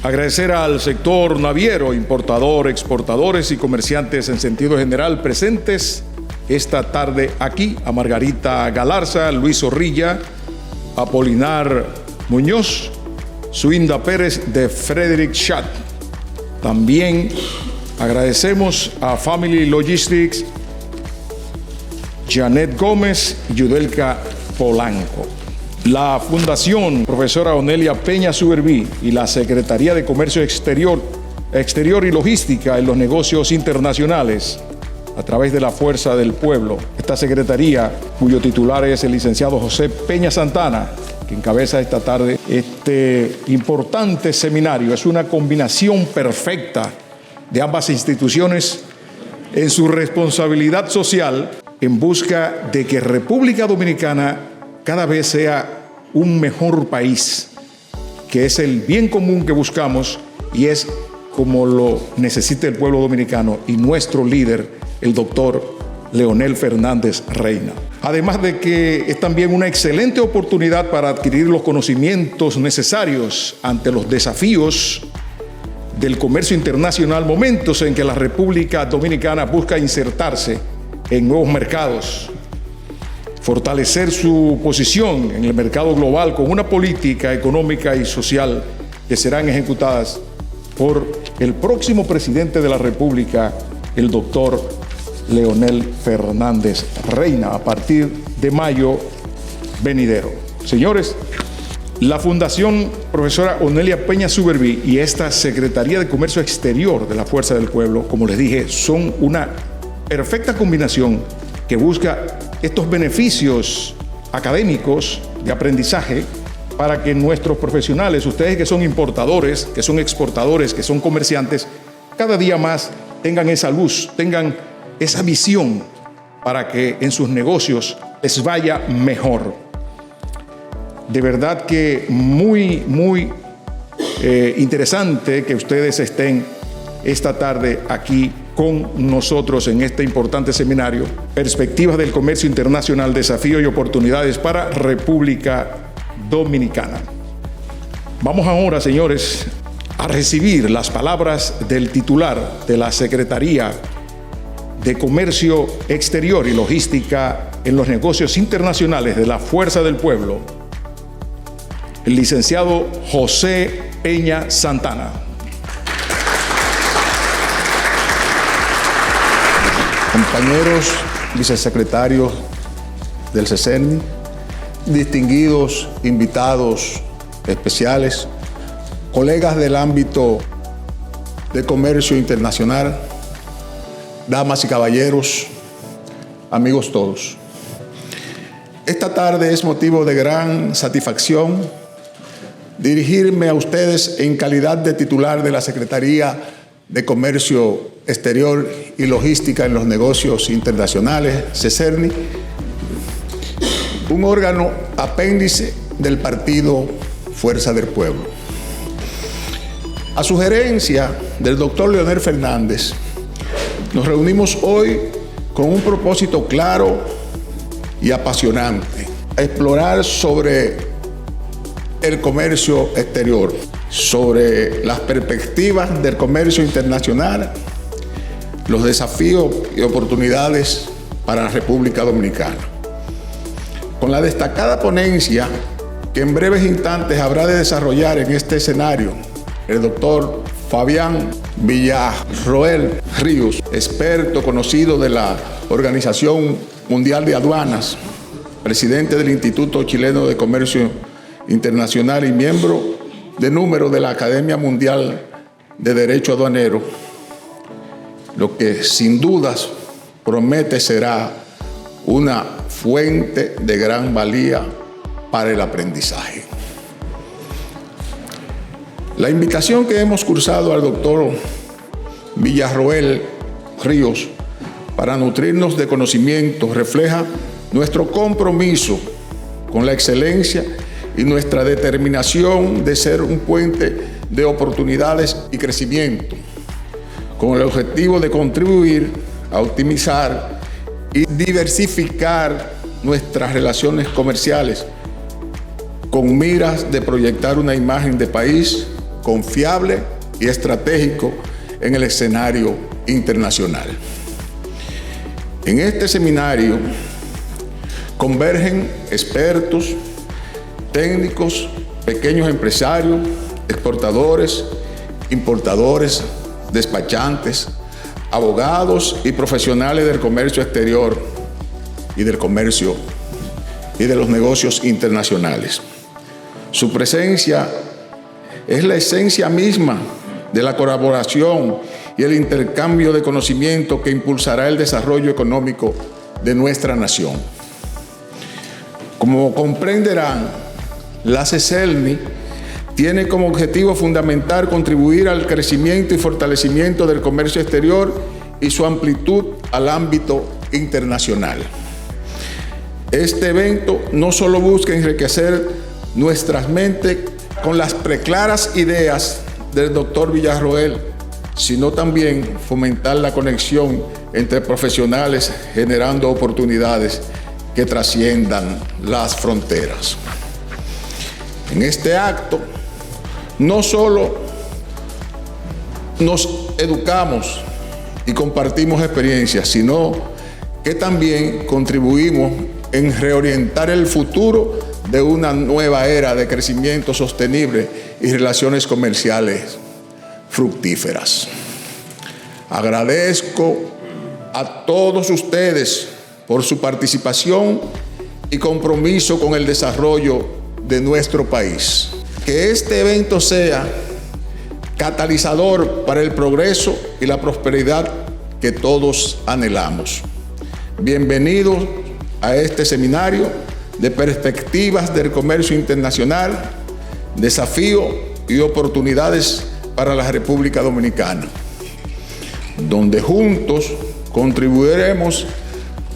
Agradecer al sector naviero, importador, exportadores y comerciantes en sentido general presentes esta tarde aquí, a Margarita Galarza, Luis Zorrilla, Apolinar Muñoz, Suinda Pérez de Frederick Schadt. También agradecemos a Family Logistics, Janet Gómez y Yudelka Polanco. La Fundación Profesora Onelia Peña Suberví y la Secretaría de Comercio Exterior y Logística en los Negocios Internacionales, a través de la Fuerza del Pueblo. Esta secretaría, cuyo titular es el licenciado José Peña Santana, que encabeza esta tarde este importante seminario. Es una combinación perfecta de ambas instituciones en su responsabilidad social en busca de que República Dominicana cada vez sea un mejor país, que es el bien común que buscamos y es como lo necesita el pueblo dominicano y nuestro líder, el doctor Leonel Fernández Reina. Además de que es también una excelente oportunidad para adquirir los conocimientos necesarios ante los desafíos del comercio internacional, momentos en que la República Dominicana busca insertarse en nuevos mercados, fortalecer su posición en el mercado global con una política económica y social que serán ejecutadas por el próximo presidente de la República, el doctor Leonel Fernández Reina, a partir de mayo venidero. Señores, la Fundación Profesora Onelia Peña Suberví y esta Secretaría de Comercio Exterior de la Fuerza del Pueblo, como les dije, son una perfecta combinación que busca estos beneficios académicos de aprendizaje para que nuestros profesionales, ustedes que son importadores, que son exportadores, que son comerciantes, cada día más tengan esa luz, tengan esa visión para que en sus negocios les vaya mejor. De verdad que muy interesante que ustedes estén esta tarde aquí con nosotros en este importante seminario, Perspectivas del Comercio Internacional, Desafíos y Oportunidades para República Dominicana. Vamos ahora, señores, a recibir las palabras del titular de la Secretaría de Comercio Exterior y Logística en los Negocios Internacionales de la Fuerza del Pueblo, el licenciado José Peña Santana. Compañeros vicesecretarios del CECERNI, distinguidos invitados especiales, colegas del ámbito de comercio internacional, damas y caballeros, amigos todos. Esta tarde es motivo de gran satisfacción dirigirme a ustedes en calidad de titular de la Secretaría de Comercio Exterior y Logística en los Negocios Internacionales, CECERNI, un órgano apéndice del Partido Fuerza del Pueblo. A sugerencia del doctor Leonel Fernández, nos reunimos hoy con un propósito claro y apasionante: a explorar sobre el comercio exterior, sobre las perspectivas del comercio internacional, los desafíos y oportunidades para la República Dominicana. Con la destacada ponencia que en breves instantes habrá de desarrollar en este escenario el doctor Fabián Villarroel Ríos, experto conocido de la Organización Mundial de Aduanas, presidente del Instituto Chileno de Comercio Internacional y miembro de número de la Academia Mundial de Derecho Aduanero, lo que sin dudas promete será una fuente de gran valía para el aprendizaje. La invitación que hemos cursado al doctor Villarroel Ríos para nutrirnos de conocimientos refleja nuestro compromiso con la excelencia y nuestra determinación de ser un puente de oportunidades y crecimiento, con el objetivo de contribuir a optimizar y diversificar nuestras relaciones comerciales, con miras de proyectar una imagen de país confiable y estratégico en el escenario internacional. En este seminario convergen expertos, técnicos, pequeños empresarios, exportadores, importadores, despachantes, abogados y profesionales del comercio exterior y del comercio y de los negocios internacionales. Su presencia es la esencia misma de la colaboración y el intercambio de conocimiento que impulsará el desarrollo económico de nuestra nación. Como comprenderán, la CECELNI tiene como objetivo fundamental contribuir al crecimiento y fortalecimiento del comercio exterior y su amplitud al ámbito internacional. Este evento no solo busca enriquecer nuestras mentes con las preclaras ideas del doctor Villarroel, sino también fomentar la conexión entre profesionales, generando oportunidades que trasciendan las fronteras. En este acto, no solo nos educamos y compartimos experiencias, sino que también contribuimos en reorientar el futuro de una nueva era de crecimiento sostenible y relaciones comerciales fructíferas. Agradezco a todos ustedes por su participación y compromiso con el desarrollo de nuestro país. Que este evento sea catalizador para el progreso y la prosperidad que todos anhelamos. Bienvenidos a este seminario de perspectivas del comercio internacional, desafíos y oportunidades para la República Dominicana, donde juntos contribuiremos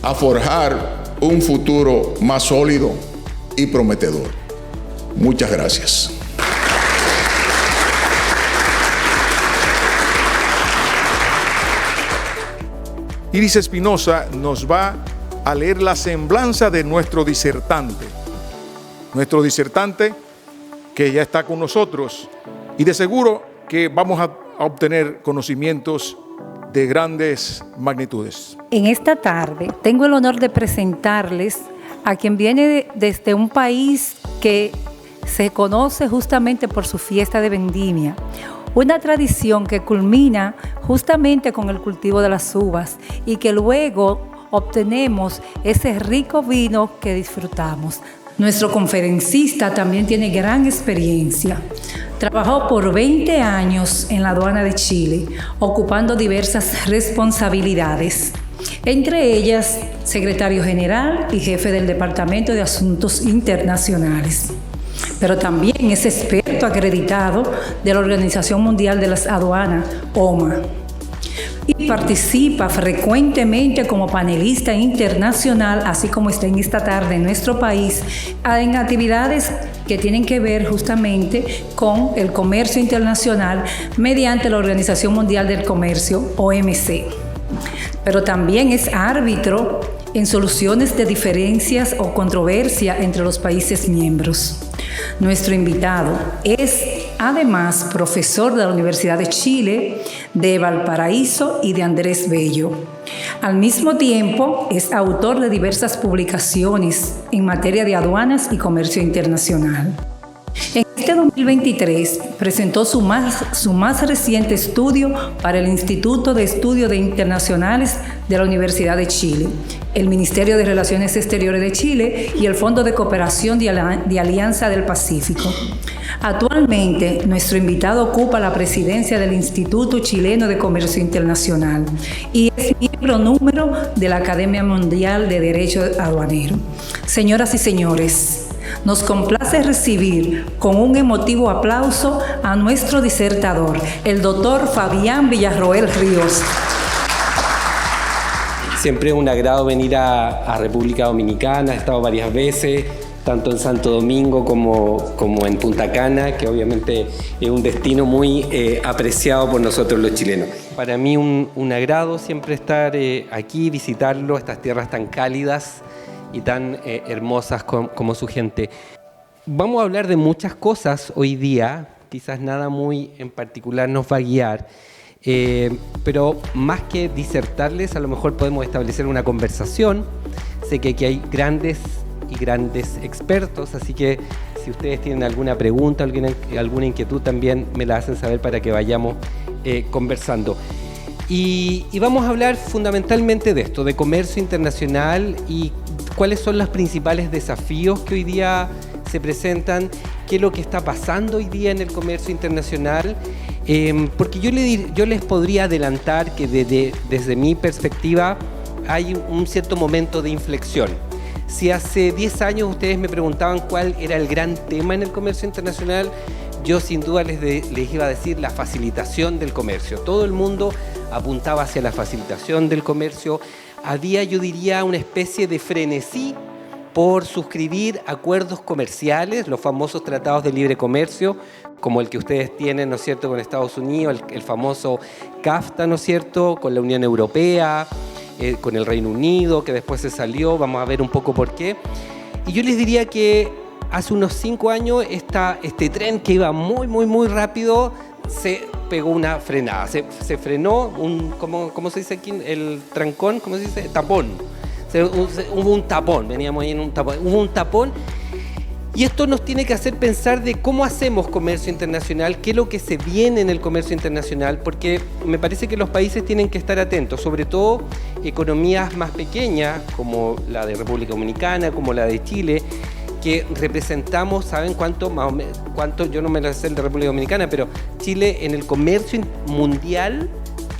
a forjar un futuro más sólido y prometedor. Muchas gracias. Iris Espinosa nos va a leer la semblanza de nuestro disertante. Nuestro disertante que ya está con nosotros y de seguro que vamos a obtener conocimientos de grandes magnitudes. En esta tarde tengo el honor de presentarles a quien viene desde un país que se conoce justamente por su fiesta de vendimia, una tradición que culmina justamente con el cultivo de las uvas y que luego obtenemos ese rico vino que disfrutamos. Nuestro conferencista también tiene gran experiencia. Trabajó por 20 años en la aduana de Chile, ocupando diversas responsabilidades. Entre ellas, secretario general y jefe del Departamento de Asuntos Internacionales. Pero también es experto acreditado de la Organización Mundial de las Aduanas, OMA. Y participa frecuentemente como panelista internacional, así como está en esta tarde en nuestro país, en actividades que tienen que ver justamente con el comercio internacional mediante la Organización Mundial del Comercio, OMC. Pero también es árbitro en soluciones de diferencias o controversia entre los países miembros. Nuestro invitado es además profesor de la Universidad de Chile, de Valparaíso y de Andrés Bello. Al mismo tiempo, es autor de diversas publicaciones en materia de aduanas y comercio internacional. En este 2023 presentó su más reciente estudio para el Instituto de Estudios Internacionales de la Universidad de Chile, el Ministerio de Relaciones Exteriores de Chile y el Fondo de Cooperación de Alianza del Pacífico. Actualmente, nuestro invitado ocupa la presidencia del Instituto Chileno de Comercio Internacional y es miembro número de la Academia Mundial de Derecho Aduanero. Señoras y señores, nos complace recibir con un emotivo aplauso a nuestro disertador, el doctor Fabián Villarroel Ríos. Siempre es un agrado venir a República Dominicana, he estado varias veces, tanto en Santo Domingo como en Punta Cana, que obviamente es un destino muy apreciado por nosotros los chilenos. Para mí un agrado siempre estar aquí, visitarlo, estas tierras tan cálidas y tan hermosas como su gente. Vamos a hablar de muchas cosas hoy día, quizás nada muy en particular nos va a guiar, pero más que disertarles, a lo mejor podemos establecer una conversación. Sé que aquí hay grandes expertos, así que si ustedes tienen alguna pregunta, alguna inquietud, también me la hacen saber para que vayamos conversando. Y vamos a hablar fundamentalmente de esto, de comercio internacional y cuáles son los principales desafíos que hoy día se presentan, qué es lo que está pasando hoy día en el comercio internacional, porque yo les podría adelantar que desde mi perspectiva hay un cierto momento de inflexión. Si hace 10 años ustedes me preguntaban cuál era el gran tema en el comercio internacional, yo sin duda les iba a decir la facilitación del comercio. Todo el mundo apuntaba hacia la facilitación del comercio. Había, yo diría, una especie de frenesí por suscribir acuerdos comerciales, los famosos tratados de libre comercio, como el que ustedes tienen, ¿no es cierto?, con Estados Unidos, el famoso CAFTA, ¿no es cierto?, con la Unión Europea, con el Reino Unido, que después se salió, vamos a ver un poco por qué. Y yo les diría que hace unos 5 años este tren que iba muy rápido se pegó una frenada, se frenó, ¿cómo se dice aquí? El trancón, ¿cómo se dice? Tapón. Hubo un tapón, veníamos ahí en un tapón, hubo un tapón. Y esto nos tiene que hacer pensar de cómo hacemos comercio internacional, qué es lo que se viene en el comercio internacional, porque me parece que los países tienen que estar atentos, sobre todo economías más pequeñas, como la de República Dominicana, como la de Chile, que representamos, ¿saben cuánto? Más o menos, cuánto, yo no me lo sé el de República Dominicana, pero Chile en el comercio mundial,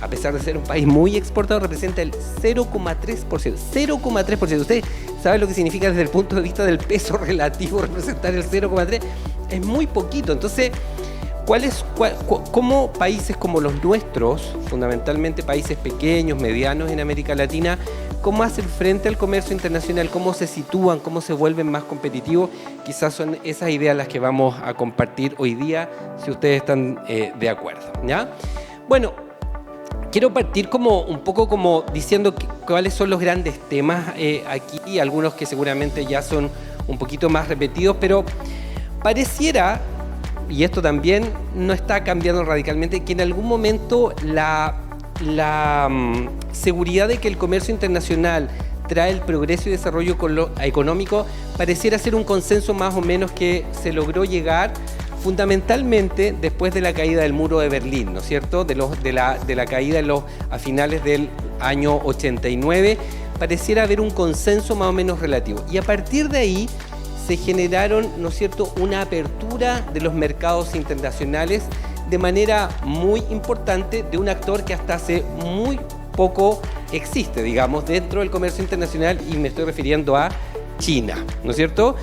a pesar de ser un país muy exportador, representa el 0,3%. 0,3%. Ustedes saben lo que significa desde el punto de vista del peso relativo representar el 0,3%. Es muy poquito. Entonces, ¿cómo países como los nuestros, fundamentalmente países pequeños, medianos en América Latina, cómo hacen frente al comercio internacional? ¿Cómo se sitúan? ¿Cómo se vuelven más competitivos? Quizás son esas ideas las que vamos a compartir hoy día, si ustedes están de acuerdo, ¿ya? Bueno, quiero partir un poco diciendo cuáles son los grandes temas aquí, algunos que seguramente ya son un poquito más repetidos, pero pareciera, y esto también no está cambiando radicalmente, que en algún momento la seguridad de que el comercio internacional trae el progreso y desarrollo económico pareciera ser un consenso más o menos que se logró llegar fundamentalmente después de la caída del muro de Berlín, ¿no es cierto? De la caída a finales del año 89, pareciera haber un consenso más o menos relativo. Y a partir de ahí se generaron, ¿no es cierto?, una apertura de los mercados internacionales de manera muy importante de un actor que hasta hace muy poco existe, digamos, dentro del comercio internacional, y me estoy refiriendo a China, ¿no es cierto?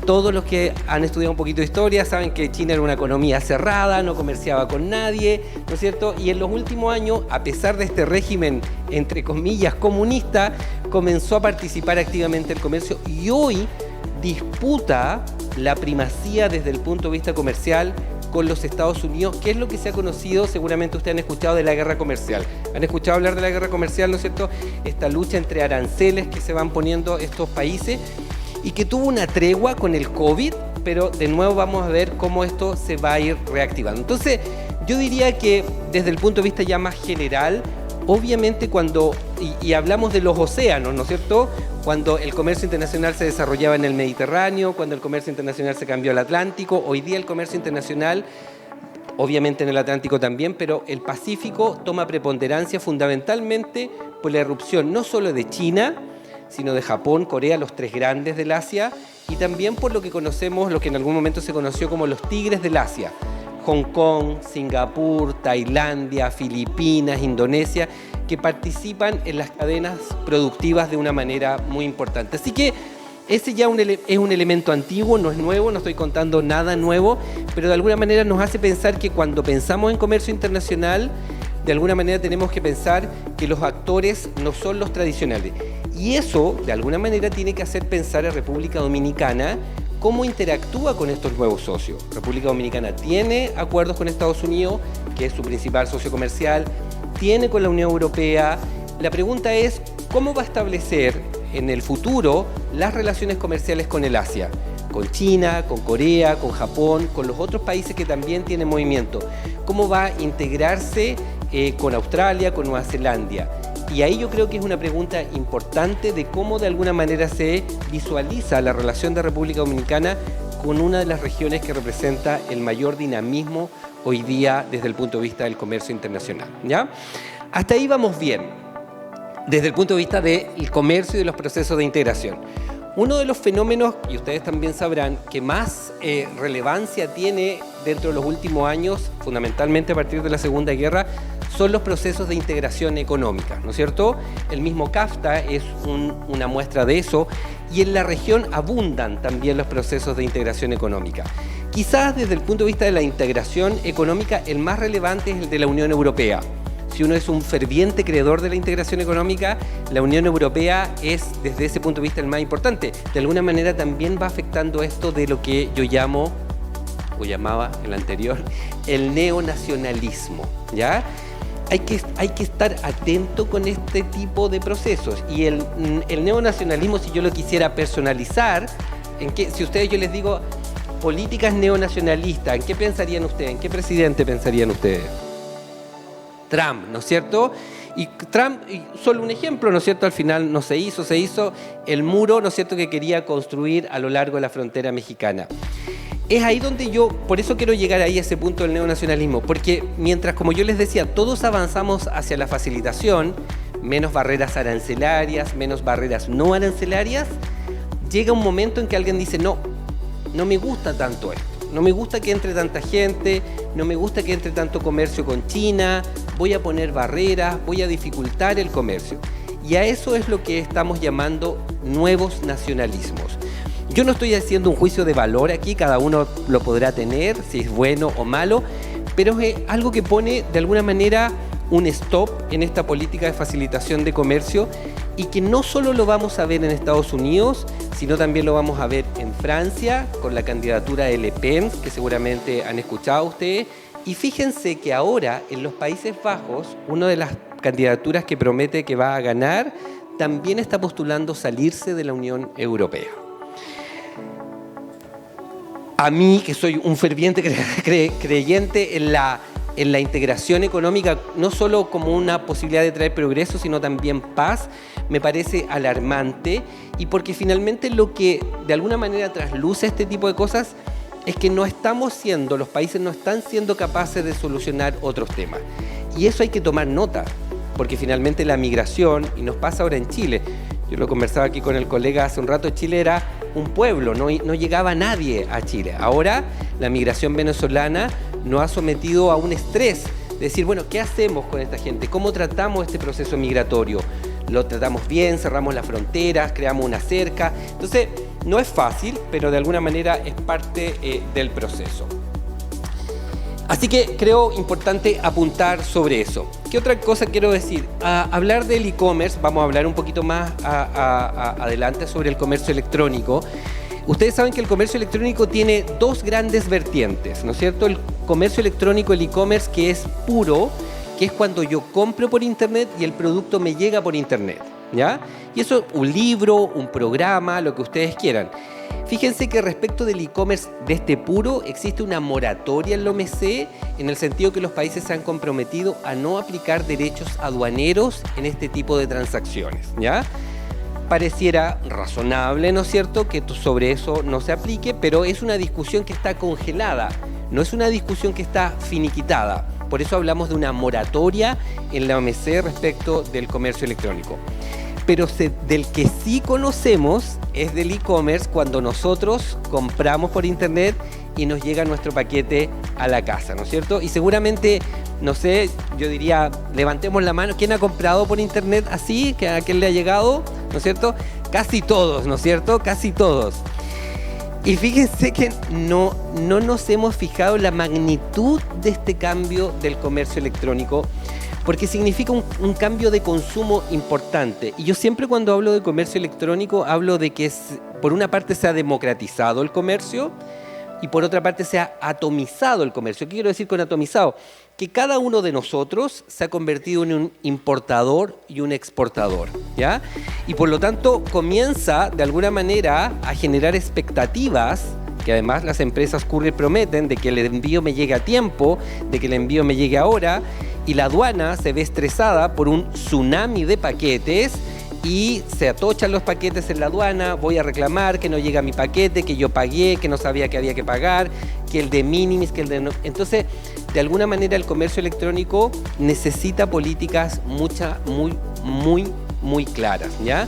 Todos los que han estudiado un poquito de historia saben que China era una economía cerrada, no comerciaba con nadie, ¿no es cierto? Y en los últimos años, a pesar de este régimen, entre comillas, comunista, comenzó a participar activamente en el comercio y hoy disputa la primacía desde el punto de vista comercial con los Estados Unidos, que es lo que se ha conocido, seguramente ustedes han escuchado, de la guerra comercial. ¿Han escuchado hablar de la guerra comercial, no es cierto? Esta lucha entre aranceles que se van poniendo estos países, y que tuvo una tregua con el COVID, pero de nuevo vamos a ver cómo esto se va a ir reactivando. Entonces, yo diría que desde el punto de vista ya más general, obviamente y hablamos de los océanos, ¿no es cierto?, cuando el comercio internacional se desarrollaba en el Mediterráneo, cuando el comercio internacional se cambió al Atlántico, hoy día el comercio internacional, obviamente en el Atlántico también, pero el Pacífico toma preponderancia fundamentalmente por la irrupción no solo de China, sino de Japón, Corea, los 3 grandes del Asia, y también por lo que conocemos, lo que en algún momento se conoció como los tigres del Asia: Hong Kong, Singapur, Tailandia, Filipinas, Indonesia, que participan en las cadenas productivas de una manera muy importante. Así que ese ya es un elemento antiguo, no es nuevo, no estoy contando nada nuevo, pero de alguna manera nos hace pensar que cuando pensamos en comercio internacional, de alguna manera tenemos que pensar que los actores no son los tradicionales. Y eso, de alguna manera, tiene que hacer pensar a República Dominicana cómo interactúa con estos nuevos socios. República Dominicana tiene acuerdos con Estados Unidos, que es su principal socio comercial, tiene con la Unión Europea. La pregunta es, ¿cómo va a establecer en el futuro las relaciones comerciales con el Asia? con China, con Corea, con Japón, con los otros países que también tienen movimiento. ¿Cómo va a integrarse con Australia, con Nueva Zelanda? Y ahí yo creo que es una pregunta importante de cómo de alguna manera se visualiza la relación de República Dominicana con una de las regiones que representa el mayor dinamismo hoy día desde el punto de vista del comercio internacional, ¿ya? Hasta ahí vamos bien, desde el punto de vista del comercio y de los procesos de integración. Uno de los fenómenos, y ustedes también sabrán, que más relevancia tiene dentro de los últimos años, fundamentalmente a partir de la Segunda Guerra, son los procesos de integración económica, ¿no es cierto? El mismo CAFTA es una muestra de eso, y en la región abundan también los procesos de integración económica. Quizás desde el punto de vista de la integración económica, el más relevante es el de la Unión Europea. Si uno es un ferviente creador de la integración económica, la Unión Europea es, desde ese punto de vista, el más importante. De alguna manera también va afectando esto de lo que yo llamo, o llamaba el anterior, el neonacionalismo, ¿ya? Hay que estar atento con este tipo de procesos. Y el neonacionalismo, si yo lo quisiera personalizar, si ustedes, yo les digo, políticas neonacionalistas, ¿en qué pensarían ustedes? ¿En qué presidente pensarían ustedes? Trump, ¿no es cierto? Y Trump, solo un ejemplo, ¿no es cierto? Al final no se hizo el muro, ¿no es cierto?, que quería construir a lo largo de la frontera mexicana. Es ahí donde por eso quiero llegar ahí a ese punto del neonacionalismo, porque mientras, como yo les decía, todos avanzamos hacia la facilitación, menos barreras arancelarias, menos barreras no arancelarias, llega un momento en que alguien dice, no me gusta tanto esto, no me gusta que entre tanta gente, no me gusta que entre tanto comercio con China, voy a poner barreras, voy a dificultar el comercio. Y a eso es lo que estamos llamando nuevos nacionalismos. Yo no estoy haciendo un juicio de valor aquí, cada uno lo podrá tener, si es bueno o malo, pero es algo que pone de alguna manera un stop en esta política de facilitación de comercio y que no solo lo vamos a ver en Estados Unidos, sino también lo vamos a ver en Francia con la candidatura de Le Pen, que seguramente han escuchado ustedes. Y fíjense que ahora en los Países Bajos, una de las candidaturas que promete que va a ganar, también está postulando salirse de la Unión Europea. A mí, que soy un ferviente creyente en la integración económica, no solo como una posibilidad de traer progreso, sino también paz, me parece alarmante, y porque finalmente lo que de alguna manera trasluce este tipo de cosas es que los países no están siendo capaces de solucionar otros temas. Y eso hay que tomar nota, porque finalmente la migración, y nos pasa ahora en Chile, yo lo conversaba aquí con el colega hace un rato, Chile era un pueblo, no llegaba nadie a Chile. Ahora la migración venezolana nos ha sometido a un estrés, de decir, bueno, ¿qué hacemos con esta gente? ¿Cómo tratamos este proceso migratorio? ¿Lo tratamos bien? ¿Cerramos las fronteras? ¿Creamos una cerca? Entonces, no es fácil, pero de alguna manera es parte del proceso. Así que creo importante apuntar sobre eso. ¿Qué otra cosa quiero decir? Hablar del e-commerce, vamos a hablar un poquito más adelante sobre el comercio electrónico. Ustedes saben que el comercio electrónico tiene dos grandes vertientes, ¿no es cierto? El comercio electrónico, el e-commerce, que es puro, que es cuando yo compro por internet y el producto me llega por internet, ¿ya? Y eso, un libro, un programa, lo que ustedes quieran. Fíjense que respecto del e-commerce de este puro, existe una moratoria en la OMC, en el sentido que los países se han comprometido a no aplicar derechos aduaneros en este tipo de transacciones, ¿ya? Pareciera razonable, ¿no es cierto?, que sobre eso no se aplique, pero es una discusión que está congelada, no es una discusión que está finiquitada. Por eso hablamos de una moratoria en la OMC respecto del comercio electrónico. Pero del que sí conocemos es del e-commerce, cuando nosotros compramos por internet y nos llega nuestro paquete a la casa, ¿no es cierto? Y seguramente, no sé, yo diría, levantemos la mano, ¿quién ha comprado por internet así? ¿A quién le ha llegado? ¿No es cierto? Casi todos, ¿no es cierto? Casi todos. Y fíjense que no nos hemos fijado en la magnitud de este cambio del comercio electrónico, porque significa un cambio de consumo importante. Y yo siempre, cuando hablo de comercio electrónico, hablo de que por una parte se ha democratizado el comercio, y por otra parte se ha atomizado el comercio. ¿Qué quiero decir con atomizado? Que cada uno de nosotros se ha convertido en un importador y un exportador, ¿ya? Y por lo tanto comienza de alguna manera a generar expectativas que además las empresas courier prometen de que el envío me llegue a tiempo, de que el envío me llegue ahora, y la aduana se ve estresada por un tsunami de paquetes y se atochan los paquetes en la aduana, voy a reclamar que no llega mi paquete, que yo pagué, que no sabía que había que pagar, que el de minimis, que el de no. Entonces, de alguna manera el comercio electrónico necesita políticas muy claras, ¿ya?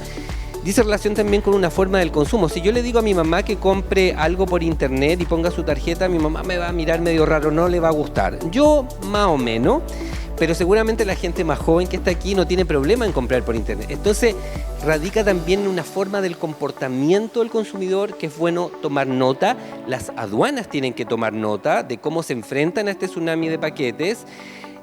Dice relación también con una forma del consumo. Si yo le digo a mi mamá que compre algo por internet y ponga su tarjeta, mi mamá me va a mirar medio raro, no le va a gustar. Yo más o menos, pero seguramente la gente más joven que está aquí no tiene problema en comprar por internet. Entonces, radica también en una forma del comportamiento del consumidor que es bueno tomar nota. Las aduanas tienen que tomar nota de cómo se enfrentan a este tsunami de paquetes.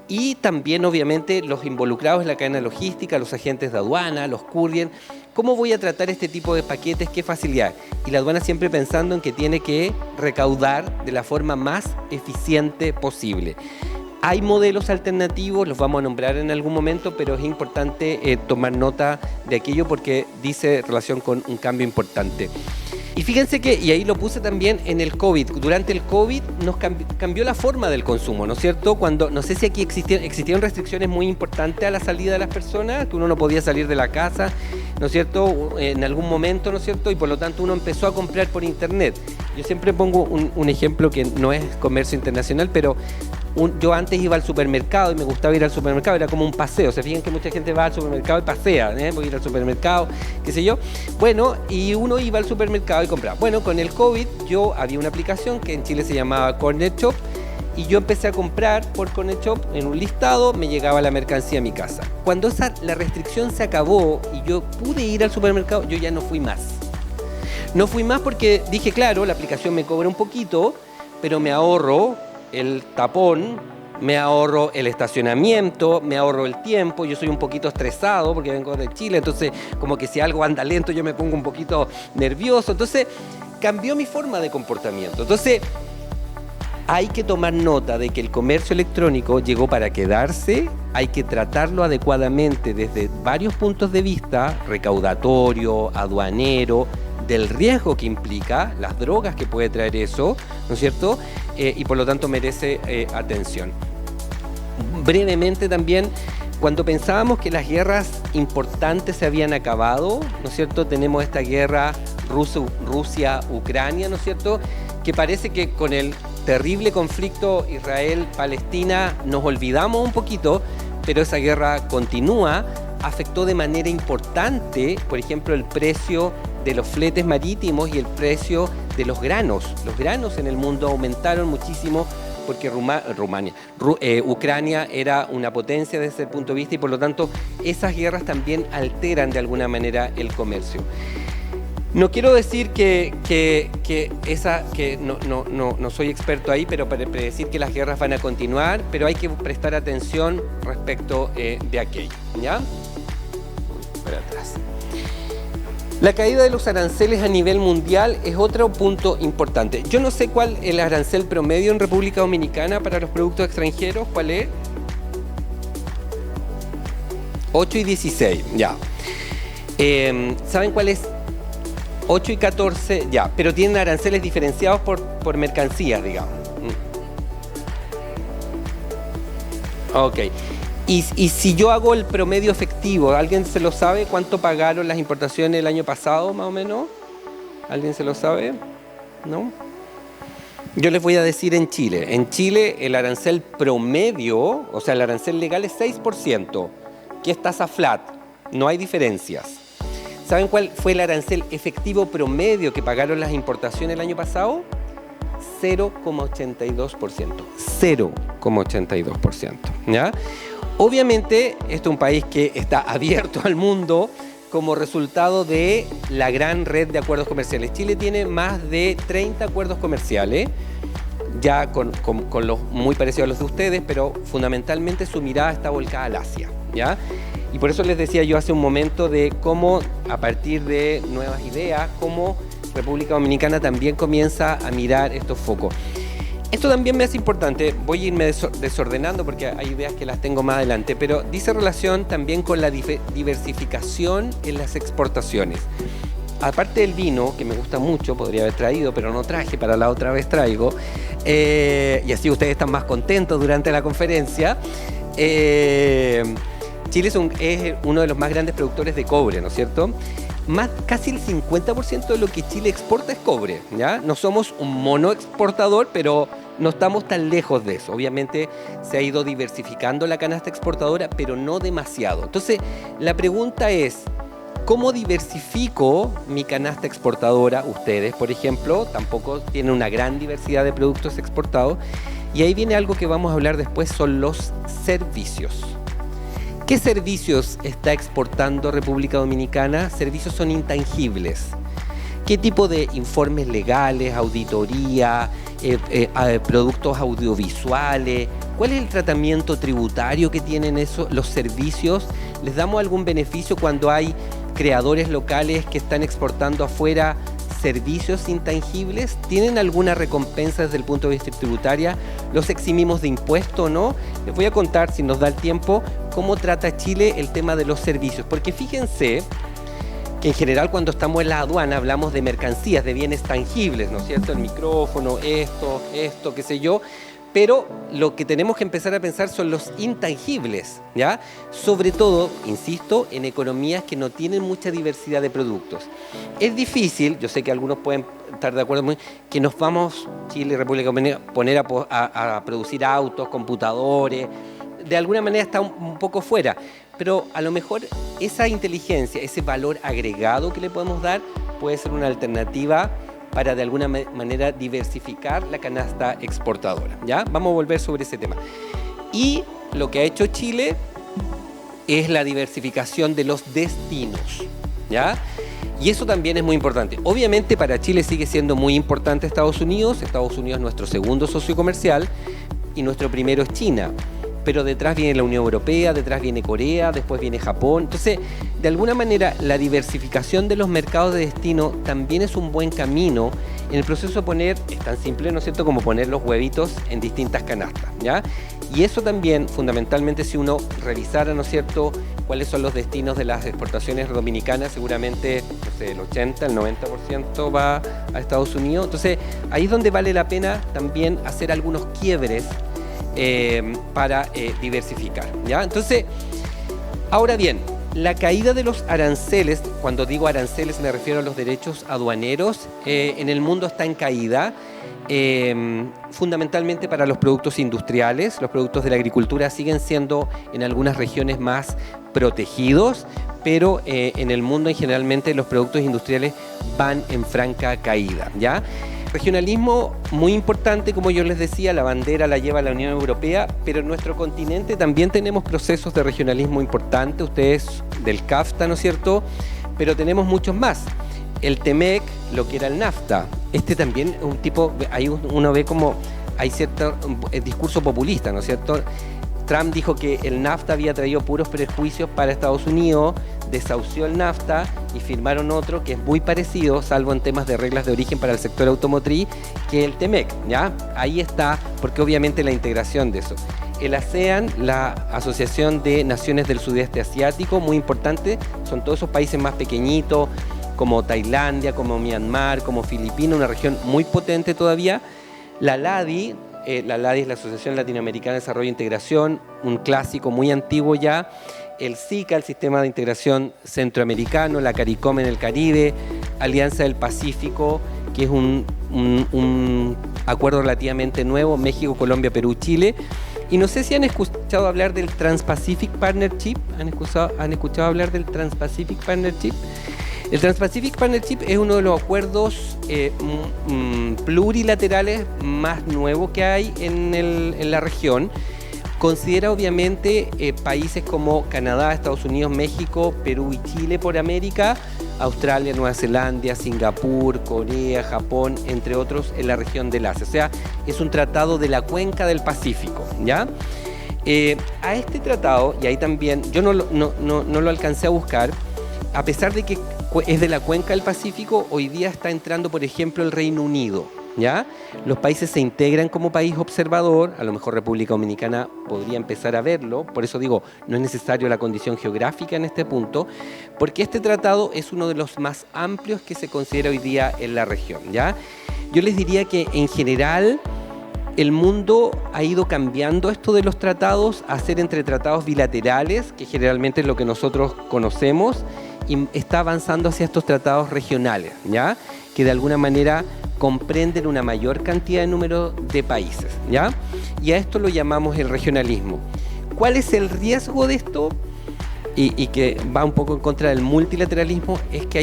Y también, obviamente, los involucrados en la cadena logística, los agentes de aduana, los courier. ¿Cómo voy a tratar este tipo de paquetes? ¿Qué facilidad? Y la aduana siempre pensando en que tiene que recaudar de la forma más eficiente posible. Hay modelos alternativos, los vamos a nombrar en algún momento, pero es importante tomar nota de aquello porque dice relación con un cambio importante. Y fíjense que, y ahí lo puse también en el COVID, durante el COVID nos cambió la forma del consumo, ¿no es cierto? Cuando, no sé si aquí existían restricciones muy importantes a la salida de las personas, que uno no podía salir de la casa, ¿no es cierto? En algún momento, ¿no es cierto? Y por lo tanto uno empezó a comprar por internet. Yo siempre pongo un ejemplo que no es comercio internacional, pero yo antes iba al supermercado y me gustaba ir al supermercado, era como un paseo. Se fijan que mucha gente va al supermercado y pasea, voy a ir al supermercado, qué sé yo. Bueno, y uno iba al supermercado y compraba. Bueno, con el COVID había una aplicación que en Chile se llamaba Corner Shop y yo empecé a comprar por Corner Shop en un listado, me llegaba la mercancía a mi casa. Cuando la restricción se acabó y yo pude ir al supermercado, yo ya no fui más. No fui más porque dije, claro, la aplicación me cobra un poquito, pero me ahorro el tapón, me ahorro el estacionamiento, me ahorro el tiempo. Yo soy un poquito estresado porque vengo de Chile, entonces como que si algo anda lento yo me pongo un poquito nervioso. Entonces cambió mi forma de comportamiento. Entonces hay que tomar nota de que el comercio electrónico llegó para quedarse, hay que tratarlo adecuadamente desde varios puntos de vista, recaudatorio, aduanero, del riesgo que implica, las drogas que puede traer eso, ¿no es cierto? Y por lo tanto merece atención. Brevemente también, cuando pensábamos que las guerras importantes se habían acabado, ¿no es cierto? Tenemos esta guerra Rusia-Ucrania, ¿no es cierto? Que parece que con el terrible conflicto Israel-Palestina nos olvidamos un poquito, pero esa guerra continúa, afectó de manera importante, por ejemplo, el precio de los fletes marítimos y el precio de los granos. Los granos en el mundo aumentaron muchísimo porque Ucrania era una potencia desde ese punto de vista y por lo tanto esas guerras también alteran de alguna manera el comercio. No quiero decir que no soy experto ahí, pero para predecir que las guerras van a continuar, pero hay que prestar atención respecto de aquello, ¿ya? Para atrás. La caída de los aranceles a nivel mundial es otro punto importante. Yo no sé cuál es el arancel promedio en República Dominicana para los productos extranjeros. ¿Cuál es? 8 y 16, ya. ¿Saben cuál es? 8 y 14, ya. Pero tienen aranceles diferenciados por mercancías, digamos. Ok. Y si yo hago el promedio efectivo, ¿alguien se lo sabe? ¿Cuánto pagaron las importaciones el año pasado, más o menos? ¿Alguien se lo sabe? ¿No? Yo les voy a decir en Chile. En Chile el arancel promedio, o sea, el arancel legal es 6%, que es tasa flat, no hay diferencias. ¿Saben cuál fue el arancel efectivo promedio que pagaron las importaciones el año pasado? 0,82%. 0,82%. ¿Ya? Obviamente, este es un país que está abierto al mundo como resultado de la gran red de acuerdos comerciales. Chile tiene más de 30 acuerdos comerciales, ya con los muy parecidos a los de ustedes, pero fundamentalmente su mirada está volcada al Asia, ¿ya? Y por eso les decía yo hace un momento de cómo, a partir de nuevas ideas, cómo República Dominicana también comienza a mirar estos focos. Esto también me hace importante, voy a irme desordenando porque hay ideas que las tengo más adelante, pero dice relación también con la diversificación en las exportaciones. Aparte del vino, que me gusta mucho, podría haber traído, pero no traje, para la otra vez traigo, y así ustedes están más contentos durante la conferencia. Chile es uno de los más grandes productores de cobre, ¿no es cierto? Casi el 50% de lo que Chile exporta es cobre, ¿ya? No somos un mono exportador, pero no estamos tan lejos de eso. Obviamente se ha ido diversificando la canasta exportadora, pero no demasiado. Entonces, la pregunta es, ¿cómo diversifico mi canasta exportadora? Ustedes, por ejemplo, tampoco tienen una gran diversidad de productos exportados. Y ahí viene algo que vamos a hablar después, son los servicios. ¿Qué servicios está exportando República Dominicana? Servicios son intangibles. ¿Qué tipo de informes legales, auditoría, productos audiovisuales? ¿Cuál es el tratamiento tributario que tienen los servicios? ¿Les damos algún beneficio cuando hay creadores locales que están exportando afuera servicios intangibles? ¿Tienen alguna recompensa desde el punto de vista tributario? ¿Los eximimos de impuesto o no? Les voy a contar, si nos da el tiempo, cómo trata Chile el tema de los servicios. Porque fíjense que en general cuando estamos en la aduana hablamos de mercancías, de bienes tangibles, ¿no es cierto? El micrófono, esto, qué sé yo. Pero lo que tenemos que empezar a pensar son los intangibles, ¿ya? Sobre todo, insisto, en economías que no tienen mucha diversidad de productos. Es difícil, yo sé que algunos pueden estar de acuerdo, que nos vamos, Chile y República Dominicana, poner a producir autos, computadores. De alguna manera está un poco fuera, pero a lo mejor esa inteligencia, ese valor agregado que le podemos dar puede ser una alternativa para de alguna manera diversificar la canasta exportadora, ¿ya? Vamos a volver sobre ese tema. Y lo que ha hecho Chile es la diversificación de los destinos, ¿ya? Y eso también es muy importante. Obviamente para Chile sigue siendo muy importante Estados Unidos. Estados Unidos es nuestro segundo socio comercial y nuestro primero es China. Pero detrás viene la Unión Europea, detrás viene Corea, después viene Japón. Entonces, de alguna manera, la diversificación de los mercados de destino también es un buen camino en el proceso de poner, es tan simple, ¿no es cierto?, como poner los huevitos en distintas canastas, ¿ya? Y eso también, fundamentalmente, si uno revisara, ¿no es cierto?, cuáles son los destinos de las exportaciones dominicanas, seguramente, no sé, el 80, el 90% va a Estados Unidos. Entonces, ahí es donde vale la pena también hacer algunos quiebres para diversificar, ¿ya? Entonces, ahora bien, la caída de los aranceles, cuando digo aranceles me refiero a los derechos aduaneros, en el mundo está en caída, fundamentalmente para los productos industriales. Los productos de la agricultura siguen siendo en algunas regiones más protegidos, pero en el mundo generalmente los productos industriales van en franca caída, ¿ya? Regionalismo muy importante, como yo les decía, la bandera la lleva la Unión Europea, pero en nuestro continente también tenemos procesos de regionalismo importantes, ustedes del CAFTA, ¿no es cierto? Pero tenemos muchos más. El TEMEC, lo que era el NAFTA, este también es un tipo, ahí uno ve como hay cierto discurso populista, ¿no es cierto? Trump dijo que el NAFTA había traído puros prejuicios para Estados Unidos, desahució el NAFTA y firmaron otro que es muy parecido, salvo en temas de reglas de origen para el sector automotriz, que el TEMEC, ¿ya? Ahí está, porque obviamente la integración de eso. El ASEAN, la Asociación de Naciones del Sudeste Asiático, muy importante, son todos esos países más pequeñitos, como Tailandia, como Myanmar, como Filipinas, una región muy potente todavía. La LADI es la Asociación Latinoamericana de Desarrollo e Integración, un clásico muy antiguo ya. El SICA, el Sistema de Integración Centroamericano, la CARICOM en el Caribe, Alianza del Pacífico, que es un acuerdo relativamente nuevo, México, Colombia, Perú, Chile. Y no sé si han escuchado hablar del Trans-Pacific Partnership. ¿Han escuchado hablar del Trans-Pacific Partnership? El Trans-Pacific Partnership es uno de los acuerdos plurilaterales más nuevos que hay en la región. Considera obviamente países como Canadá, Estados Unidos, México, Perú y Chile por América, Australia, Nueva Zelanda, Singapur, Corea, Japón, entre otros en la región del Asia. O sea, es un tratado de la cuenca del Pacífico, ¿ya? A este tratado, y ahí también, yo no lo alcancé a buscar, a pesar de que es de la cuenca del Pacífico, hoy día está entrando, por ejemplo, el Reino Unido, ¿ya? Los países se integran como país observador, a lo mejor República Dominicana podría empezar a verlo, por eso digo, no es necesario la condición geográfica en este punto, porque este tratado es uno de los más amplios que se considera hoy día en la región, ¿ya? Yo les diría que en general el mundo ha ido cambiando esto de los tratados a ser entre tratados bilaterales, que generalmente es lo que nosotros conocemos, y está avanzando hacia estos tratados regionales, ¿ya? Que de alguna manera comprenden una mayor cantidad de número de países, ¿ya? Y a esto lo llamamos el regionalismo. ¿Cuál es el riesgo de esto? Y que va un poco en contra del multilateralismo, es que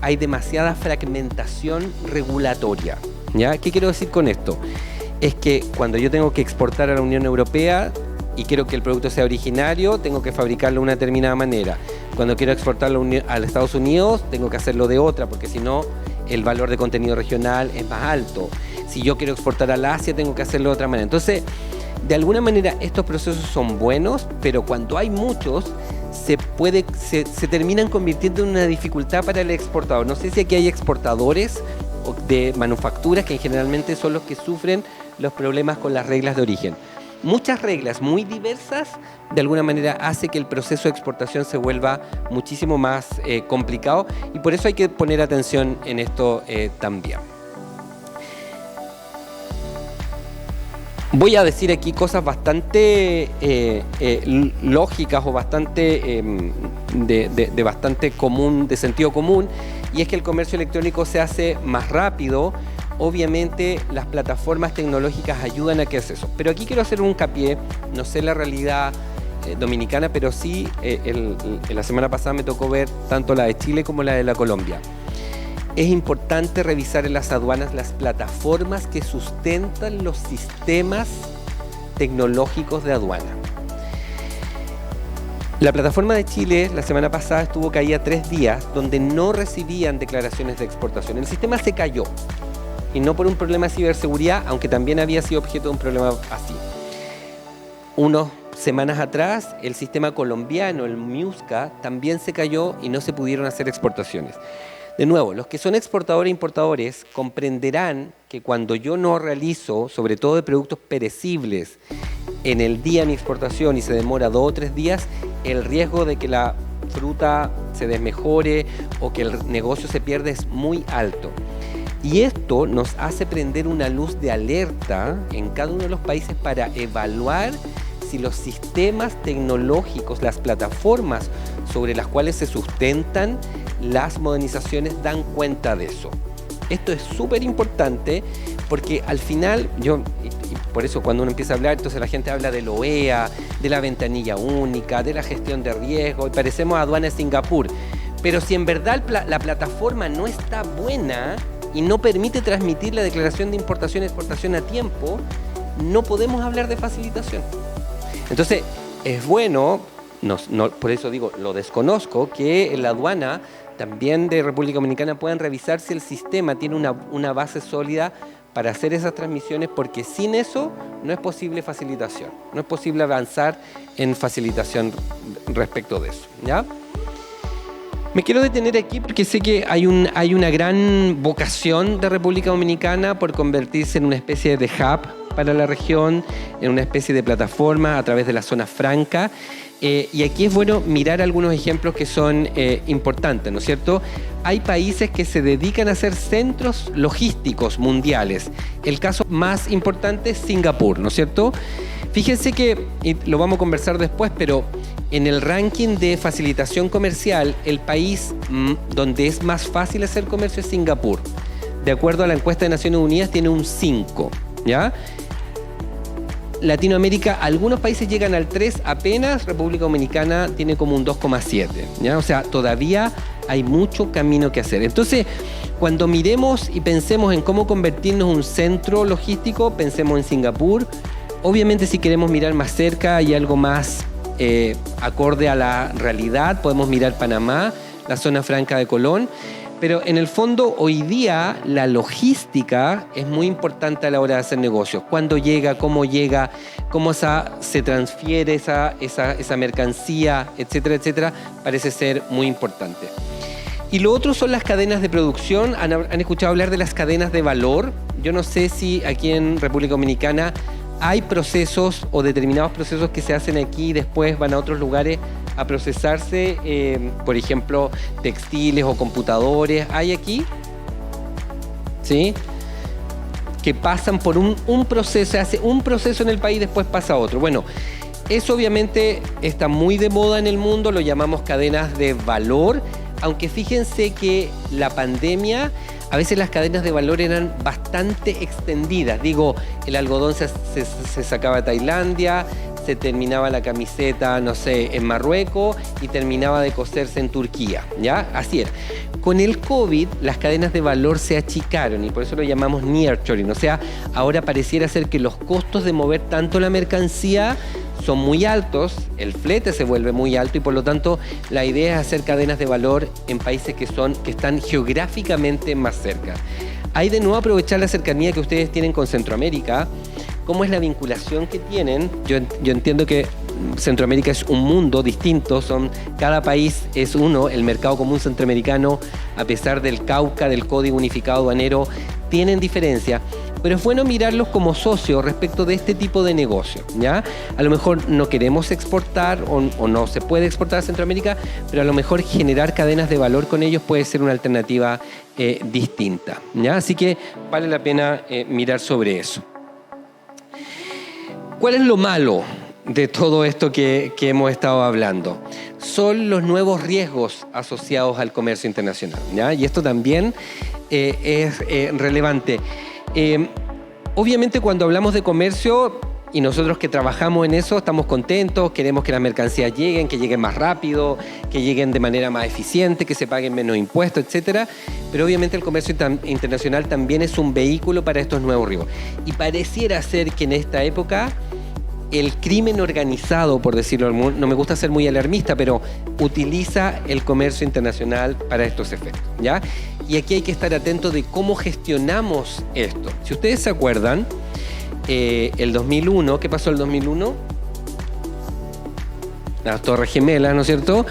hay demasiada fragmentación regulatoria, ¿ya? ¿Qué quiero decir con esto? Es que cuando yo tengo que exportar a la Unión Europea y quiero que el producto sea originario, tengo que fabricarlo de una determinada manera. Cuando quiero exportarlo a los Estados Unidos, tengo que hacerlo de otra, porque si no, el valor de contenido regional es más alto. Si yo quiero exportar al Asia, tengo que hacerlo de otra manera. Entonces, de alguna manera, estos procesos son buenos, pero cuando hay muchos, se terminan convirtiendo en una dificultad para el exportador. No sé si aquí hay exportadores de manufacturas que generalmente son los que sufren los problemas con las reglas de origen. Muchas reglas muy diversas de alguna manera hace que el proceso de exportación se vuelva muchísimo más complicado, y por eso hay que poner atención en esto también. Voy a decir aquí cosas bastante lógicas o bastante de bastante común, de sentido común, y es que el comercio electrónico se hace más rápido. Obviamente las plataformas tecnológicas ayudan a que es eso. Pero aquí quiero hacer un hincapié, no sé la realidad dominicana, pero sí la semana pasada me tocó ver tanto la de Chile como la de la Colombia. Es importante revisar en las aduanas las plataformas que sustentan los sistemas tecnológicos de aduana. La plataforma de Chile la semana pasada estuvo caída 3 días, donde no recibían declaraciones de exportación. El sistema se cayó, y no por un problema de ciberseguridad, aunque también había sido objeto de un problema así. Unas semanas atrás, el sistema colombiano, el MIUSCA, también se cayó y no se pudieron hacer exportaciones. De nuevo, los que son exportadores e importadores comprenderán que cuando yo no realizo, sobre todo de productos perecibles, en el día de mi exportación y se demora 2 o 3 días, el riesgo de que la fruta se desmejore o que el negocio se pierda es muy alto. Y esto nos hace prender una luz de alerta en cada uno de los países para evaluar si los sistemas tecnológicos, las plataformas sobre las cuales se sustentan las modernizaciones dan cuenta de eso. Esto es súper importante porque al final, y por eso cuando uno empieza a hablar, entonces la gente habla del OEA, de la ventanilla única, de la gestión de riesgo, y parecemos aduana de Singapur. Pero si en verdad la plataforma no está buena y no permite transmitir la declaración de importación y exportación a tiempo, no podemos hablar de facilitación. Entonces, es bueno, por eso digo, lo desconozco, que en la aduana también de República Dominicana puedan revisar si el sistema tiene una base sólida para hacer esas transmisiones, porque sin eso no es posible facilitación, no es posible avanzar en facilitación respecto de eso, ¿ya? Me quiero detener aquí porque sé que hay una gran vocación de República Dominicana por convertirse en una especie de hub para la región, en una especie de plataforma a través de la zona franca. Y aquí es bueno mirar algunos ejemplos que son importantes, ¿no es cierto? Hay países que se dedican a ser centros logísticos mundiales. El caso más importante es Singapur, ¿no es cierto? Fíjense que, y lo vamos a conversar después, pero en el ranking de facilitación comercial, el país donde es más fácil hacer comercio es Singapur. De acuerdo a la encuesta de Naciones Unidas, tiene un 5, ¿ya? Latinoamérica, algunos países llegan al 3 apenas, República Dominicana tiene como un 2,7, ¿ya? O sea, todavía hay mucho camino que hacer. Entonces, cuando miremos y pensemos en cómo convertirnos en un centro logístico, pensemos en Singapur. Obviamente, si queremos mirar más cerca y algo más acorde a la realidad, podemos mirar Panamá, la zona franca de Colón. Pero en el fondo, hoy día, la logística es muy importante a la hora de hacer negocios. ¿Cuándo llega? ¿Cómo llega? ¿Cómo se transfiere esa mercancía? Etcétera, etcétera. Parece ser muy importante. Y lo otro son las cadenas de producción. ¿Han escuchado hablar de las cadenas de valor? Yo no sé si aquí en República Dominicana hay procesos o determinados procesos que se hacen aquí y después van a otros lugares a procesarse, por ejemplo, textiles o computadores. ¿Hay aquí? ¿Sí? Que pasan por un proceso, se hace un proceso en el país y después pasa a otro. Bueno, eso obviamente está muy de moda en el mundo, lo llamamos cadenas de valor, aunque fíjense que la pandemia, a veces las cadenas de valor eran bastante extendidas. Digo, el algodón se sacaba de Tailandia, se terminaba la camiseta, no sé, en Marruecos y terminaba de coserse en Turquía, ¿ya? Así era. Con el COVID, las cadenas de valor se achicaron y por eso lo llamamos nearshoring. O sea, ahora pareciera ser que los costos de mover tanto la mercancía son muy altos, el flete se vuelve muy alto y por lo tanto la idea es hacer cadenas de valor en países que están geográficamente más cerca. Hay de nuevo aprovechar la cercanía que ustedes tienen con Centroamérica. ¿Cómo es la vinculación que tienen? Yo entiendo que Centroamérica es un mundo distinto, cada país es uno, el mercado común centroamericano, a pesar del Cauca, del Código Unificado Aduanero, tienen diferencia, pero es bueno mirarlos como socios respecto de este tipo de negocio, ¿ya? A lo mejor no queremos exportar o no se puede exportar a Centroamérica, pero a lo mejor generar cadenas de valor con ellos puede ser una alternativa distinta, ¿ya? Así que vale la pena mirar sobre eso. ¿Cuál es lo malo de todo esto que hemos estado hablando? Son los nuevos riesgos asociados al comercio internacional, ¿ya? Y esto también es relevante. Obviamente cuando hablamos de comercio y nosotros que trabajamos en eso estamos contentos, queremos que las mercancías lleguen, que lleguen más rápido, que lleguen de manera más eficiente, que se paguen menos impuestos, etcétera. Pero obviamente el comercio internacional también es un vehículo para estos nuevos riesgos. Y pareciera ser que en esta época el crimen organizado, por decirlo, no me gusta ser muy alarmista, pero utiliza el comercio internacional para estos efectos, ¿ya? Y aquí hay que estar atentos de cómo gestionamos esto. Si ustedes se acuerdan, el 2001, ¿qué pasó el 2001? Las Torres Gemelas, ¿no es cierto?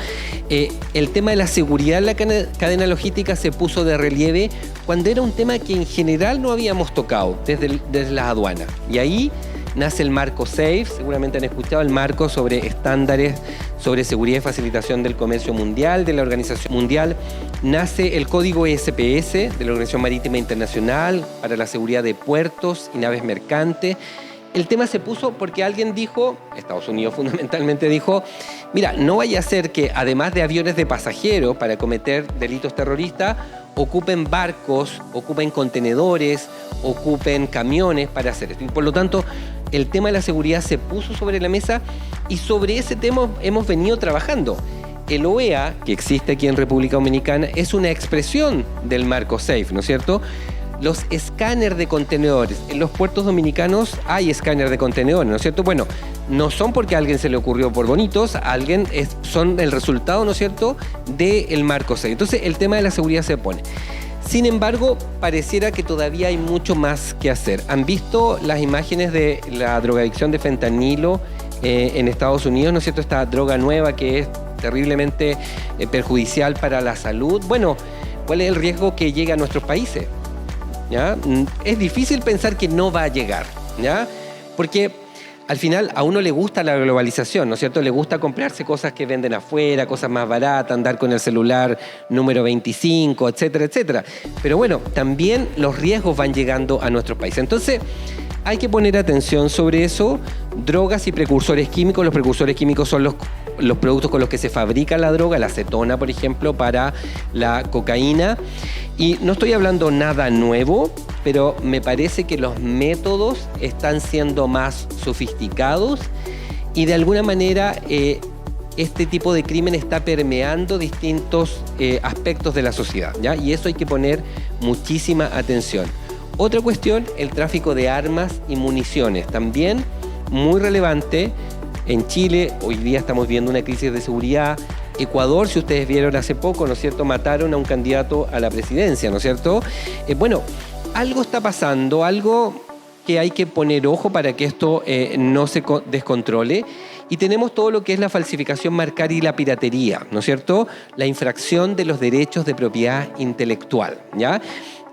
El tema de la seguridad en la cadena logística se puso de relieve cuando era un tema que en general no habíamos tocado desde las aduanas. Y ahí nace el marco SAFE, seguramente han escuchado el marco sobre estándares sobre seguridad y facilitación del comercio mundial, de la Organización Mundial. Nace el código SPS de la Organización Marítima Internacional para la seguridad de puertos y naves mercantes. El tema se puso porque alguien dijo, Estados Unidos fundamentalmente dijo, mira, no vaya a ser que además de aviones de pasajeros para cometer delitos terroristas, ocupen barcos, ocupen contenedores, ocupen camiones para hacer esto. Y por lo tanto, el tema de la seguridad se puso sobre la mesa y sobre ese tema hemos venido trabajando. El OEA, que existe aquí en República Dominicana, es una expresión del marco SAFE, ¿no es cierto? Los escáneres de contenedores. En los puertos dominicanos hay escáneres de contenedores, ¿no es cierto? Bueno, no son porque a alguien se le ocurrió por bonitos, son el resultado, ¿no es cierto?, del marco SAFE. Entonces, el tema de la seguridad se pone. Sin embargo, pareciera que todavía hay mucho más que hacer. ¿Han visto las imágenes de la drogadicción de fentanilo en Estados Unidos, ¿no es cierto? Esta droga nueva que es terriblemente perjudicial para la salud. Bueno, ¿cuál es el riesgo que llegue a nuestros países? ¿Ya? Es difícil pensar que no va a llegar, ¿ya? Porque al final a uno le gusta la globalización, ¿no es cierto? Le gusta comprarse cosas que venden afuera, cosas más baratas, andar con el celular número 25, etcétera, etcétera. Pero bueno, también los riesgos van llegando a nuestros países. Entonces, hay que poner atención sobre eso. Drogas y precursores químicos. Los precursores químicos son los productos con los que se fabrica la droga, la acetona, por ejemplo, para la cocaína. Y no estoy hablando nada nuevo, pero me parece que los métodos están siendo más sofisticados y de alguna manera este tipo de crimen está permeando distintos aspectos de la sociedad, ¿ya? Y eso hay que poner muchísima atención. Otra cuestión, el tráfico de armas y municiones, también muy relevante. En Chile hoy día estamos viendo una crisis de seguridad. Ecuador, si ustedes vieron hace poco, ¿no es cierto?, mataron a un candidato a la presidencia, ¿no es cierto? Bueno, algo está pasando, algo que hay que poner ojo para que esto no se descontrole. Y tenemos todo lo que es la falsificación marcaria y la piratería, ¿no es cierto? La infracción de los derechos de propiedad intelectual, ¿ya?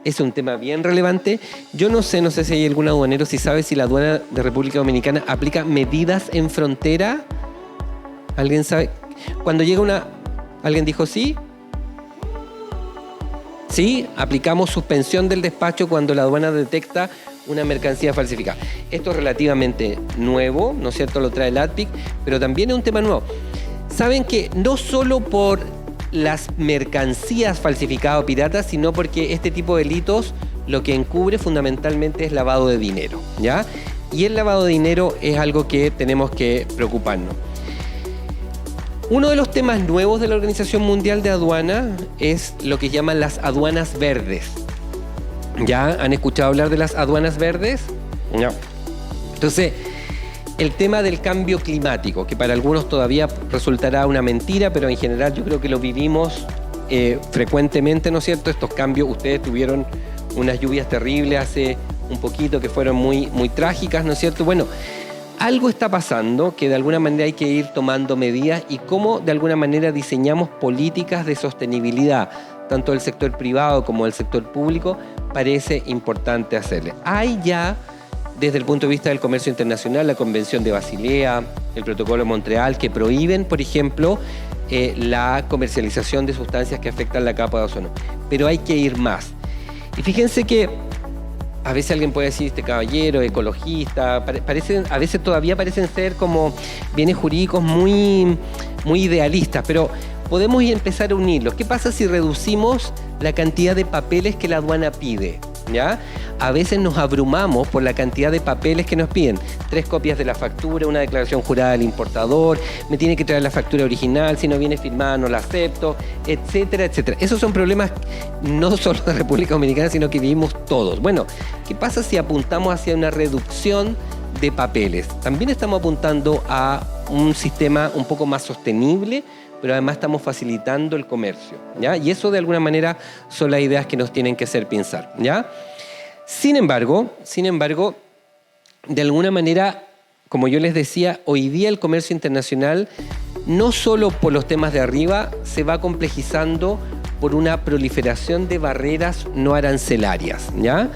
Es un tema bien relevante. Yo no sé si hay algún aduanero, si sabe si la aduana de República Dominicana aplica medidas en frontera. ¿Alguien sabe? Cuando llega una... ¿Alguien dijo sí? Sí, aplicamos suspensión del despacho cuando la aduana detecta una mercancía falsificada. Esto es relativamente nuevo, ¿no es cierto? Lo trae el ADPIC, pero también es un tema nuevo. Saben que no solo por las mercancías falsificadas o piratas, sino porque este tipo de delitos lo que encubre fundamentalmente es lavado de dinero, ¿ya? Y el lavado de dinero es algo que tenemos que preocuparnos. Uno de los temas nuevos de la Organización Mundial de Aduana es lo que llaman las aduanas verdes. ¿Ya han escuchado hablar de las aduanas verdes? No. Entonces, el tema del cambio climático, que para algunos todavía resultará una mentira, pero en general yo creo que lo vivimos frecuentemente, ¿no es cierto? Estos cambios, ustedes tuvieron unas lluvias terribles hace un poquito que fueron muy trágicas, ¿no es cierto? Bueno, algo está pasando que de alguna manera hay que ir tomando medidas y cómo de alguna manera diseñamos políticas de sostenibilidad, tanto del sector privado como del sector público, parece importante hacerle. Hay ya, desde el punto de vista del comercio internacional, la Convención de Basilea, el Protocolo de Montreal, que prohíben, por ejemplo, la comercialización de sustancias que afectan la capa de ozono. Pero hay que ir más. Y fíjense que a veces alguien puede decir, este caballero, ecologista, a veces todavía parecen ser como bienes jurídicos muy idealistas, pero podemos empezar a unirlos. ¿Qué pasa si reducimos la cantidad de papeles que la aduana pide? ¿Ya? A veces nos abrumamos por la cantidad de papeles que nos piden. 3 copias de la factura, una declaración jurada del importador, me tiene que traer la factura original, si no viene firmada no la acepto, etcétera, etcétera. Esos son problemas no solo de República Dominicana, sino que vivimos todos. Bueno, ¿qué pasa si apuntamos hacia una reducción de papeles? También estamos apuntando a un sistema un poco más sostenible, pero además estamos facilitando el comercio, ¿ya? Y eso de alguna manera son las ideas que nos tienen que hacer pensar, ¿ya? Sin embargo, de alguna manera, como yo les decía, hoy día el comercio internacional, no solo por los temas de arriba, se va complejizando por una proliferación de barreras no arancelarias, ¿ya?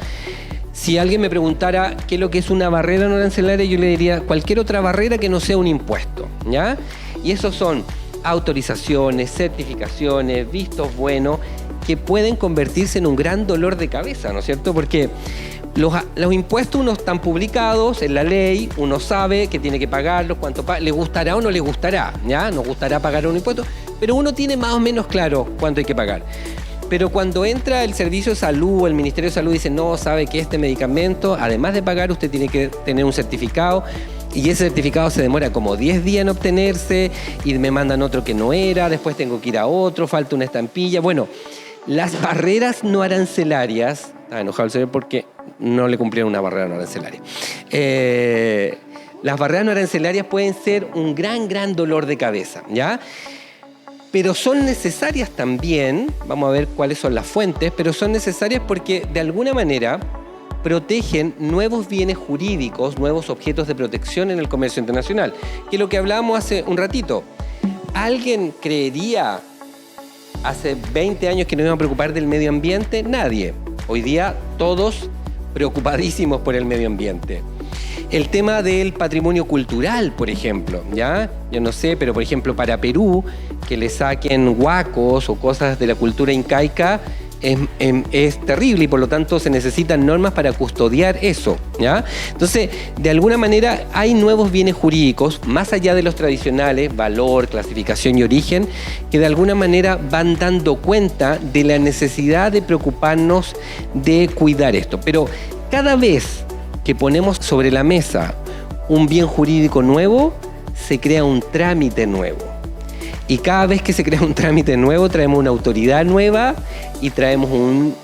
Si alguien me preguntara qué es lo que es una barrera no arancelaria, yo le diría cualquier otra barrera que no sea un impuesto, ¿ya? Y esos son autorizaciones, certificaciones, vistos buenos, que pueden convertirse en un gran dolor de cabeza, ¿no es cierto? Porque los impuestos uno están publicados en la ley, uno sabe que tiene que pagarlos, cuánto le gustará o no le gustará, ¿ya? Nos gustará pagar un impuesto, pero uno tiene más o menos claro cuánto hay que pagar. Pero cuando entra el Servicio de Salud o el Ministerio de Salud y dice, no, sabe que este medicamento, además de pagar, usted tiene que tener un certificado, y ese certificado se demora como 10 días en obtenerse y me mandan otro que no era, después tengo que ir a otro, falta una estampilla. Bueno, las barreras no arancelarias, está enojado el señor porque no le cumplieron una barrera no arancelaria. Las barreras no arancelarias pueden ser un gran dolor de cabeza, ¿ya? Pero son necesarias también, vamos a ver cuáles son las fuentes, pero son necesarias porque de alguna manera protegen nuevos bienes jurídicos, nuevos objetos de protección en el comercio internacional, que es lo que hablábamos hace un ratito. ¿Alguien creería hace 20 años que nos íbamos a preocupar del medio ambiente? Nadie. Hoy día todos preocupadísimos por el medio ambiente. El tema del patrimonio cultural, por ejemplo, ¿ya? Yo no sé, pero por ejemplo para Perú, que le saquen huacos o cosas de la cultura incaica, es terrible y por lo tanto se necesitan normas para custodiar eso, ¿ya? Entonces, de alguna manera hay nuevos bienes jurídicos, más allá de los tradicionales, valor, clasificación y origen, que de alguna manera van dando cuenta de la necesidad de preocuparnos de cuidar esto. Pero cada vez que ponemos sobre la mesa un bien jurídico nuevo, se crea un trámite nuevo. Y cada vez que se crea un trámite nuevo, traemos una autoridad nueva y traemos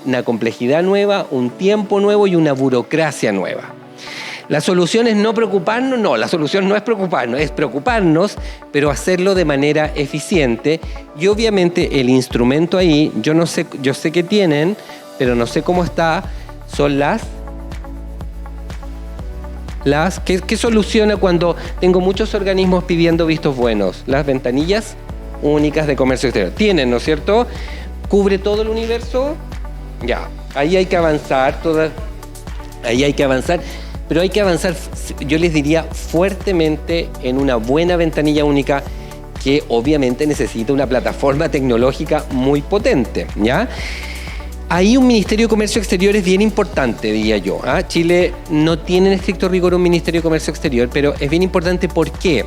una complejidad nueva, un tiempo nuevo y una burocracia nueva. ¿La solución es no preocuparnos? No, la solución no es preocuparnos, pero hacerlo de manera eficiente. Y obviamente el instrumento ahí, yo sé que tienen, pero no sé cómo está, son las ¿Qué soluciona cuando tengo muchos organismos pidiendo vistos buenos? Las ventanillas únicas de comercio exterior. Tienen, ¿no es cierto? ¿Cubre todo el universo? Ya, ahí hay que avanzar, pero hay que avanzar, yo les diría, fuertemente en una buena ventanilla única que obviamente necesita una plataforma tecnológica muy potente, ¿ya? Ahí un Ministerio de Comercio Exterior es bien importante, diría yo. Chile no tiene en estricto rigor un Ministerio de Comercio Exterior, pero es bien importante. ¿Por qué?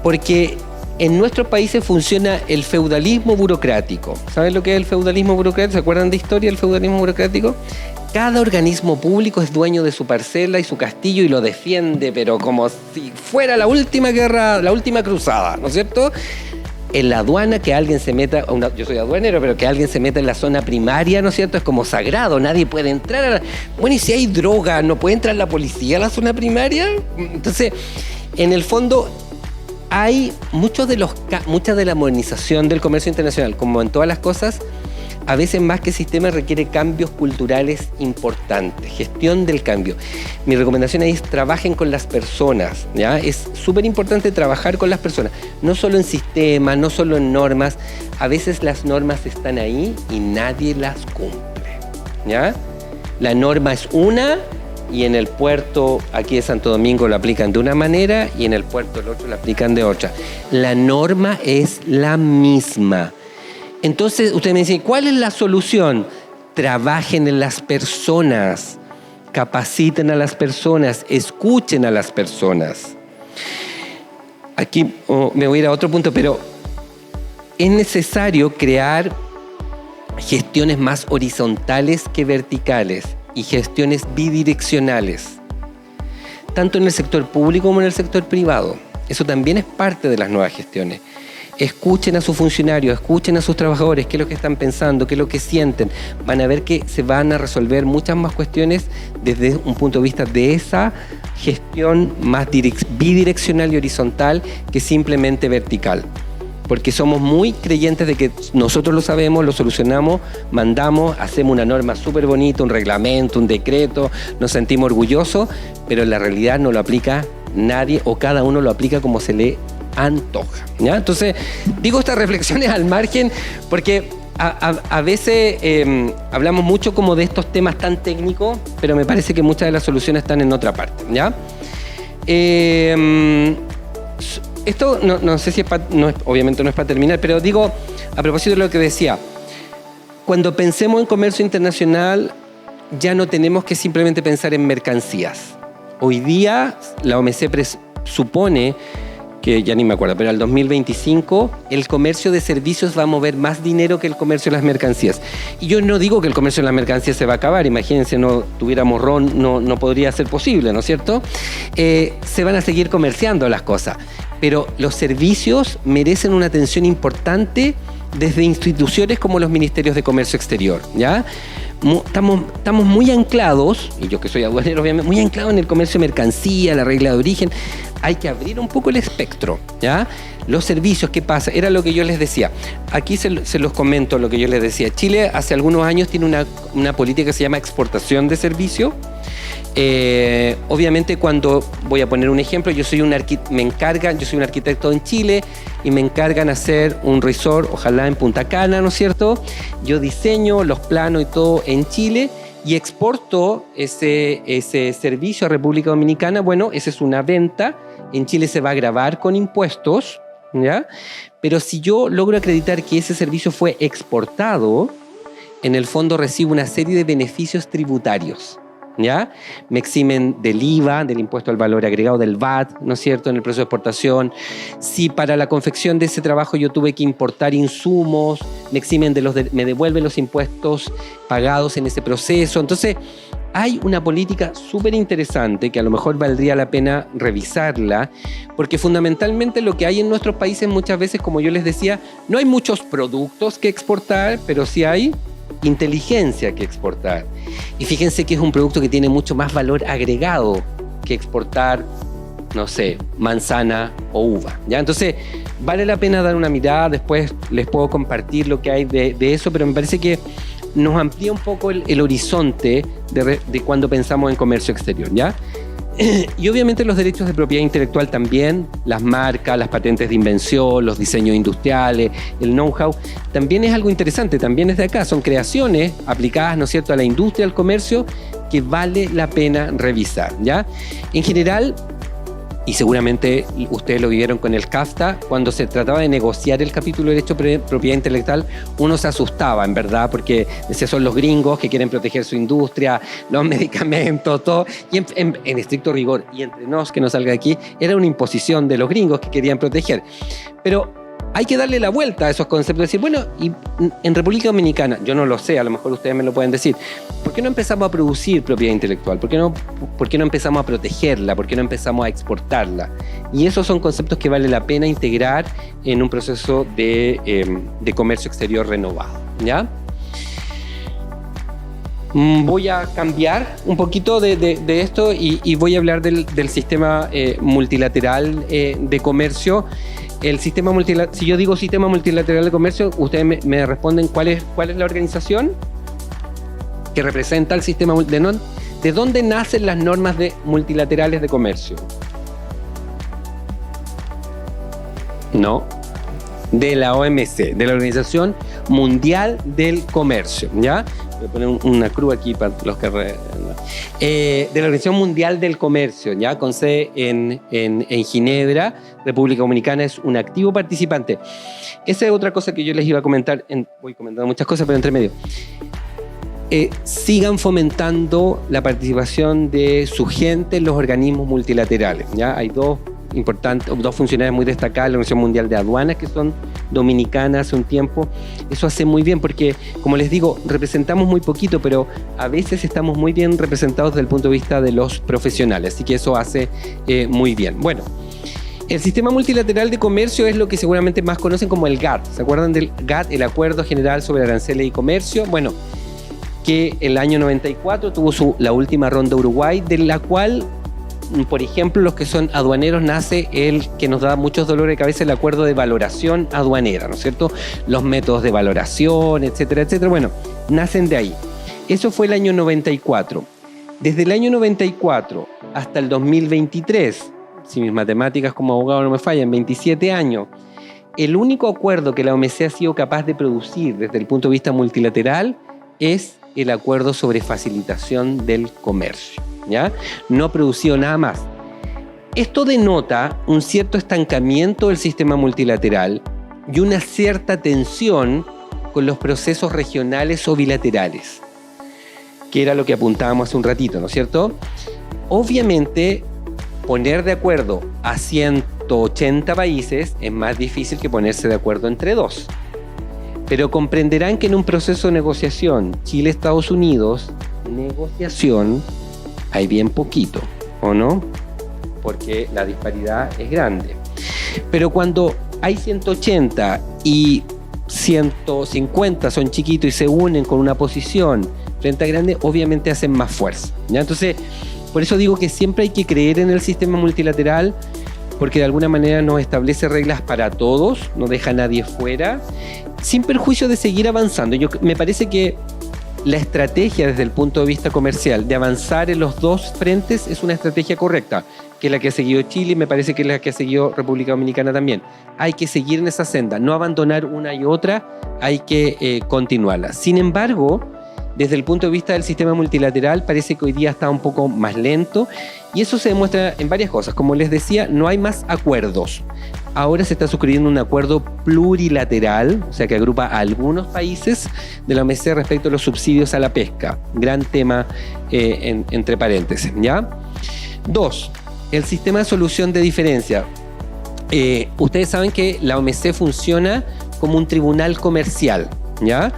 Porque en nuestros países funciona el feudalismo burocrático. ¿Saben lo que es el feudalismo burocrático? ¿Se acuerdan de historia del feudalismo burocrático? Cada organismo público es dueño de su parcela y su castillo y lo defiende, pero como si fuera la última guerra, la última cruzada, ¿no es cierto? En la aduana, que alguien se meta, yo soy aduanero, pero que alguien se meta en la zona primaria, ¿no es cierto? Es como sagrado, nadie puede entrar. Bueno, y si hay droga, ¿no puede entrar la policía a la zona primaria? Entonces, en el fondo, hay mucha de la modernización del comercio internacional, como en todas las cosas, a veces más que sistema requiere cambios culturales importantes, gestión del cambio. Mi recomendación ahí es trabajen con las personas, ¿ya? Es súper importante trabajar con las personas, no solo en sistemas, no solo en normas. A veces las normas están ahí y nadie las cumple, ¿ya? La norma es una y en el puerto aquí de Santo Domingo lo aplican de una manera y en el puerto del otro lo aplican de otra. La norma es la misma. Entonces, usted me dice, ¿cuál es la solución? Trabajen en las personas, capaciten a las personas, escuchen a las personas. Aquí me voy a ir a otro punto, pero es necesario crear gestiones más horizontales que verticales y gestiones bidireccionales, tanto en el sector público como en el sector privado. Eso también es parte de las nuevas gestiones. Escuchen a sus funcionarios, escuchen a sus trabajadores, qué es lo que están pensando, qué es lo que sienten. Van a ver que se van a resolver muchas más cuestiones desde un punto de vista de esa gestión más bidireccional y horizontal que simplemente vertical. Porque somos muy creyentes de que nosotros lo sabemos, lo solucionamos, mandamos, hacemos una norma súper bonita, un reglamento, un decreto, nos sentimos orgullosos, pero en la realidad no lo aplica nadie o cada uno lo aplica como se le antoja, ¿ya? Entonces, digo estas reflexiones al margen porque a veces hablamos mucho como de estos temas tan técnicos, pero me parece que muchas de las soluciones están en otra parte, ¿ya? Esto no sé si obviamente no es para terminar, pero digo, a propósito de lo que decía, cuando pensemos en comercio internacional, ya no tenemos que simplemente pensar en mercancías. Hoy día la OMC supone que ya ni me acuerdo, pero al 2025 el comercio de servicios va a mover más dinero que el comercio de las mercancías. Y yo no digo que el comercio de las mercancías se va a acabar, imagínense, no tuviéramos ron, no podría ser posible, ¿no es cierto? Se van a seguir comerciando las cosas, pero los servicios merecen una atención importante desde instituciones como los ministerios de comercio exterior, ¿ya? Estamos muy anclados, y yo que soy aduanero obviamente, muy anclados en el comercio de mercancía, la regla de origen. Hay que abrir un poco el espectro, ¿ya? Los servicios, ¿qué pasa? Era lo que yo les decía. Aquí se los comento lo que yo les decía. Chile hace algunos años tiene una política que se llama exportación de servicio. Obviamente cuando, voy a poner un ejemplo, yo soy un arquitecto en Chile y me encargan hacer un resort, ojalá en Punta Cana, ¿no es cierto? Yo diseño los planos y todo en Chile y exporto ese servicio a República Dominicana. Bueno, esa es una venta. En Chile se va a gravar con impuestos, ¿ya? Pero si yo logro acreditar que ese servicio fue exportado, en el fondo recibo una serie de beneficios tributarios, ¿ya? Me eximen del IVA, del impuesto al valor agregado, del VAT, ¿no es cierto?, en el proceso de exportación. Si para la confección de ese trabajo yo tuve que importar insumos, me eximen me devuelven los impuestos pagados en ese proceso. Entonces, hay una política súper interesante que a lo mejor valdría la pena revisarla, porque fundamentalmente lo que hay en nuestros países muchas veces, como yo les decía, no hay muchos productos que exportar, pero sí hay inteligencia que exportar. Y fíjense que es un producto que tiene mucho más valor agregado que exportar, no sé, manzana o uva, ¿ya? Entonces, vale la pena dar una mirada, después les puedo compartir lo que hay de eso, pero me parece que nos amplía un poco el horizonte de cuando pensamos en comercio exterior, ¿ya? Y obviamente los derechos de propiedad intelectual también, las marcas, las patentes de invención, los diseños industriales, el know-how, también es algo interesante, también es de acá, son creaciones aplicadas, ¿no es cierto?, a la industria, al comercio, que vale la pena revisar, ¿ya? En general, y seguramente ustedes lo vivieron con el CAFTA, cuando se trataba de negociar el capítulo de derecho de propiedad intelectual, uno se asustaba, en verdad, porque decía, son los gringos que quieren proteger su industria, los medicamentos, todo, y en estricto rigor, y entre nos, que no salga aquí, era una imposición de los gringos que querían proteger. Pero hay que darle la vuelta a esos conceptos, decir, bueno, y en República Dominicana, yo no lo sé, a lo mejor ustedes me lo pueden decir, ¿por qué no empezamos a producir propiedad intelectual? ¿Por qué no empezamos a protegerla? ¿Por qué no empezamos a exportarla? Y esos son conceptos que vale la pena integrar en un proceso de comercio exterior renovado, ¿ya? Voy a cambiar un poquito de esto y voy a hablar del sistema multilateral de comercio. El sistema multilateral, si yo digo sistema multilateral de comercio, ustedes me responden cuál es la organización que representa el sistema multilateral. ¿De dónde nacen las normas multilaterales de comercio? No, de la OMC, de la Organización Mundial del Comercio, ¿ya? Voy a poner una cruz aquí para los que... de la Organización Mundial del Comercio, ¿ya? Con sede en Ginebra. República Dominicana es un activo participante. Esa es otra cosa que yo les iba a comentar. Voy comentando muchas cosas, pero entre medio. Sigan fomentando la participación de su gente en los organismos multilaterales, ¿ya? Hay dos funcionarias muy destacadas, la Organización Mundial de Aduanas, que son dominicanas hace un tiempo. Eso hace muy bien porque, como les digo, representamos muy poquito, pero a veces estamos muy bien representados desde el punto de vista de los profesionales, así que eso hace muy bien. Bueno, el sistema multilateral de comercio es lo que seguramente más conocen como el GATT. ¿Se acuerdan del GATT, el Acuerdo General sobre Aranceles y Comercio? Bueno, que el año 94 tuvo la última ronda Uruguay, de la cual, por ejemplo, los que son aduaneros, nace el que nos da muchos dolores de cabeza, el acuerdo de valoración aduanera, ¿no es cierto? Los métodos de valoración, etcétera, etcétera. Bueno, nacen de ahí. Eso fue el año 94. Desde el año 94 hasta el 2023, si mis matemáticas como abogado no me fallan, 27 años, el único acuerdo que la OMC ha sido capaz de producir desde el punto de vista multilateral es el acuerdo sobre facilitación del comercio, ¿ya? No ha producido nada más. Esto denota un cierto estancamiento del sistema multilateral y una cierta tensión con los procesos regionales o bilaterales, que era lo que apuntábamos hace un ratito, ¿no es cierto? Obviamente, poner de acuerdo a 180 países es más difícil que ponerse de acuerdo entre dos. Pero comprenderán que en un proceso de negociación Chile-Estados Unidos, negociación, hay bien poquito, ¿o no? Porque la disparidad es grande. Pero cuando hay 180 y 150 son chiquitos y se unen con una posición frente a grande, obviamente hacen más fuerza, ¿ya? Entonces, por eso digo que siempre hay que creer en el sistema multilateral, porque de alguna manera nos establece reglas para todos, no deja a nadie fuera, sin perjuicio de seguir avanzando. Me parece que la estrategia desde el punto de vista comercial de avanzar en los dos frentes es una estrategia correcta, que es la que ha seguido Chile y me parece que es la que ha seguido República Dominicana también. Hay que seguir en esa senda, no abandonar una y otra, hay que continuarla. Sin embargo, desde el punto de vista del sistema multilateral parece que hoy día está un poco más lento y eso se demuestra en varias cosas. Como les decía, no hay más acuerdos. Ahora se está suscribiendo un acuerdo plurilateral, o sea que agrupa a algunos países de la OMC respecto a los subsidios a la pesca. Gran tema entre paréntesis, ¿ya? 2. El sistema de solución de diferencia. Ustedes saben que la OMC funciona como un tribunal comercial, ¿ya?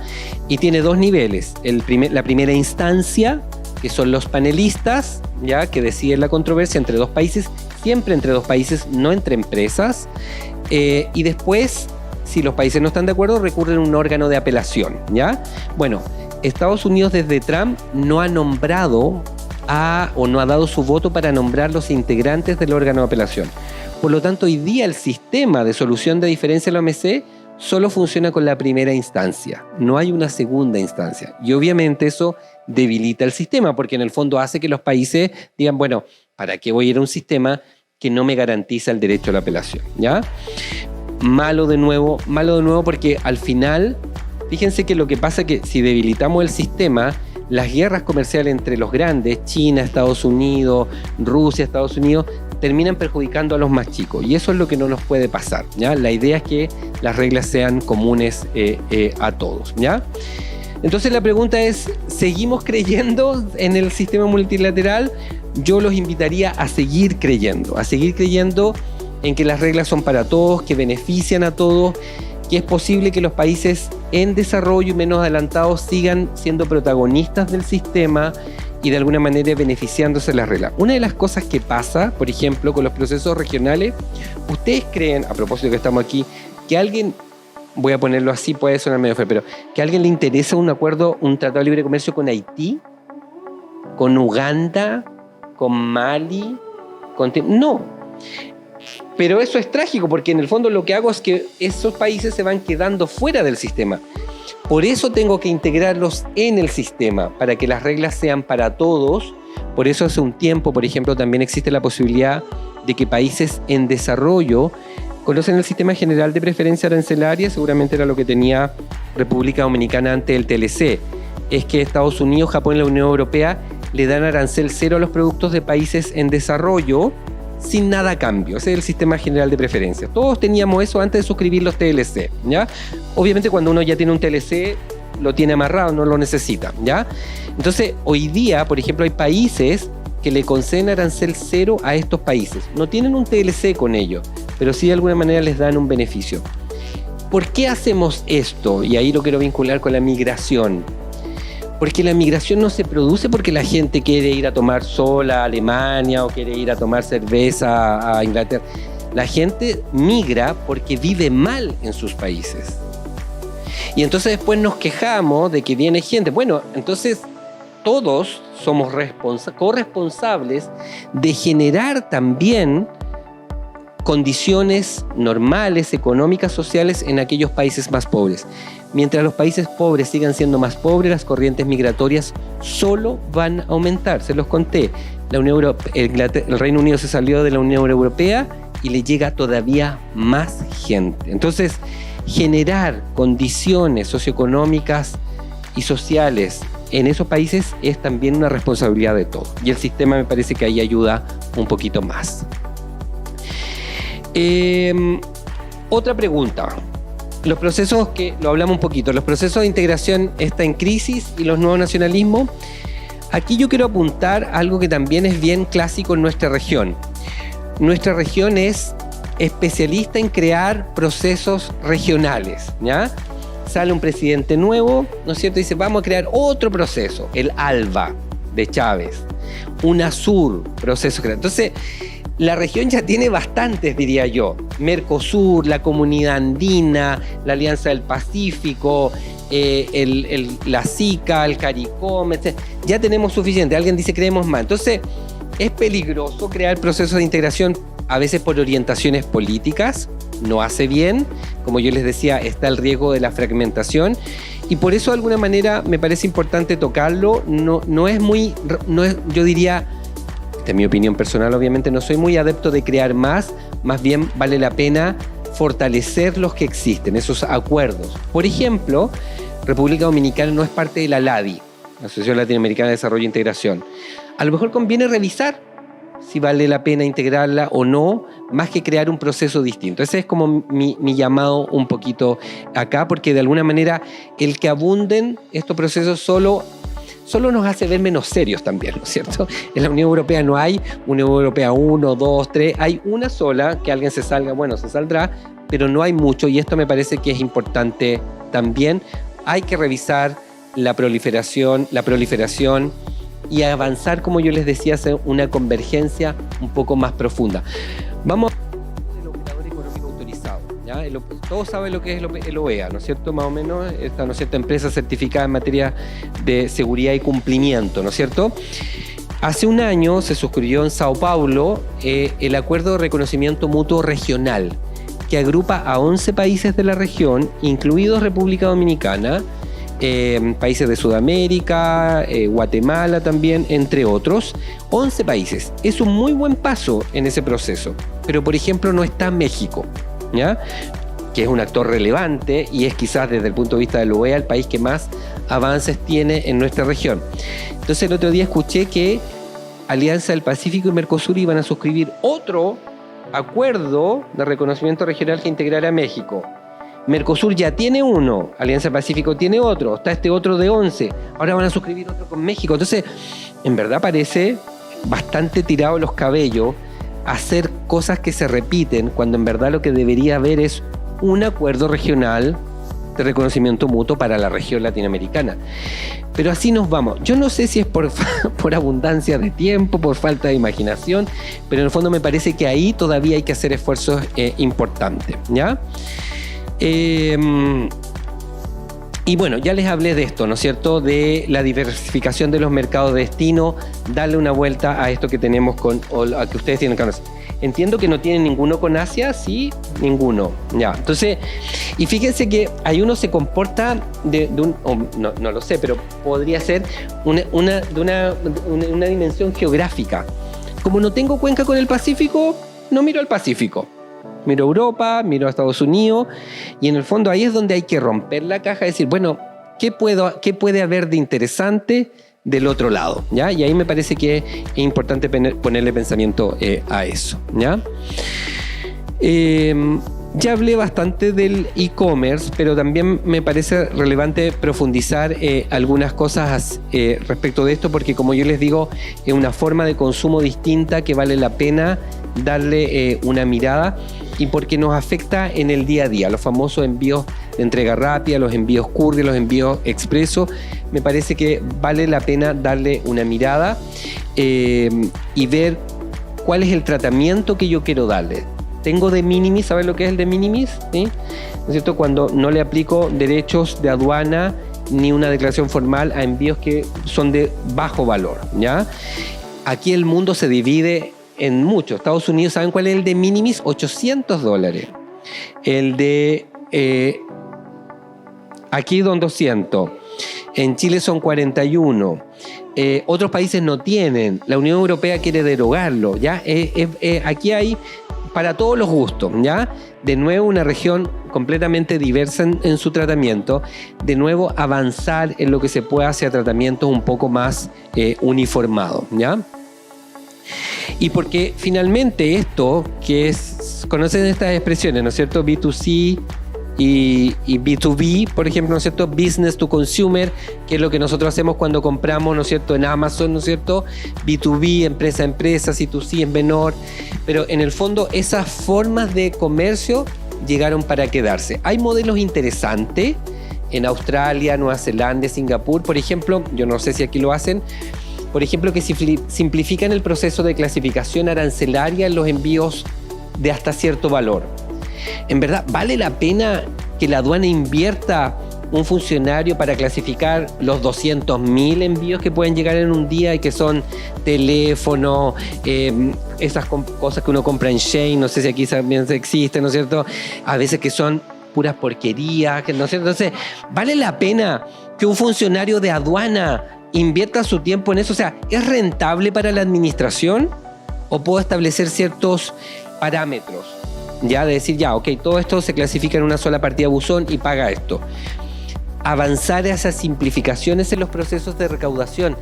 Y tiene dos niveles. La primera instancia, que son los panelistas, ¿ya? Que deciden la controversia entre dos países, siempre entre dos países, no entre empresas. Y después, si los países no están de acuerdo, recurren a un órgano de apelación, ¿ya? Bueno, Estados Unidos desde Trump no ha nombrado o no ha dado su voto para nombrar los integrantes del órgano de apelación. Por lo tanto, hoy día el sistema de solución de diferencia de la OMC solo funciona con la primera instancia, no hay una segunda instancia. Y obviamente eso debilita el sistema, porque en el fondo hace que los países digan, bueno, ¿para qué voy a ir a un sistema que no me garantiza el derecho a la apelación? ¿Ya? Malo de nuevo porque al final, fíjense que lo que pasa es que si debilitamos el sistema, las guerras comerciales entre los grandes, China, Estados Unidos, Rusia, Estados Unidos, terminan perjudicando a los más chicos. Y eso es lo que no nos puede pasar, ¿ya? La idea es que las reglas sean comunes a todos, ¿ya? Entonces la pregunta es, ¿seguimos creyendo en el sistema multilateral? Yo los invitaría a seguir creyendo en que las reglas son para todos, que benefician a todos, que es posible que los países en desarrollo y menos adelantados sigan siendo protagonistas del sistema y de alguna manera beneficiándose de las reglas. Una de las cosas que pasa, por ejemplo, con los procesos regionales, ¿ustedes creen, a propósito que estamos aquí, que alguien, voy a ponerlo así, puede sonar medio feo, pero que a alguien le interesa un acuerdo, un tratado de libre comercio con Haití, con Uganda, con Mali, no? Pero eso es trágico porque en el fondo lo que hago es que esos países se van quedando fuera del sistema. Por eso tengo que integrarlos en el sistema, para que las reglas sean para todos. Por eso hace un tiempo, por ejemplo, también existe la posibilidad de que países en desarrollo conocen el sistema general de preferencia arancelaria, seguramente era lo que tenía República Dominicana ante el TLC. Es que Estados Unidos, Japón y la Unión Europea le dan arancel cero a los productos de países en desarrollo, sin nada a cambio. Ese es el sistema general de preferencias. Todos teníamos eso antes de suscribir los TLC, ¿ya? Obviamente cuando uno ya tiene un TLC, lo tiene amarrado, no lo necesita, ¿ya? Entonces, hoy día, por ejemplo, hay países que le conceden arancel cero a estos países. No tienen un TLC con ellos, pero sí de alguna manera les dan un beneficio. ¿Por qué hacemos esto? Y ahí lo quiero vincular con la migración. Porque la migración no se produce porque la gente quiere ir a tomar sol a Alemania o quiere ir a tomar cerveza a Inglaterra. La gente migra porque vive mal en sus países. Y entonces después nos quejamos de que viene gente. Bueno, entonces todos somos corresponsables de generar también condiciones normales, económicas, sociales en aquellos países más pobres. Mientras los países pobres sigan siendo más pobres, las corrientes migratorias solo van a aumentar. Se los conté. El Reino Unido se salió de la Unión Europea y le llega todavía más gente. Entonces, generar condiciones socioeconómicas y sociales en esos países es también una responsabilidad de todos. Y el sistema me parece que ahí ayuda un poquito más. Otra pregunta. Los procesos, que lo hablamos un poquito, los procesos de integración están en crisis y los nuevos nacionalismos. Aquí yo quiero apuntar algo que también es bien clásico en nuestra región. Nuestra región es especialista en crear procesos regionales, ¿ya? Sale un presidente nuevo, ¿no es cierto? Dice, vamos a crear otro proceso, el ALBA de Chávez, UNASUR, proceso creado. Entonces, la región ya tiene bastantes, diría yo. Mercosur, la Comunidad Andina, la Alianza del Pacífico, la SICA, el CARICOM, etc. Ya tenemos suficiente. Alguien dice creemos más. Entonces, es peligroso crear procesos de integración, a veces por orientaciones políticas. No hace bien. Como yo les decía, está el riesgo de la fragmentación. Y por eso, de alguna manera, me parece importante tocarlo. Yo diría... En mi opinión personal, obviamente, no soy muy adepto de crear más bien vale la pena fortalecer los que existen, esos acuerdos. Por ejemplo, República Dominicana no es parte de la LADI, la Asociación Latinoamericana de Desarrollo e Integración. A lo mejor conviene revisar si vale la pena integrarla o no, más que crear un proceso distinto. Ese es como mi llamado un poquito acá, porque de alguna manera el que abunden estos procesos solo nos hace ver menos serios también, ¿no es cierto? En la Unión Europea no hay Unión Europea 1, 2, 3, hay una sola, que alguien se salga, bueno, se saldrá, pero no hay mucho, y esto me parece que es importante también. Hay que revisar la proliferación y avanzar, como yo les decía, hacia una convergencia un poco más profunda. Vamos a el operador económico autorizado, ¿ya? Todos saben lo que es el OEA, ¿no es cierto? Más o menos, esta, ¿no es cierto?, empresa certificada en materia de seguridad y cumplimiento, ¿no es cierto? Hace un año se suscribió en Sao Paulo el Acuerdo de Reconocimiento Mutuo Regional, que agrupa a 11 países de la región, incluidos República Dominicana, países de Sudamérica, Guatemala también, entre otros. 11 países. Es un muy buen paso en ese proceso. Pero, por ejemplo, no está México, ¿ya? Que es un actor relevante y es quizás desde el punto de vista de la OEA el país que más avances tiene en nuestra región. Entonces el otro día escuché que Alianza del Pacífico y Mercosur iban a suscribir otro acuerdo de reconocimiento regional que integrara a México. Mercosur ya tiene uno, Alianza del Pacífico tiene otro, está este otro de 11, ahora van a suscribir otro con México. Entonces, en verdad parece bastante tirado los cabellos hacer cosas que se repiten cuando en verdad lo que debería haber es un acuerdo regional de reconocimiento mutuo para la región latinoamericana. Pero así nos vamos. Yo no sé si es por abundancia de tiempo, por falta de imaginación, pero en el fondo me parece que ahí todavía hay que hacer esfuerzos importantes, ¿ya? Y bueno, ya les hablé de esto, ¿no es cierto? De la diversificación de los mercados de destino, darle una vuelta a esto que tenemos a que ustedes tienen que conocer. Entiendo que no tienen ninguno con Asia, sí, ninguno. Ya, entonces, y fíjense que ahí uno se comporta no lo sé, pero podría ser una dimensión geográfica. Como no tengo cuenca con el Pacífico, no miro al Pacífico. Miro a Europa, miro a Estados Unidos, y en el fondo ahí es donde hay que romper la caja y decir, bueno, ¿qué puede haber de interesante del otro lado? ¿Ya? Y ahí me parece que es importante ponerle pensamiento a eso, ¿ya? Ya hablé bastante del e-commerce, pero también me parece relevante profundizar algunas cosas respecto de esto, porque como yo les digo, es una forma de consumo distinta que vale la pena darle una mirada, y porque nos afecta en el día a día, los famosos envíos de entrega rápida, los envíos courier, los envíos expresos. Me parece que vale la pena darle una mirada y ver cuál es el tratamiento que yo quiero darle. Tengo de minimis, ¿sabes lo que es el de minimis? ¿Sí? ¿No es cierto? Cuando no le aplico derechos de aduana ni una declaración formal a envíos que son de bajo valor, ¿ya? Aquí el mundo se divide en muchos. Estados Unidos, ¿saben cuál es el de minimis? $800. El de aquí son 200. En Chile son 41. Otros países no tienen. La Unión Europea quiere derogarlo, ¿ya? Aquí hay para todos los gustos, ¿ya? De nuevo, una región completamente diversa en su tratamiento. De nuevo, avanzar en lo que se pueda hacia tratamientos un poco más uniformados, ¿ya? Y porque finalmente esto, que es, conocen estas expresiones, ¿no es cierto? B2C y B2B, por ejemplo, ¿no es cierto? Business to consumer, que es lo que nosotros hacemos cuando compramos, ¿no es cierto? En Amazon, ¿no es cierto? B2B, empresa a empresa, C2C es menor, pero en el fondo esas formas de comercio llegaron para quedarse. Hay modelos interesantes en Australia, Nueva Zelanda, Singapur, por ejemplo, yo no sé si aquí lo hacen, por ejemplo, que simplifican el proceso de clasificación arancelaria en los envíos de hasta cierto valor. En verdad, ¿vale la pena que la aduana invierta un funcionario para clasificar los 200.000 envíos que pueden llegar en un día y que son teléfono, esas cosas que uno compra en Shein, no sé si aquí también existen, ¿no es cierto? A veces que son puras porquerías, ¿no es cierto? Entonces, ¿vale la pena que un funcionario de aduana invierta su tiempo en eso? O sea, ¿es rentable para la administración? ¿O puedo establecer ciertos parámetros? Ya de decir, ya, ok, todo esto se clasifica en una sola partida buzón y paga esto. Avanzar a esas simplificaciones en los procesos de recaudación.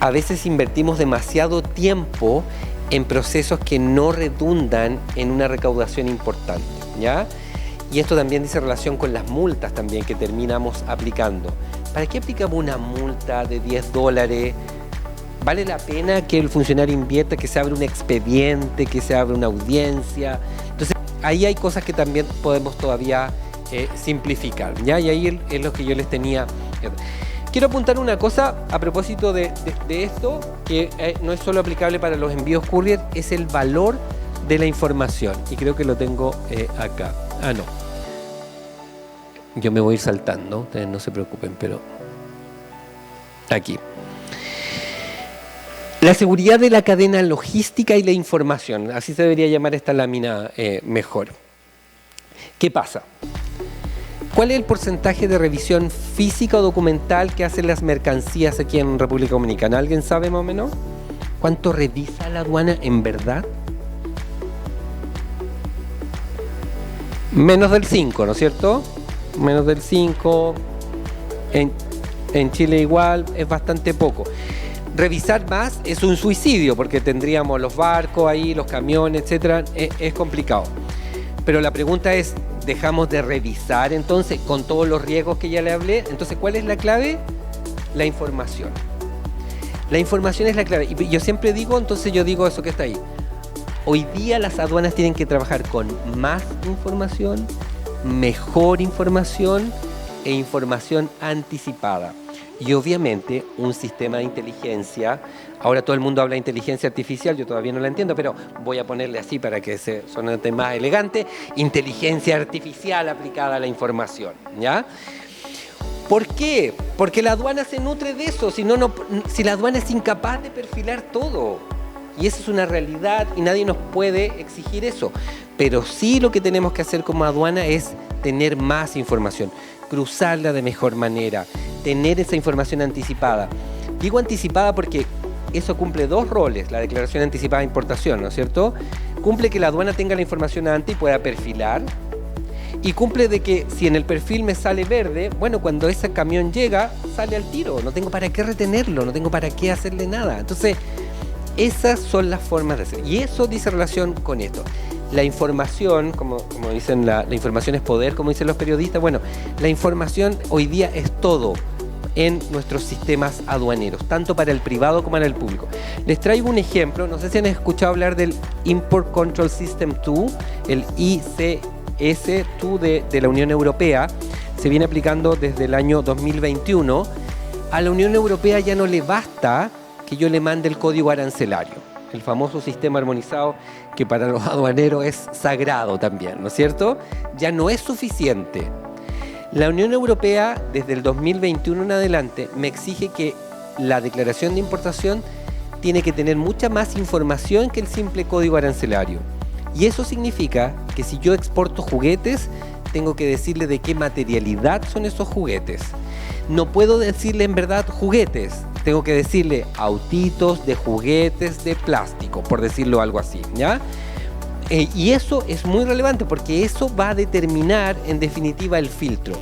A veces invertimos demasiado tiempo en procesos que no redundan en una recaudación importante, ¿ya? Y esto también dice relación con las multas también que terminamos aplicando. ¿Para qué aplicamos una multa de $10? ¿Vale la pena que el funcionario invierta, que se abra un expediente, que se abra una audiencia? Entonces, ahí hay cosas que también podemos todavía simplificar, ¿ya? Y ahí es lo que yo les tenía. Quiero apuntar una cosa a propósito de esto, que no es solo aplicable para los envíos courier, es el valor de la información. Y creo que lo tengo acá. Ah, no. Yo me voy a ir saltando, ustedes no se preocupen, pero aquí. La seguridad de la cadena logística y la información, así se debería llamar esta lámina mejor. ¿Qué pasa? ¿Cuál es el porcentaje de revisión física o documental que hacen las mercancías aquí en República Dominicana? ¿Alguien sabe más o menos? ¿Cuánto revisa la aduana en verdad? Menos del 5, ¿no es cierto? Menos del 5. En Chile igual, es bastante poco. Revisar más es un suicidio, porque tendríamos los barcos ahí, los camiones, etcétera. Es complicado. Pero la pregunta es, ¿dejamos de revisar entonces con todos los riesgos que ya le hablé? Entonces, ¿cuál es la clave? La información. La información es la clave. Y yo siempre digo, entonces yo digo eso que está ahí. Hoy día las aduanas tienen que trabajar con más información, mejor información e información anticipada. Y obviamente un sistema de inteligencia, ahora todo el mundo habla de inteligencia artificial, yo todavía no la entiendo, pero voy a ponerle así para que se suene más elegante, inteligencia artificial aplicada a la información, ¿ya? ¿Por qué? Porque la aduana se nutre de eso, si la aduana es incapaz de perfilar todo. Y esa es una realidad y nadie nos puede exigir eso. Pero sí lo que tenemos que hacer como aduana es tener más información, cruzarla de mejor manera, tener esa información anticipada. Digo anticipada porque eso cumple dos roles, la declaración anticipada de importación, ¿no es cierto? Cumple que la aduana tenga la información antes y pueda perfilar. Y cumple de que si en el perfil me sale verde, bueno, cuando ese camión llega, sale al tiro. No tengo para qué retenerlo, no tengo para qué hacerle nada. Entonces, esas son las formas de hacer. Y eso dice relación con esto. La información, como dicen, la información es poder, como dicen los periodistas. Bueno, la información hoy día es todo en nuestros sistemas aduaneros, tanto para el privado como para el público. Les traigo un ejemplo. No sé si han escuchado hablar del Import Control System 2, el ICS2 de la Unión Europea. Se viene aplicando desde el año 2021. A la Unión Europea ya no le basta que yo le mande el código arancelario, el famoso sistema armonizado que para los aduaneros es sagrado también, ¿no es cierto? Ya no es suficiente. La Unión Europea, desde el 2021 en adelante, me exige que la declaración de importación tiene que tener mucha más información que el simple código arancelario. Y eso significa que si yo exporto juguetes, tengo que decirle de qué materialidad son esos juguetes. No puedo decirle en verdad juguetes, tengo que decirle autitos de juguetes de plástico, por decirlo algo así, ¿ya? Y eso es muy relevante porque eso va a determinar en definitiva el filtro.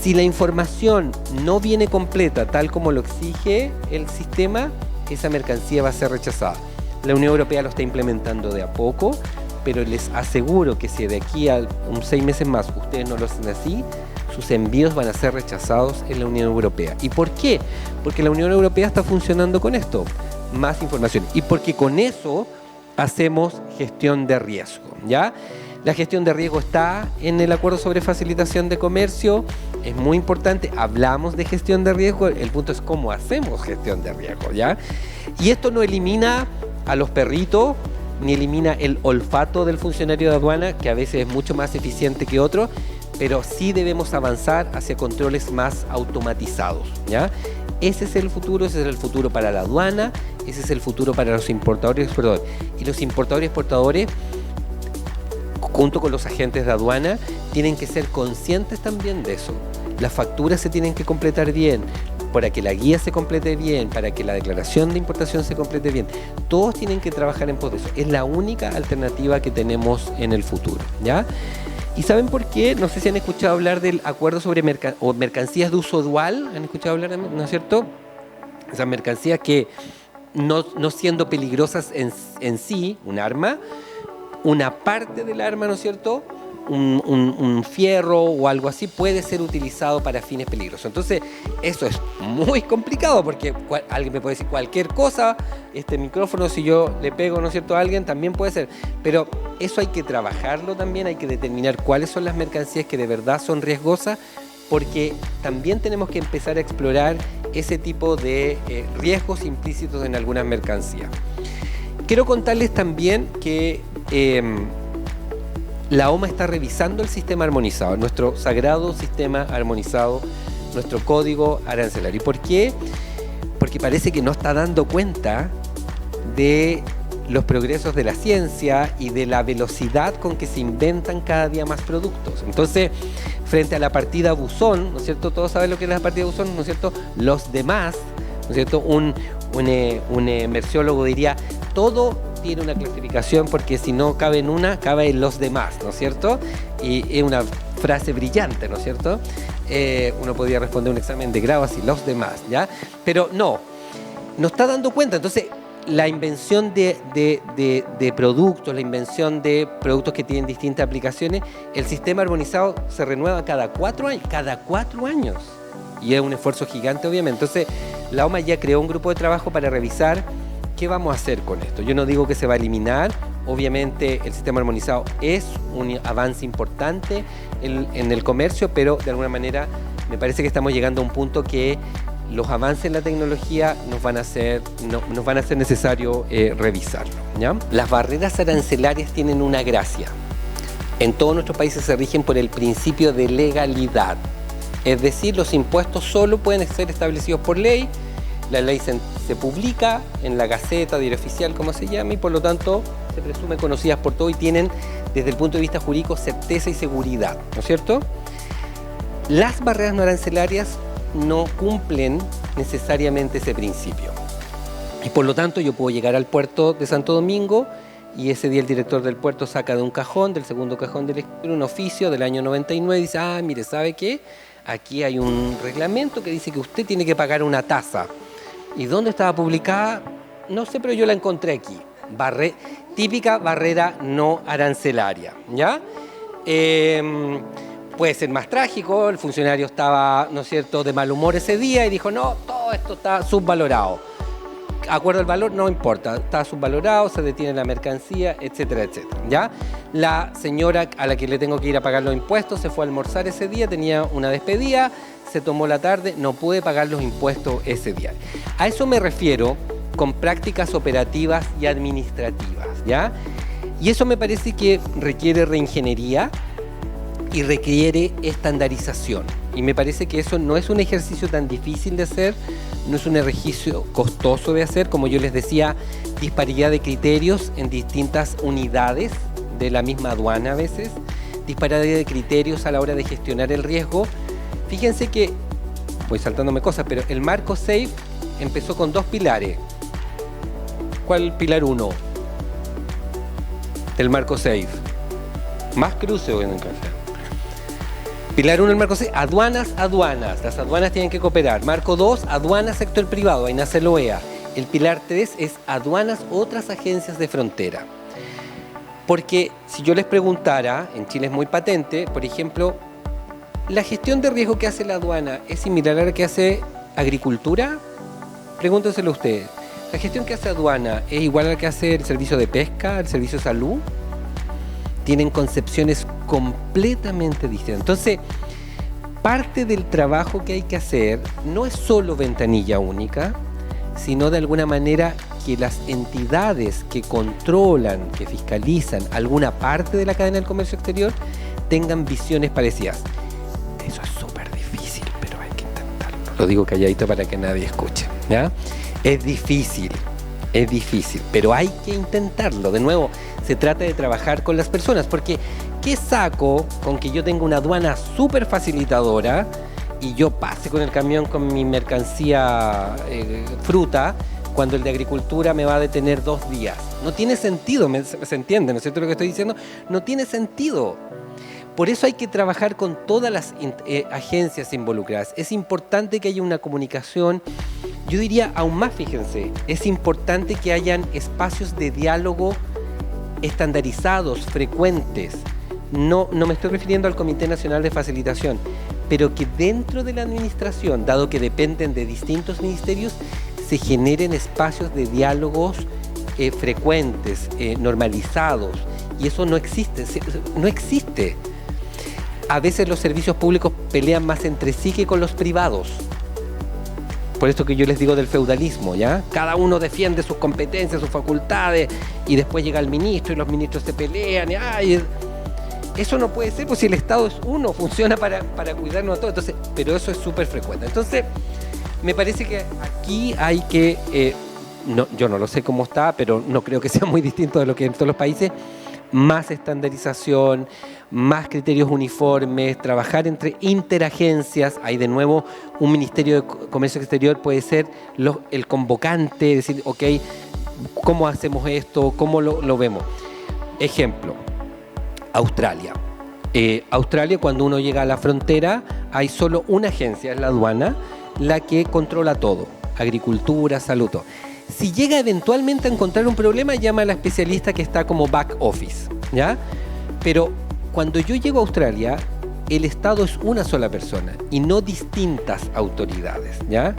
Si la información no viene completa tal como lo exige el sistema, esa mercancía va a ser rechazada. La Unión Europea lo está implementando de a poco, pero les aseguro que si de aquí a 6 meses más ustedes no lo hacen así, sus envíos van a ser rechazados en la Unión Europea. ¿Y por qué? Porque la Unión Europea está funcionando con esto, más información. Y porque con eso hacemos gestión de riesgo, ¿ya? La gestión de riesgo está en el acuerdo sobre facilitación de comercio, es muy importante, hablamos de gestión de riesgo, el punto es cómo hacemos gestión de riesgo, ¿ya? Y esto no elimina a los perritos, ni elimina el olfato del funcionario de aduana, que a veces es mucho más eficiente que otro, pero sí debemos avanzar hacia controles más automatizados, ¿ya? Ese es el futuro para la aduana, ese es el futuro para los importadores y exportadores. Y los importadores y exportadores, junto con los agentes de aduana, tienen que ser conscientes también de eso. Las facturas se tienen que completar bien, para que la guía se complete bien, para que la declaración de importación se complete bien. Todos tienen que trabajar en pos de eso. Es la única alternativa que tenemos en el futuro, ¿ya? ¿Y saben por qué? No sé si han escuchado hablar del acuerdo sobre mercancías de uso dual. ¿Han escuchado hablar, no es cierto? Esas mercancías que no siendo peligrosas en sí, un arma, una parte del arma, ¿no es cierto?, un fierro o algo así puede ser utilizado para fines peligrosos. Entonces, eso es muy complicado porque alguien me puede decir cualquier cosa, este micrófono, si yo le pego, ¿no es cierto?, a alguien, también puede ser. Pero eso hay que trabajarlo también, hay que determinar cuáles son las mercancías que de verdad son riesgosas, porque también tenemos que empezar a explorar ese tipo de riesgos implícitos en algunas mercancías. Quiero contarles también que la OMA está revisando el sistema armonizado, nuestro sagrado sistema armonizado, nuestro código arancelario. ¿Y por qué? Porque parece que no está dando cuenta de los progresos de la ciencia y de la velocidad con que se inventan cada día más productos. Entonces, frente a la partida buzón, ¿no es cierto? Todos saben lo que es la partida buzón, ¿no es cierto? Los demás, ¿no es cierto? Un merciólogo diría, todo tiene una clasificación porque si no cabe en una, cabe en los demás, ¿no es cierto? Y es una frase brillante, ¿no es cierto? Uno podría responder un examen de grado así, los demás, ¿ya? Pero no está dando cuenta. Entonces, la invención de productos, la invención de productos que tienen distintas aplicaciones, el sistema armonizado se renueva cada 4 años. Y es un esfuerzo gigante, obviamente. Entonces, la OMA ya creó un grupo de trabajo para revisar qué vamos a hacer con esto. Yo no digo que se va a eliminar. Obviamente, el sistema armonizado es un avance importante en el comercio, pero de alguna manera me parece que estamos llegando a un punto que los avances en la tecnología nos van a hacer necesario revisarlo, ¿ya? Las barreras arancelarias tienen una gracia. En todos nuestros países se rigen por el principio de legalidad. Es decir, los impuestos solo pueden ser establecidos por ley. La ley se publica en la Gaceta, Diario Oficial, como se llame, y por lo tanto se presumen conocidas por todo y tienen, desde el punto de vista jurídico, certeza y seguridad, ¿no es cierto? Las barreras no arancelarias no cumplen necesariamente ese principio. Y por lo tanto yo puedo llegar al puerto de Santo Domingo y ese día el director del puerto saca de un cajón, del segundo cajón del exterior, un oficio del año 99 y dice, mire, ¿sabe qué? Aquí hay un reglamento que dice que usted tiene que pagar una tasa. ¿Y dónde estaba publicada? No sé, pero yo la encontré aquí. Típica barrera no arancelaria, ¿ya? Puede ser más trágico, el funcionario estaba, ¿no es cierto?, de mal humor ese día y dijo, no, todo esto está subvalorado. Acuerdo al valor, no importa, está subvalorado, se detiene la mercancía, etcétera, etcétera, ¿ya? La señora a la que le tengo que ir a pagar los impuestos se fue a almorzar ese día, tenía una despedida, se tomó la tarde, no pude pagar los impuestos ese día. A eso me refiero con prácticas operativas y administrativas, ¿ya? Y eso me parece que requiere reingeniería y requiere estandarización. Y me parece que eso no es un ejercicio tan difícil de hacer, no es un ejercicio costoso de hacer, como yo les decía, disparidad de criterios en distintas unidades de la misma aduana a veces, disparidad de criterios a la hora de gestionar el riesgo. Fíjense que, voy saltándome cosas, pero el marco SAFE empezó con 2 pilares. ¿Cuál pilar 1 del marco SAFE? Más cruce en el café. Pilar 1 del marco SAFE, aduanas. Las aduanas tienen que cooperar. Marco 2, aduanas, sector privado, ahí nace el OEA. El pilar 3 es aduanas, otras agencias de frontera. Porque si yo les preguntara, en Chile es muy patente, por ejemplo, ¿la gestión de riesgo que hace la aduana es similar a la que hace agricultura? Pregúntenselo ustedes. ¿La gestión que hace aduana es igual a la que hace el servicio de pesca, el servicio de salud? Tienen concepciones completamente distintas. Entonces, parte del trabajo que hay que hacer no es solo ventanilla única, sino de alguna manera que las entidades que controlan, que fiscalizan alguna parte de la cadena del comercio exterior tengan visiones parecidas. Eso es súper difícil, pero hay que intentarlo. Lo digo calladito para que nadie escuche, ¿ya? Es difícil, pero hay que intentarlo. De nuevo, se trata de trabajar con las personas, porque ¿qué saco con que yo tenga una aduana súper facilitadora y yo pase con el camión con mi mercancía fruta, cuando el de agricultura me va a detener 2 días? No tiene sentido, ¿se entiende? ¿No es cierto lo que estoy diciendo? No tiene sentido. Por eso hay que trabajar con todas las agencias involucradas. Es importante que haya una comunicación. Yo diría aún más, fíjense, es importante que hayan espacios de diálogo estandarizados, frecuentes. No me estoy refiriendo al Comité Nacional de Facilitación, pero que dentro de la administración, dado que dependen de distintos ministerios, se generen espacios de diálogos frecuentes, normalizados. Y eso no existe, no existe. A veces los servicios públicos pelean más entre sí que con los privados. Por esto que yo les digo del feudalismo, ¿ya? Cada uno defiende sus competencias, sus facultades, y después llega el ministro y los ministros se pelean. Eso no puede ser, pues si el Estado es uno, funciona para cuidarnos a todos. Entonces, pero eso es súper frecuente. Entonces, me parece que aquí hay que yo no lo sé cómo está, pero no creo que sea muy distinto de lo que en todos los países, más estandarización, más criterios uniformes, trabajar entre interagencias. Hay de nuevo un Ministerio de Comercio Exterior, puede ser el convocante, decir, ok, ¿cómo hacemos esto? ¿Cómo lo vemos? Ejemplo, Australia. Australia, cuando uno llega a la frontera, hay solo una agencia, es la aduana, la que controla todo, agricultura, salud, todo. Si llega eventualmente a encontrar un problema, llama a la especialista que está como back office, ¿ya? Pero cuando yo llego a Australia, el Estado es una sola persona y no distintas autoridades, ¿ya?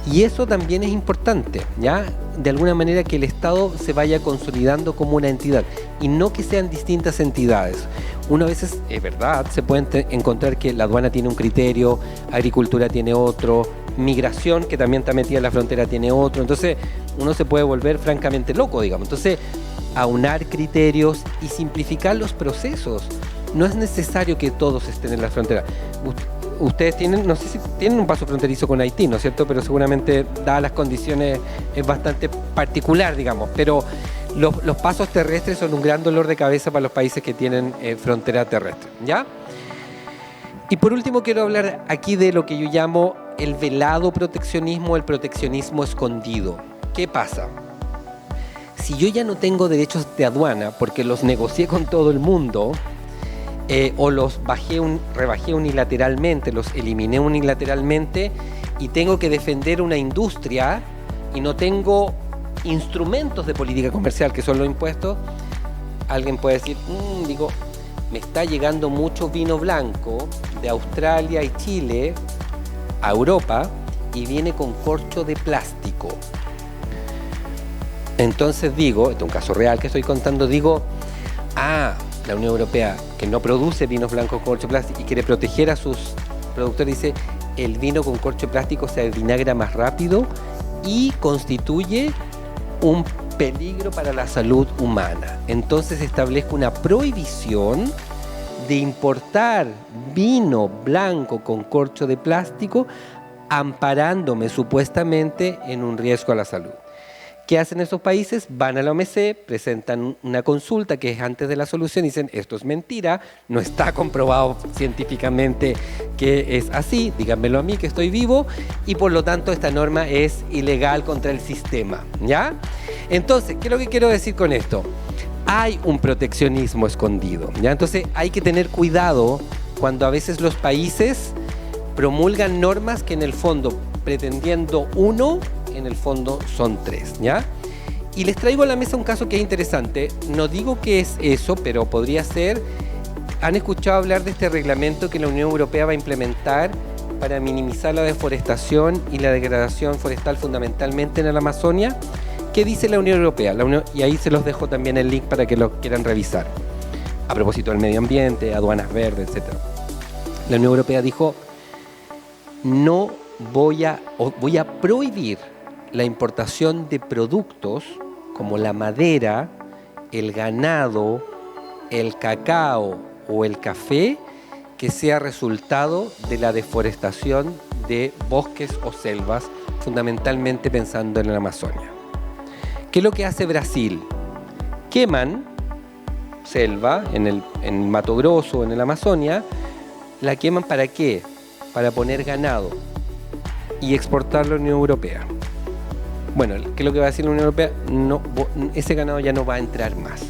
Y eso también es importante, ¿ya? De alguna manera que el Estado se vaya consolidando como una entidad y no que sean distintas entidades. Uno a veces, es verdad, se puede encontrar que la aduana tiene un criterio, agricultura tiene otro, migración, que también está metida en la frontera, tiene otro. Entonces, uno se puede volver francamente loco, digamos. Entonces, aunar criterios y simplificar los procesos. No es necesario que todos estén en la frontera. Ustedes tienen, no sé si tienen un paso fronterizo con Haití, ¿no es cierto? Pero seguramente, dadas las condiciones, es bastante particular, digamos. Pero los pasos terrestres son un gran dolor de cabeza para los países que tienen frontera terrestre, ¿ya? Y por último, quiero hablar aquí de lo que yo llamo el velado proteccionismo, el proteccionismo escondido. ¿Qué pasa? Si yo ya no tengo derechos de aduana porque los negocié con todo el mundo, o los rebajé unilateralmente, los eliminé unilateralmente, y tengo que defender una industria y no tengo instrumentos de política comercial, que son los impuestos, alguien puede decir, me está llegando mucho vino blanco de Australia y Chile a Europa y viene con corcho de plástico. Entonces digo, este es un caso real que estoy contando, la Unión Europea, que no produce vinos blancos con corcho de plástico y quiere proteger a sus productores, dice, el vino con corcho de plástico se avinagra más rápido y constituye un peligro para la salud humana. Entonces establezco una prohibición de importar vino blanco con corcho de plástico, amparándome supuestamente en un riesgo a la salud. ¿Qué hacen esos países? Van a la OMC, presentan una consulta que es antes de la solución y dicen, esto es mentira, no está comprobado científicamente que es así, díganmelo a mí que estoy vivo, y por lo tanto esta norma es ilegal contra el sistema, ¿ya? Entonces, ¿qué es lo que quiero decir con esto? Hay un proteccionismo escondido, ¿ya? Entonces hay que tener cuidado cuando a veces los países promulgan normas que en el fondo, pretendiendo uno, en el fondo son tres, ¿ya? Y les traigo a la mesa un caso que es interesante. No digo que es eso, pero podría ser. ¿Han escuchado hablar de este reglamento que la Unión Europea va a implementar para minimizar la deforestación y la degradación forestal fundamentalmente en la Amazonia? ¿Qué dice la Unión Europea? Y ahí se los dejo también el link para que lo quieran revisar. A propósito del medio ambiente, aduanas verdes, etc. La Unión Europea dijo, voy a prohibir la importación de productos como la madera, el ganado, el cacao o el café que sea resultado de la deforestación de bosques o selvas, fundamentalmente pensando en la Amazonia. ¿Qué es lo que hace Brasil? Queman selva en Mato Grosso, en la Amazonia. ¿La queman para qué? Para poner ganado y exportarlo a la Unión Europea. Bueno, ¿qué es lo que va a decir la Unión Europea? No, ese ganado ya no va a entrar más.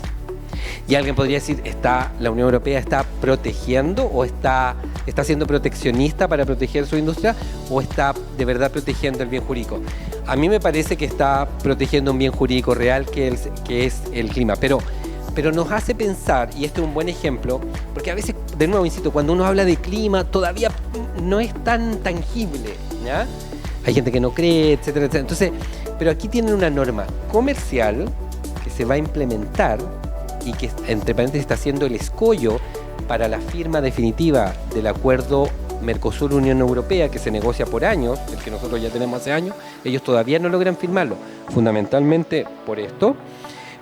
Y alguien podría decir, ¿la Unión Europea está protegiendo o está siendo proteccionista para proteger su industria o está de verdad protegiendo el bien jurídico? A mí me parece que está protegiendo un bien jurídico real que es el clima, pero nos hace pensar, y este es un buen ejemplo, porque a veces, de nuevo, insisto, cuando uno habla de clima todavía no es tan tangible, ¿ya? Hay gente que no cree, etcétera, etcétera. Entonces, pero aquí tienen una norma comercial que se va a implementar y que, entre paréntesis, está siendo el escollo para la firma definitiva del acuerdo Mercosur-Unión Europea, que se negocia por años, el que nosotros ya tenemos hace años. Ellos todavía no logran firmarlo, fundamentalmente por esto,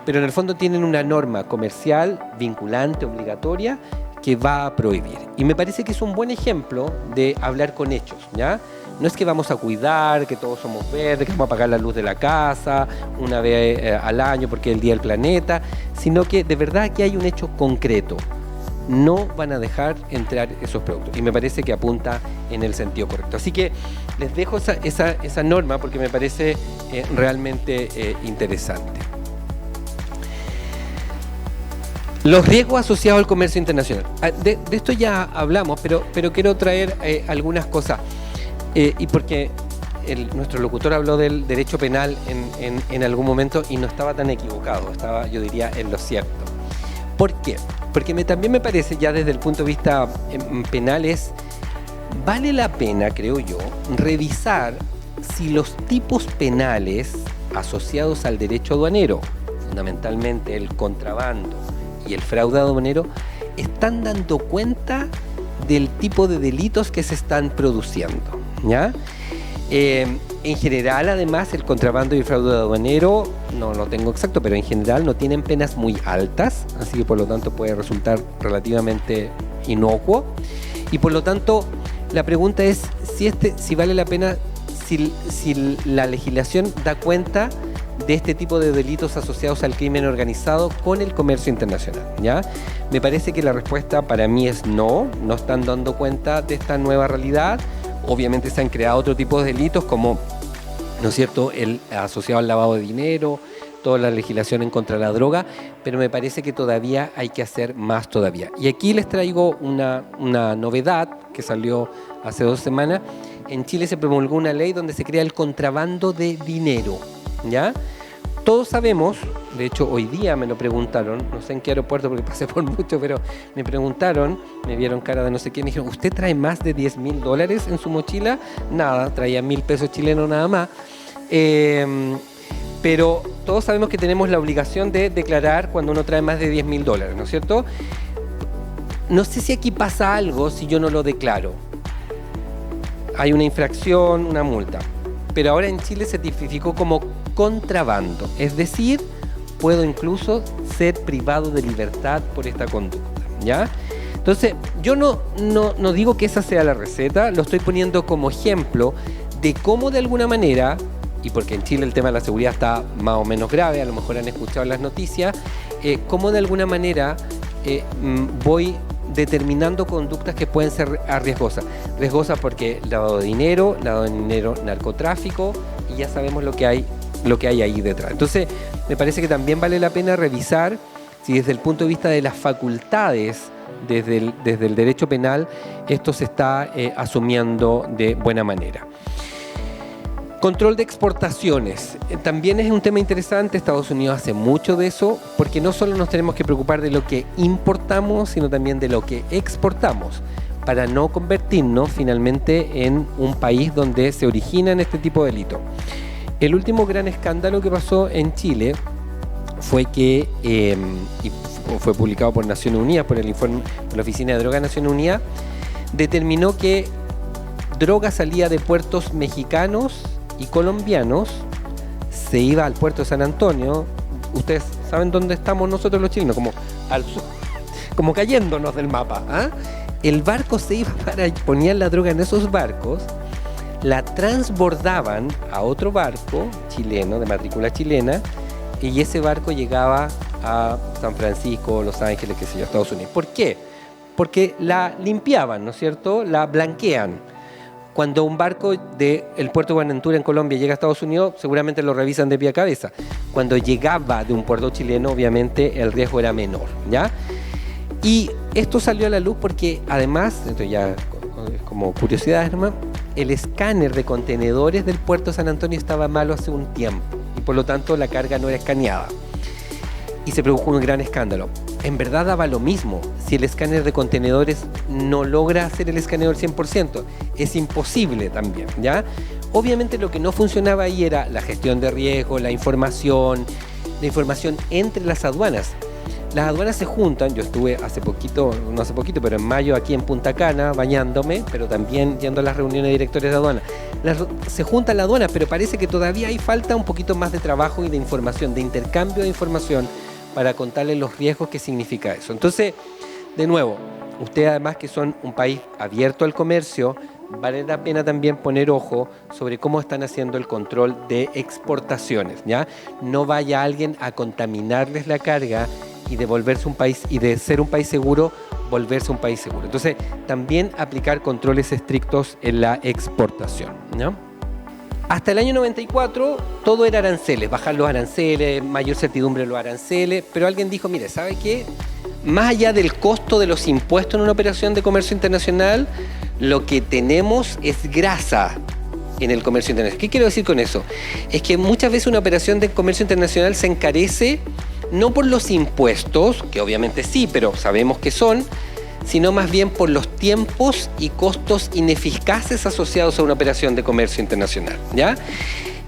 pero en el fondo tienen una norma comercial vinculante, obligatoria, que va a prohibir. Y me parece que es un buen ejemplo de hablar con hechos, ¿ya? No es que vamos a cuidar, que todos somos verdes, que vamos a apagar la luz de la casa una vez al año porque es el Día del Planeta, sino que de verdad aquí hay un hecho concreto. No van a dejar entrar esos productos. Y me parece que apunta en el sentido correcto. Así que les dejo esa norma porque me parece realmente interesante. Los riesgos asociados al comercio internacional. De esto ya hablamos, pero quiero traer algunas cosas. Y porque nuestro locutor habló del derecho penal en algún momento y no estaba tan equivocado, estaba, yo diría, en lo cierto. ¿Por qué? Porque también me parece, ya desde el punto de vista penal, vale la pena, creo yo, revisar si los tipos penales asociados al derecho aduanero, fundamentalmente el contrabando y el fraude aduanero, están dando cuenta del tipo de delitos que se están produciendo, ¿ya? En general, además, el contrabando y el fraude aduanero, no lo tengo exacto, pero en general no tienen penas muy altas, así que por lo tanto puede resultar relativamente inocuo. Y por lo tanto, la pregunta es si vale la pena, si la legislación da cuenta de este tipo de delitos asociados al crimen organizado con el comercio internacional, ¿ya? Me parece que la respuesta para mí es no están dando cuenta de esta nueva realidad. Obviamente se han creado otro tipo de delitos como, ¿no es cierto?, el asociado al lavado de dinero, toda la legislación en contra de la droga, pero me parece que todavía hay que hacer más todavía. Y aquí les traigo una novedad que salió hace 2 semanas. En Chile se promulgó una ley donde se crea el contrabando de dinero, ¿ya? Todos sabemos, de hecho hoy día me lo preguntaron, no sé en qué aeropuerto porque pasé por mucho, pero me preguntaron, me vieron cara de no sé qué, me dijeron, ¿usted trae más de $10.000 en su mochila? Nada, traía 1.000 pesos chilenos nada más. Pero todos sabemos que tenemos la obligación de declarar cuando uno trae más de $10.000, ¿no es cierto? No sé si aquí pasa algo si yo no lo declaro. Hay una infracción, una multa. Pero ahora en Chile se tipificó como contrabando, es decir, puedo incluso ser privado de libertad por esta conducta, ¿ya? Entonces, yo no digo que esa sea la receta, lo estoy poniendo como ejemplo de cómo de alguna manera, y porque en Chile el tema de la seguridad está más o menos grave, a lo mejor han escuchado en las noticias, cómo de alguna manera voy determinando conductas que pueden ser riesgosas. Riesgosas porque lavado de dinero, narcotráfico, y ya sabemos lo que hay ahí detrás. Entonces, me parece que también vale la pena revisar si desde el punto de vista de las facultades, desde el derecho penal, esto se está asumiendo de buena manera. Control de exportaciones. También es un tema interesante. Estados Unidos hace mucho de eso, porque no solo nos tenemos que preocupar de lo que importamos, sino también de lo que exportamos, para no convertirnos finalmente en un país donde se originan este tipo de delitos. El último gran escándalo que pasó en Chile fue que, y fue publicado por Naciones Unidas, por el informe de la Oficina de Drogas de Naciones Unidas, determinó que droga salía de puertos mexicanos y colombianos, se iba al puerto de San Antonio. Ustedes saben dónde estamos nosotros los chilenos, como al sur, como cayéndonos del mapa, ¿ah? El barco se iba ponían la droga en esos barcos, la transbordaban a otro barco chileno, de matrícula chilena, y ese barco llegaba a San Francisco, Los Ángeles, qué sé yo, Estados Unidos. ¿Por qué? Porque la limpiaban, ¿no es cierto? La blanquean. Cuando un barco del puerto de Buenaventura en Colombia llega a Estados Unidos, seguramente lo revisan de pie a cabeza. Cuando llegaba de un puerto chileno, obviamente el riesgo era menor, ¿ya? Y esto salió a la luz porque además, esto ya como curiosidad, hermano, el escáner de contenedores del puerto de San Antonio estaba malo hace un tiempo y por lo tanto la carga no era escaneada. Y se produjo un gran escándalo. En verdad daba lo mismo si el escáner de contenedores no logra hacer el escaneo al 100%. Es imposible también, ¿ya? Obviamente lo que no funcionaba ahí era la gestión de riesgo, la información entre las aduanas. Las aduanas se juntan, yo estuve no hace poquito, pero en mayo aquí en Punta Cana bañándome, pero también yendo a las reuniones de directores de aduana. Se juntan las aduanas, pero parece que todavía hay falta un poquito más de trabajo y de información, de intercambio de información para contarles los riesgos que significa eso. Entonces, de nuevo, ustedes además que son un país abierto al comercio, vale la pena también poner ojo sobre cómo están haciendo el control de exportaciones, ¿ya? No vaya alguien a contaminarles la carga y de volverse un país, y de ser un país seguro, volverse un país seguro. Entonces, también aplicar controles estrictos en la exportación, ¿no? Hasta el año 94 todo era aranceles, bajar los aranceles, mayor certidumbre de los aranceles, pero alguien dijo, mire, ¿sabe qué? Más allá del costo de los impuestos en una operación de comercio internacional, lo que tenemos es grasa en el comercio internacional. ¿Qué quiero decir con eso? Es que muchas veces una operación de comercio internacional se encarece no por los impuestos, que obviamente sí, pero sabemos que son, sino más bien por los tiempos y costos ineficaces asociados a una operación de comercio internacional, ¿ya?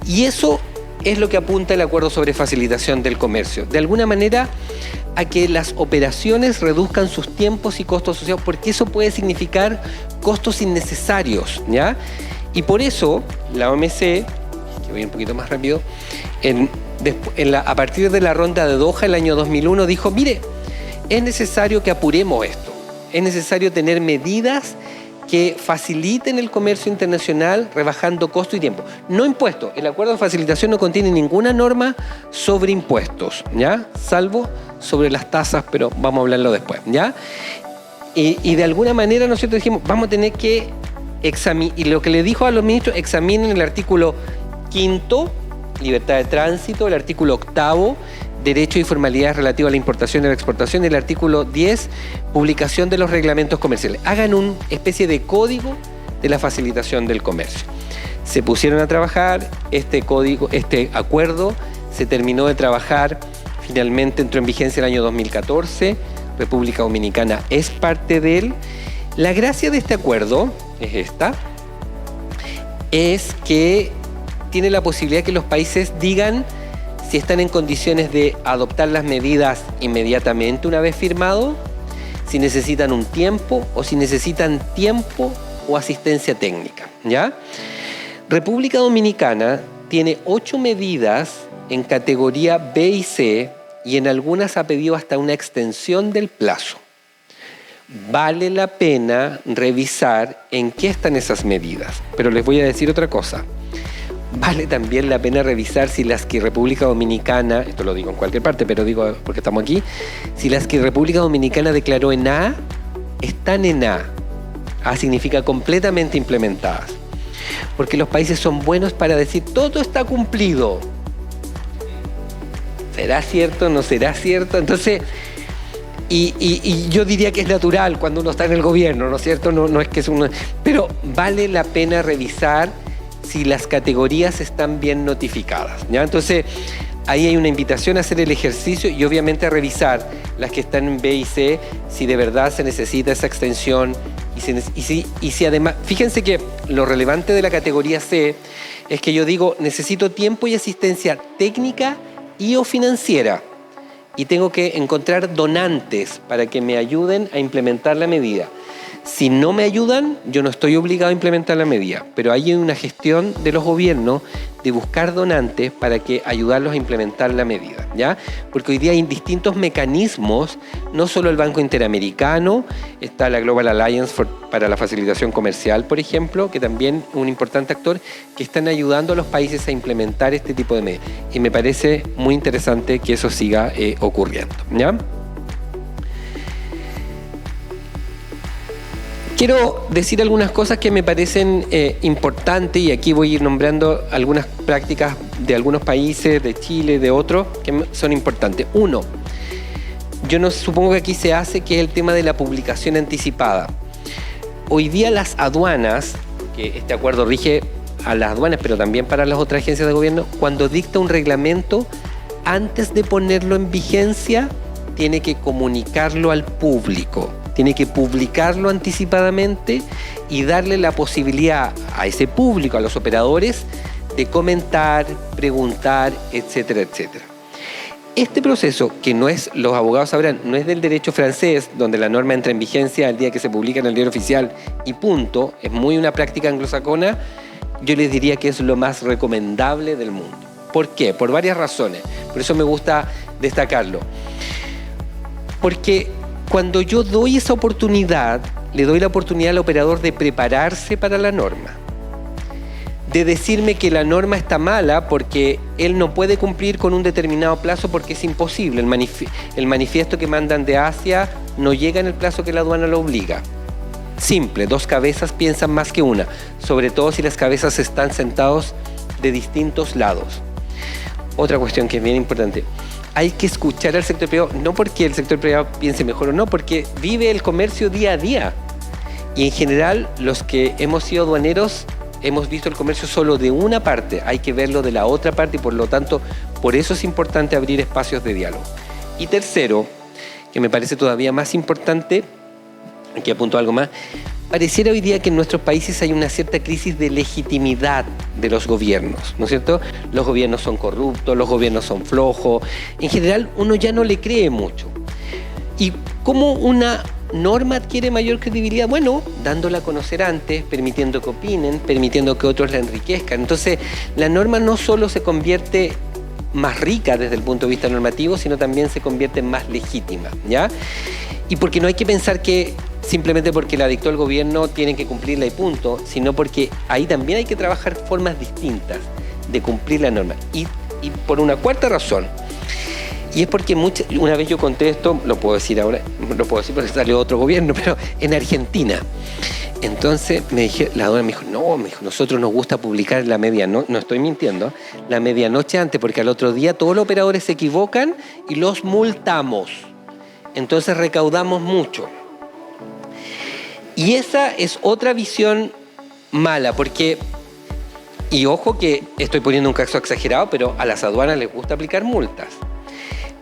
Y eso es lo que apunta el acuerdo sobre facilitación del comercio. De alguna manera, a que las operaciones reduzcan sus tiempos y costos asociados, porque eso puede significar costos innecesarios, ¿ya? Y por eso, la OMC, que voy un poquito más rápido, a partir de la ronda de Doha el año 2001 dijo, mire, es necesario que apuremos esto, es necesario tener medidas que faciliten el comercio internacional rebajando costo y tiempo. No impuestos, el acuerdo de facilitación no contiene ninguna norma sobre impuestos, ¿ya? Salvo sobre las tasas, pero vamos a hablarlo después, ¿ya? Y de alguna manera nosotros dijimos, vamos a tener que examinar, y lo que le dijo a los ministros, examinen el artículo 5, libertad de tránsito, el artículo 8, derechos y formalidades relativos a la importación y la exportación, y el artículo 10, publicación de los reglamentos comerciales. Hagan una especie de código de la facilitación del comercio. Se pusieron a trabajar, este acuerdo se terminó de trabajar, finalmente entró en vigencia el año 2014, República Dominicana es parte de él. La gracia de este acuerdo es que tiene la posibilidad que los países digan si están en condiciones de adoptar las medidas inmediatamente una vez firmado, si necesitan un tiempo o si necesitan tiempo o asistencia técnica, ¿ya? República Dominicana tiene 8 medidas en categoría B y C y en algunas ha pedido hasta una extensión del plazo. Vale la pena revisar en qué están esas medidas, pero les voy a decir otra cosa. Vale también la pena revisar si las que República Dominicana, esto lo digo en cualquier parte, pero digo porque estamos aquí, si las que República Dominicana declaró en A, están en A. A significa completamente implementadas. Porque los países son buenos para decir, todo está cumplido. ¿Será cierto? ¿No será cierto? Entonces, y yo diría que es natural cuando uno está en el gobierno, ¿no es cierto? No es que es uno... Pero vale la pena revisar si las categorías están bien notificadas, ¿ya? Entonces, ahí hay una invitación a hacer el ejercicio y obviamente a revisar las que están en B y C, si de verdad se necesita esa extensión y si además... Fíjense que lo relevante de la categoría C es que yo digo, necesito tiempo y asistencia técnica y o financiera y tengo que encontrar donantes para que me ayuden a implementar la medida. Si no me ayudan, yo no estoy obligado a implementar la medida, pero hay una gestión de los gobiernos de buscar donantes para que ayudarlos a implementar la medida, ¿ya? Porque hoy día hay distintos mecanismos, no solo el Banco Interamericano, está la Global Alliance para la facilitación comercial, por ejemplo, que también es un importante actor, que están ayudando a los países a implementar este tipo de medidas. Y me parece muy interesante que eso siga ocurriendo, ¿ya? Quiero decir algunas cosas que me parecen importantes y aquí voy a ir nombrando algunas prácticas de algunos países, de Chile, de otros, que son importantes. Uno, yo no supongo que aquí se hace, que es el tema de la publicación anticipada. Hoy día las aduanas, que este acuerdo rige a las aduanas, pero también para las otras agencias de gobierno, cuando dicta un reglamento, antes de ponerlo en vigencia, tiene que comunicarlo al público. Tiene que publicarlo anticipadamente y darle la posibilidad a ese público, a los operadores, de comentar, preguntar, etcétera, etcétera. Este proceso, que no es, los abogados sabrán, no es del derecho francés, donde la norma entra en vigencia el día que se publica en el diario oficial y punto, es muy una práctica anglosajona, yo les diría que es lo más recomendable del mundo. ¿Por qué? Por varias razones. Por eso me gusta destacarlo. Porque cuando yo doy esa oportunidad, le doy la oportunidad al operador de prepararse para la norma, de decirme que la norma está mala porque él no puede cumplir con un determinado plazo porque es imposible. El manifiesto que mandan de Asia no llega en el plazo que la aduana lo obliga. Simple, dos cabezas piensan más que una, sobre todo si las cabezas están sentados de distintos lados. Otra cuestión que es bien importante, hay que escuchar al sector privado, no porque el sector privado piense mejor o no, porque vive el comercio día a día. Y en general, los que hemos sido aduaneros, hemos visto el comercio solo de una parte, hay que verlo de la otra parte y por lo tanto, por eso es importante abrir espacios de diálogo. Y tercero, que me parece todavía más importante, aquí apunto algo más, pareciera hoy día que en nuestros países hay una cierta crisis de legitimidad de los gobiernos, ¿no es cierto? Los gobiernos son corruptos, los gobiernos son flojos, en general uno ya no le cree mucho. ¿Y cómo una norma adquiere mayor credibilidad? Bueno, dándola a conocer antes, permitiendo que opinen, permitiendo que otros la enriquezcan. Entonces, la norma no solo se convierte más rica desde el punto de vista normativo, sino también se convierte en más legítima, ¿ya? Y porque no hay que pensar que simplemente porque la dictó el gobierno tienen que cumplirla y punto, sino porque ahí también hay que trabajar formas distintas de cumplir la norma. Y por una cuarta razón, y es porque una vez yo conté esto, lo puedo decir ahora, lo puedo decir porque salió otro gobierno, pero en Argentina. Entonces la aduana me dijo, nosotros nos gusta publicar la medianoche, no estoy mintiendo, la medianoche antes, porque al otro día todos los operadores se equivocan y los multamos. Entonces recaudamos mucho. Y esa es otra visión mala, porque, y ojo que estoy poniendo un caso exagerado, pero a las aduanas les gusta aplicar multas.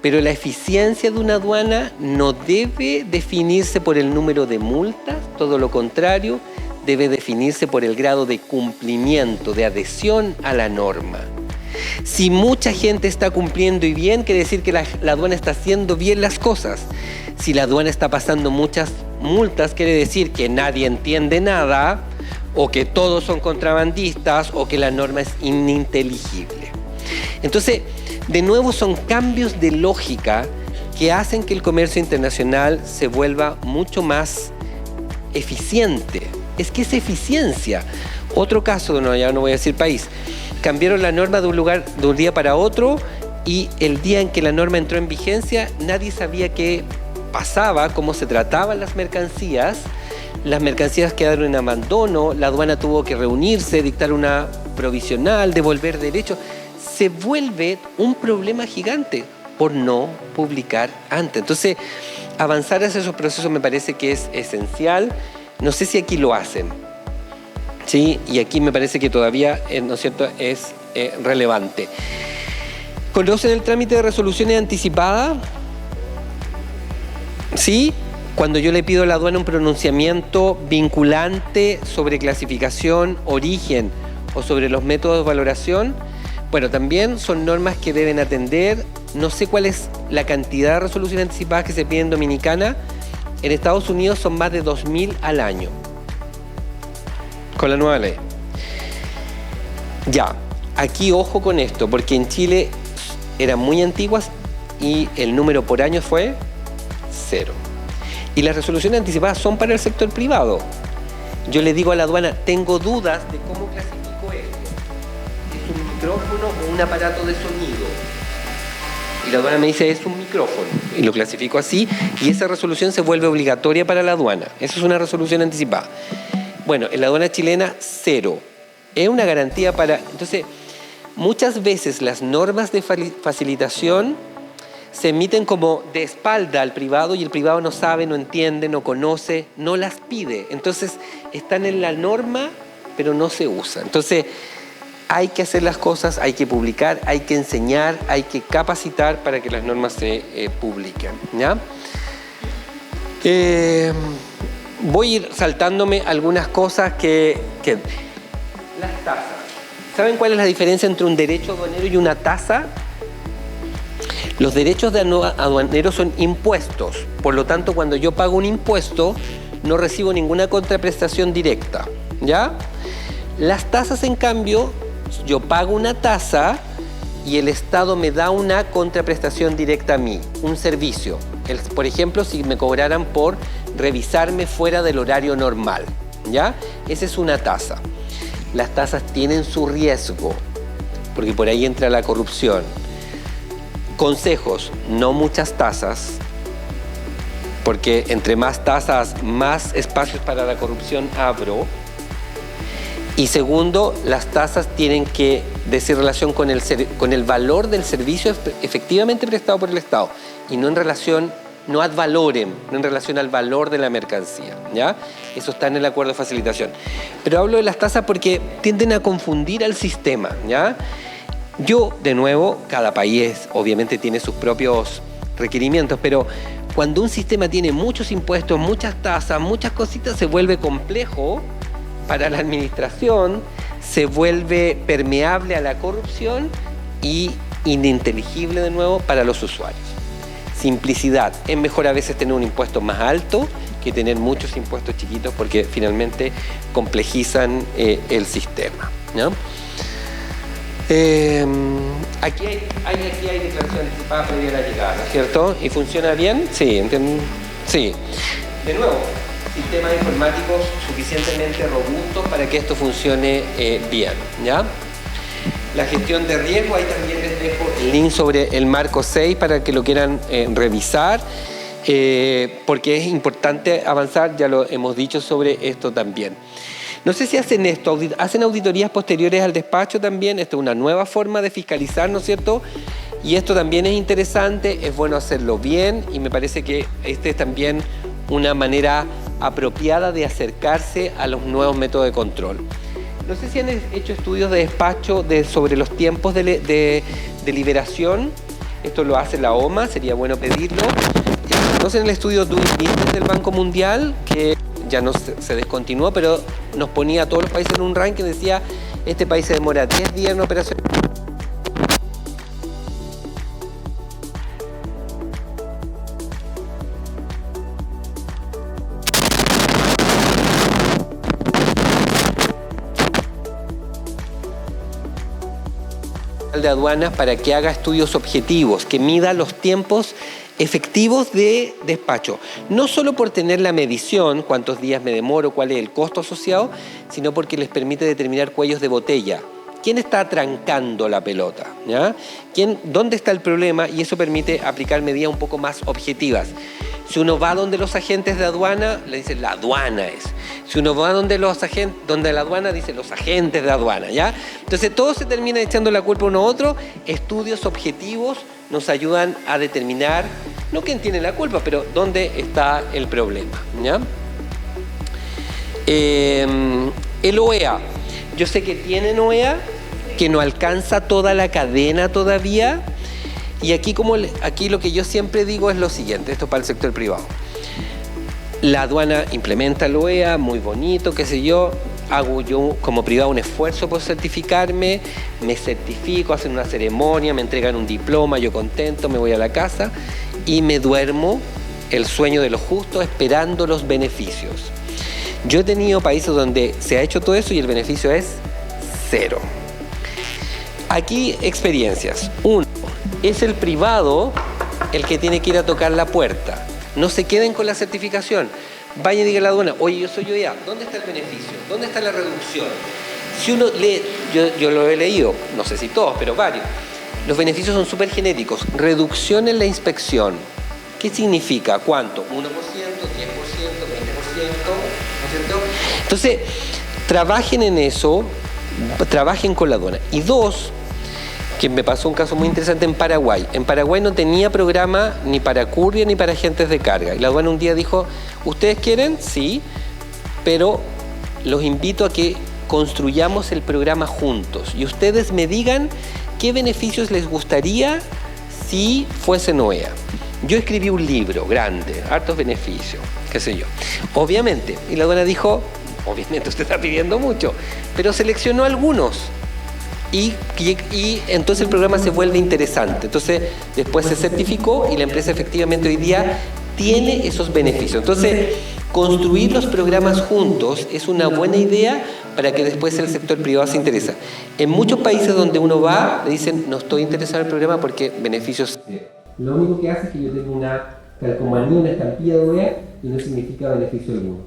Pero la eficiencia de una aduana no debe definirse por el número de multas, todo lo contrario, debe definirse por el grado de cumplimiento, de adhesión a la norma. Si mucha gente está cumpliendo y bien, quiere decir que la aduana está haciendo bien las cosas. Si la aduana está pasando muchas multas, quiere decir que nadie entiende nada, o que todos son contrabandistas, o que la norma es ininteligible. Entonces, de nuevo son cambios de lógica que hacen que el comercio internacional se vuelva mucho más eficiente. Es que es eficiencia. Otro caso, ya no voy a decir país, cambiaron la norma de un día para otro y el día en que la norma entró en vigencia nadie sabía qué pasaba, cómo se trataban las mercancías quedaron en abandono, la aduana tuvo que reunirse, dictar una provisional, devolver derechos. Se vuelve un problema gigante por no publicar antes. Entonces, avanzar hacia esos procesos me parece que es esencial. No sé si aquí lo hacen, ¿sí? Y aquí me parece que todavía, ¿no es cierto?, es relevante. ¿Conocen el trámite de resoluciones anticipadas? ¿Sí? Cuando yo le pido a la aduana un pronunciamiento vinculante sobre clasificación, origen o sobre los métodos de valoración, bueno, también son normas que deben atender. No sé cuál es la cantidad de resoluciones anticipadas que se piden en Dominicana. En Estados Unidos son más de 2.000 al año, con la nueva ley. Ya, aquí ojo con esto, porque en Chile eran muy antiguas y el número por año fue 0. Y las resoluciones anticipadas son para el sector privado. Yo le digo a la aduana, tengo dudas de cómo clasifico esto. ¿Es un micrófono o un aparato de sonido? Y la aduana me dice, es un micrófono. Y lo clasifico así, y esa resolución se vuelve obligatoria para la aduana. Eso es una resolución anticipada. Bueno, en la aduana chilena, 0. Es una garantía para... Entonces, muchas veces las normas de facilitación se emiten como de espalda al privado y el privado no sabe, no entiende, no conoce, no las pide. Entonces, están en la norma, pero no se usan. Entonces, hay que hacer las cosas, hay que publicar, hay que enseñar, hay que capacitar para que las normas se publiquen, ¿ya? Voy a ir saltándome algunas cosas que... Las tasas. ¿Saben cuál es la diferencia entre un derecho aduanero y una tasa? Los derechos de aduanero son impuestos. Por lo tanto, cuando yo pago un impuesto, no recibo ninguna contraprestación directa, ¿ya? Las tasas, en cambio, yo pago una tasa y el Estado me da una contraprestación directa a mí, un servicio. Por ejemplo, si me cobraran por revisarme fuera del horario normal, ¿ya? Esa es una tasa. Las tasas tienen su riesgo, porque por ahí entra la corrupción. Consejos, no muchas tasas, porque entre más tasas, más espacios para la corrupción abro. Y segundo, las tasas tienen que decir relación con el valor del servicio efectivamente prestado por el Estado y no en relación, no ad valorem, no en relación al valor de la mercancía, ¿ya? Eso está en el acuerdo de facilitación. Pero hablo de las tasas porque tienden a confundir al sistema, ¿ya? Yo, de nuevo, cada país obviamente tiene sus propios requerimientos, pero cuando un sistema tiene muchos impuestos, muchas tasas, muchas cositas, se vuelve complejo para la administración, se vuelve permeable a la corrupción y ininteligible de nuevo para los usuarios. Simplicidad. Es mejor a veces tener un impuesto más alto que tener muchos impuestos chiquitos porque finalmente complejizan el sistema, ¿no? Aquí hay declaración anticipada previa a la llegada, ¿no es cierto? ¿Y funciona bien? Sí, sí. De nuevo, sistemas informáticos suficientemente robustos para que esto funcione bien, ¿ya? La gestión de riesgo, ahí también les dejo el link sobre el marco 6 para que lo quieran revisar, porque es importante avanzar, ya lo hemos dicho sobre esto también. No sé si hacen esto, hacen auditorías posteriores al despacho también, esto es una nueva forma de fiscalizar, ¿no es cierto? Y esto también es interesante, es bueno hacerlo bien y me parece que este es también una manera apropiada de acercarse a los nuevos métodos de control. No sé si han hecho estudios de despacho sobre los tiempos de liberación. Esto lo hace la OMA, sería bueno pedirlo. ¿Conocen el estudio Doing Business del Banco Mundial? Que ya no se descontinuó, pero nos ponía a todos los países en un ranking, decía, este país se demora 10 días en operación. De aduanas para que haga estudios objetivos, que mida los tiempos efectivos de despacho. No solo por tener la medición, cuántos días me demoro, cuál es el costo asociado, sino porque les permite determinar cuellos de botella. ¿Quién está atrancando la pelota? ¿Ya? ¿Dónde está el problema? Y eso permite aplicar medidas un poco más objetivas. Si uno va donde los agentes de aduana, le dicen la aduana es. Si uno va donde la aduana, dice los agentes de aduana, ¿ya? Entonces todo se termina echando la culpa uno a otro. Estudios objetivos nos ayudan a determinar, no quién tiene la culpa, pero dónde está el problema, ¿ya? El OEA. Yo sé que tienen OEA, que no alcanza toda la cadena todavía. Y aquí lo que yo siempre digo es lo siguiente, esto para el sector privado. La aduana implementa el OEA, muy bonito, qué sé yo. Hago yo como privado un esfuerzo por certificarme, me certifico, hacen una ceremonia, me entregan un diploma, yo contento, me voy a la casa y me duermo el sueño de lo justo esperando los beneficios. Yo he tenido países donde se ha hecho todo eso y el beneficio es cero. Aquí experiencias. Uno, es el privado el que tiene que ir a tocar la puerta. No se queden con la certificación. Vaya y diga a la aduana, oye, yo soy OEA, ¿dónde está el beneficio? ¿Dónde está la reducción? Si uno lee, yo lo he leído, no sé si todos, pero varios, los beneficios son súper genéricos. Reducción en la inspección. ¿Qué significa? ¿Cuánto? 1%, 10%, 20%, ¿no es cierto? Entonces, trabajen en eso, trabajen con la aduana. Y dos, que me pasó un caso muy interesante en Paraguay. En Paraguay no tenía programa ni para courier ni para agentes de carga. Y la aduana un día dijo, ¿ustedes quieren? Sí, pero los invito a que construyamos el programa juntos. Y ustedes me digan qué beneficios les gustaría si fuesen OEA. Yo escribí un libro grande, hartos beneficios, qué sé yo. Obviamente, y la aduana dijo, obviamente usted está pidiendo mucho, pero seleccionó algunos. Y entonces el programa se vuelve interesante. Entonces después se certificó y la empresa efectivamente hoy día tiene esos beneficios. Entonces construir los programas juntos es una buena idea para que después el sector privado se interese. En muchos países donde uno va le dicen no estoy interesado en el programa porque beneficios. Lo único que hace es que yo tengo una calcomanía, una estampilla de OEA y no significa beneficio alguno.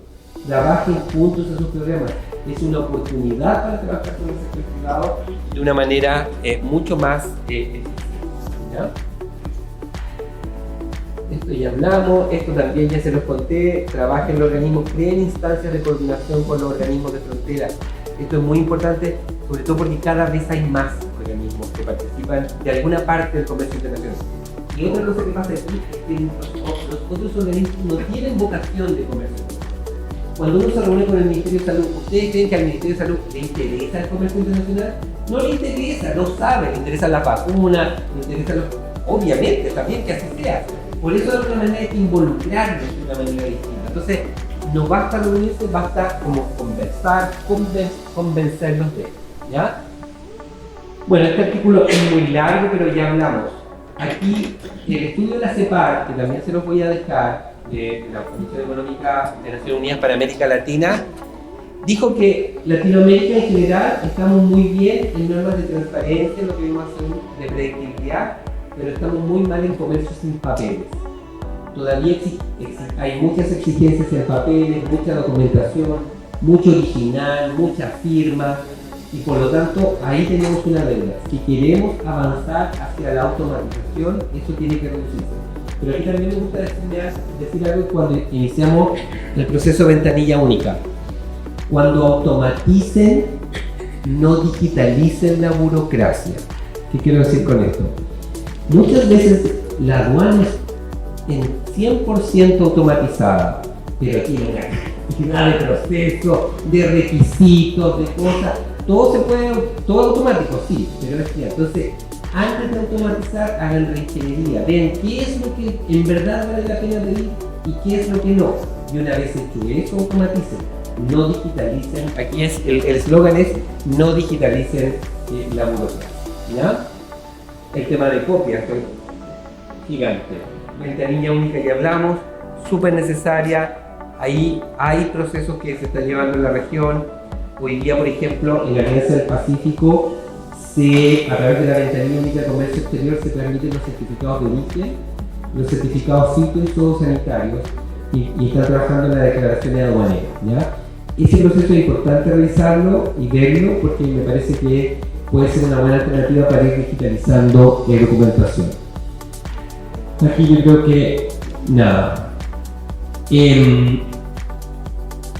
Trabajen juntos en sus programas. Es una oportunidad para trabajar con el sector privado de una manera mucho más eficiente. ¿Ya? Esto ya hablamos, esto también ya se los conté. Trabajen los organismos, creen instancias de coordinación con los organismos de frontera. Esto es muy importante, sobre todo porque cada vez hay más organismos que participan de alguna parte del comercio internacional. Y otra cosa que pasa aquí es que los otros organismos no tienen vocación de comercio. Cuando uno se reúne con el Ministerio de Salud, ¿ustedes creen que al Ministerio de Salud le interesa el comercio internacional? No le interesa, no sabe, le interesan las vacunas, le interesan obviamente, está bien que así sea. Por eso de alguna manera hay que involucrarnos de una manera distinta. Entonces, no basta reunirse, basta como conversar, convencerlos de, ¿ya? Bueno, este artículo es muy largo, pero ya hablamos. Aquí, el estudio de la CEPAR, que también se los voy a dejar, de la Comisión Económica de Naciones Unidas para América Latina, dijo que Latinoamérica en general estamos muy bien en normas de transparencia, lo que vimos hacer de predictibilidad, pero estamos muy mal en comercio sin papeles. Todavía hay muchas exigencias en papeles, mucha documentación, mucho original, mucha firma, y por lo tanto ahí tenemos una deuda. Si queremos avanzar hacia la automatización, eso tiene que reducirse. Pero aquí también me gusta decir algo cuando iniciamos el proceso de ventanilla única. Cuando automaticen, no digitalicen la burocracia. ¿Qué quiero decir con esto? Muchas veces la aduana es en 100% automatizada, pero tiene una cantidad de procesos, de requisitos, de cosas. Todo automático, sí, pero es cierto. Entonces, antes de automatizar, hagan reingeniería. Vean qué es lo que en verdad vale la pena pedir y qué es lo que no. Y una vez hecho eso, automaticen. No digitalicen. Aquí es el eslogan es no digitalicen la burocracia. ¿Ya? El tema de copias, gigante. Ventanilla única ya hablamos, súper necesaria. Ahí hay procesos que se están llevando en la región. Hoy día, por ejemplo, en la Alianza del Pacífico, a través de la ventanilla única de comercio exterior se permiten los certificados de origen, los certificados fito y zoosanitarios, y están trabajando en la declaración de aduanera, ¿ya? Ese proceso es importante revisarlo y verlo porque me parece que puede ser una buena alternativa para ir digitalizando documentación. Aquí yo creo que nada. Y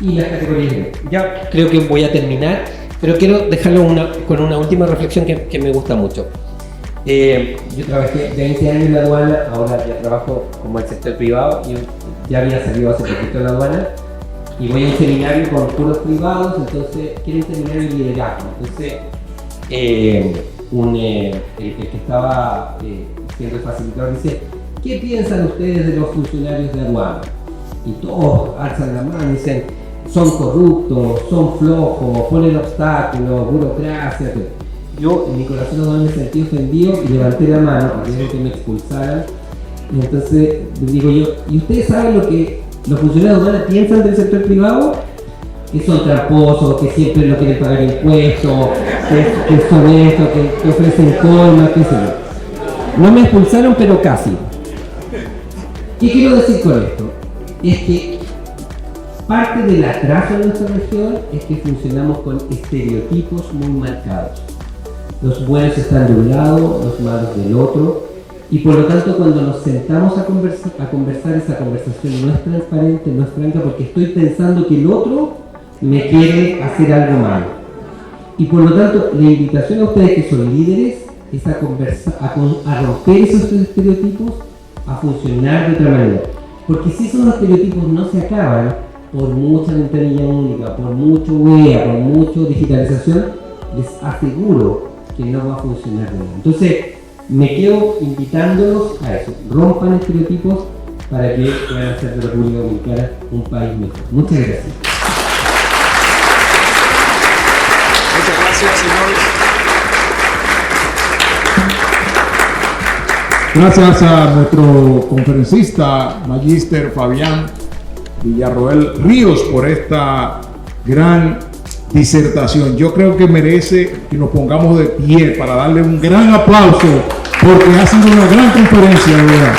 las categorías. Ya creo que voy a terminar, pero quiero dejarlo con una última reflexión que me gusta mucho. Yo trabajé 20 años en la aduana, ahora ya trabajo como el sector privado y ya había salido hace poquito de la aduana y voy a un seminario con puros privados, entonces quiero un seminario de liderazgo. Entonces, el que estaba siendo el facilitador dice: ¿qué piensan ustedes de los funcionarios de aduana? Y todos alzan la mano y dicen: son corruptos, son flojos, ponen obstáculos, burocracia. Yo en mi corazón me sentí ofendido y levanté la mano porque quería que me expulsaran. Y entonces les digo yo: ¿y ustedes saben lo que los funcionarios de aduana piensan del sector privado? Que son tramposos, que siempre no quieren pagar impuestos, que son estos, que ofrecen coimas, qué sé yo. No me expulsaron, pero casi. ¿Qué quiero decir con esto? Es que parte del atraso de nuestra región es que funcionamos con estereotipos muy marcados. Los buenos están de un lado, los malos del otro, y por lo tanto cuando nos sentamos a conversar, esa conversación no es transparente, no es franca, porque estoy pensando que el otro me quiere hacer algo malo. Y por lo tanto la invitación a ustedes que son líderes es a romper esos estereotipos, a funcionar de otra manera. Porque si esos estereotipos no se acaban, por mucha ventanilla única, por mucho WEA, por mucha digitalización, les aseguro que no va a funcionar bien. Entonces, me quedo invitándolos a eso. Rompan estereotipos para que puedan hacer de República Dominicana un país mejor. Muchas gracias. Muchas gracias, señor. Gracias a nuestro conferencista, Magíster Fabián Villarroel Ríos, por esta gran disertación. Yo creo que merece que nos pongamos de pie para darle un gran aplauso, porque ha sido una gran conferencia, ¿verdad?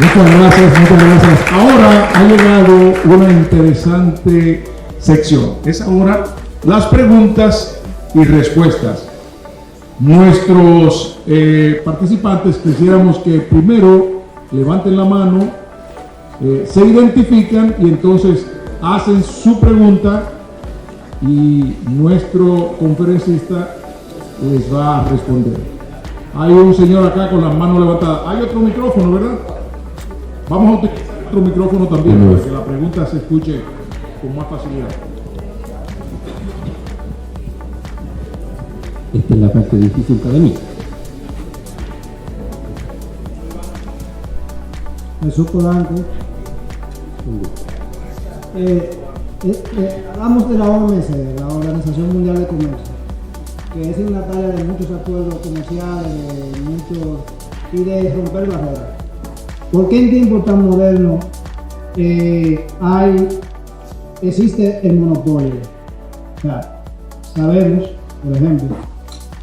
Muchas gracias, muchas gracias. Ahora ha llegado una interesante sección. Es ahora las preguntas y respuestas. Nuestros participantes quisiéramos que primero levanten la mano, se identifican y entonces hacen su pregunta y nuestro conferencista les va a responder. Hay un señor acá con la mano levantada. Hay otro micrófono, ¿verdad? Vamos a utilizar otro micrófono también para que la pregunta se escuche con más facilidad. Esta es la parte difícil para mí. Jesús Polanco. Hablamos de la OMC, la Organización Mundial de Comercio, que es signataria de muchos acuerdos comerciales, y de romper barreras. ¿Por qué en tiempos tan modernos existe el monopolio? O sea, sabemos, por ejemplo,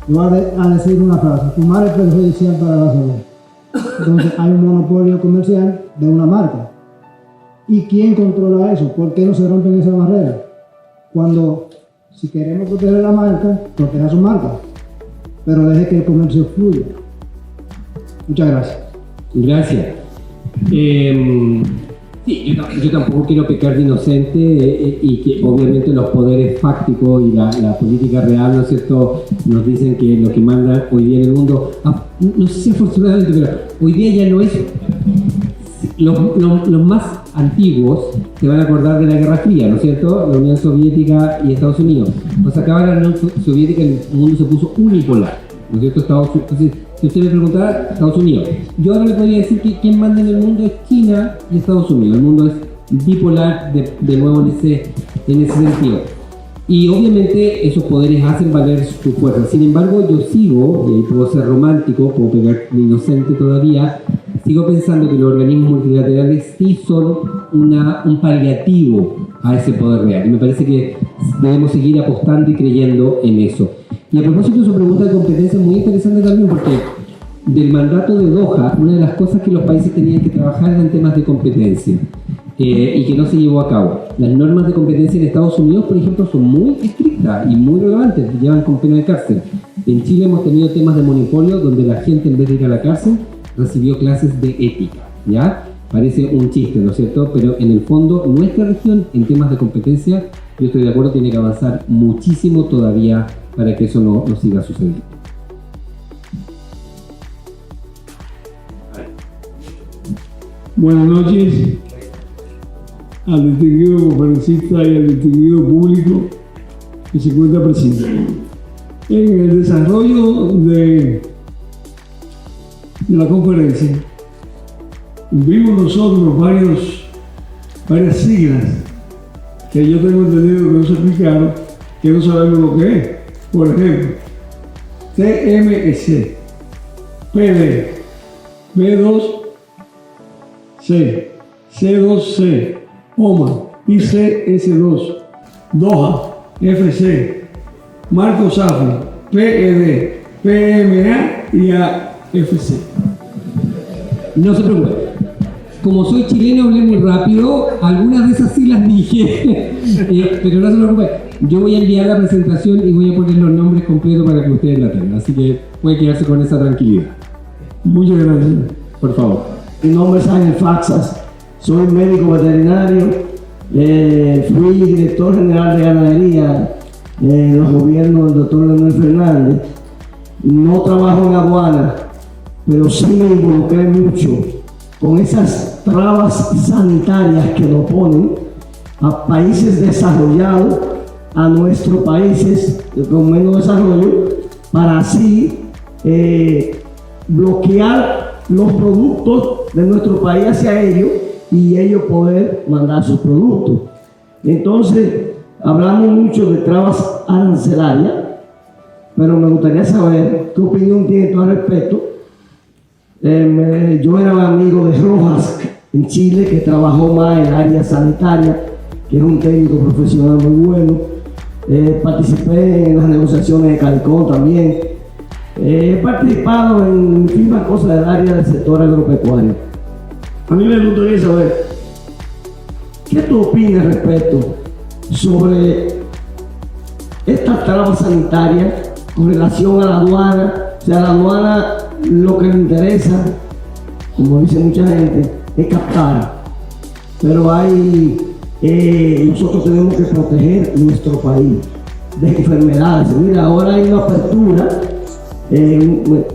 yo voy a decir una frase: fumar es perjudicial para la salud. Entonces hay un monopolio comercial de una marca. ¿Y quién controla eso? ¿Por qué no se rompen esas barreras? Cuando, si queremos proteger la marca, proteja su marca, pero deje que el comercio fluya. Muchas gracias. Gracias. Sí, yo tampoco quiero pecar de inocente y que obviamente los poderes fácticos y la política real, ¿no es cierto?, nos dicen que lo que manda hoy día en el mundo, no sé si afortunadamente, pero hoy día ya no es. Los más antiguos se van a acordar de la Guerra Fría, ¿no es cierto?, la Unión Soviética y Estados Unidos. Cuando se acaba la Unión Soviética, el mundo se puso unipolar, ¿no es cierto? Entonces, si usted me preguntara, Estados Unidos. Yo ahora le podría decir que quien manda en el mundo es China y Estados Unidos. El mundo es bipolar de nuevo en ese sentido. Y obviamente esos poderes hacen valer su fuerza. Sin embargo, yo sigo, y ahí puedo ser romántico, puedo pegar de inocente todavía, sigo pensando que los organismos multilaterales sí son un paliativo a ese poder real. Y me parece que debemos seguir apostando y creyendo en eso. Y a propósito de su pregunta de competencia, es muy interesante también porque del mandato de Doha, una de las cosas que los países tenían que trabajar eran temas de competencia y que no se llevó a cabo. Las normas de competencia en Estados Unidos, por ejemplo, son muy estrictas y muy relevantes, llevan con pena de cárcel. En Chile hemos tenido temas de monopolio donde la gente, en vez de ir a la cárcel, recibió clases de ética, ¿ya? Parece un chiste, ¿no es cierto? Pero en el fondo, nuestra región, en temas de competencia, yo estoy de acuerdo, tiene que avanzar muchísimo todavía para que eso no siga sucediendo. Buenas noches al distinguido conferencista y al distinguido público que se encuentra presente. En el desarrollo de la conferencia vimos nosotros varias siglas que yo tengo entendido que no se explicaron, que no sabemos lo que es. Por ejemplo, TMC, PD, B2C, C2C, OMA, ICS2, Doha, FC, Marco Safi, PED, PMA y AFC. No se preocupe. Como soy chileno, hablé muy rápido. Algunas de esas sí las dije, pero no se preocupe. Yo voy a enviar la presentación y voy a poner los nombres completos para que ustedes la tengan. Así que puede quedarse con esa tranquilidad. Muchas gracias. Por favor. Mi nombre es Ángel Faxas. Soy médico veterinario. Fui director general de ganadería en los gobiernos del doctor Leonel Fernández. No trabajo en aduana, pero sí me involucré mucho con esas trabas sanitarias que nos ponen a países desarrollados, a nuestros países con menos desarrollo, para así bloquear los productos de nuestro país hacia ellos y ellos poder mandar sus productos. Entonces, hablamos mucho de trabas arancelarias, pero me gustaría saber qué opinión tiene tú al respecto. Yo era amigo de Rojas en Chile, que trabajó más en el área sanitaria, que es un técnico profesional muy bueno. Participé en las negociaciones de CARICOM también. He participado en muchísimas cosas del área del sector agropecuario. A mí me gustaría saber, ¿qué tú opinas respecto sobre estas trabas sanitarias con relación a la aduana? O sea, a la aduana lo que le interesa, como dice mucha gente, es captar. Pero nosotros tenemos que proteger nuestro país de enfermedades. Mira, ahora hay una apertura,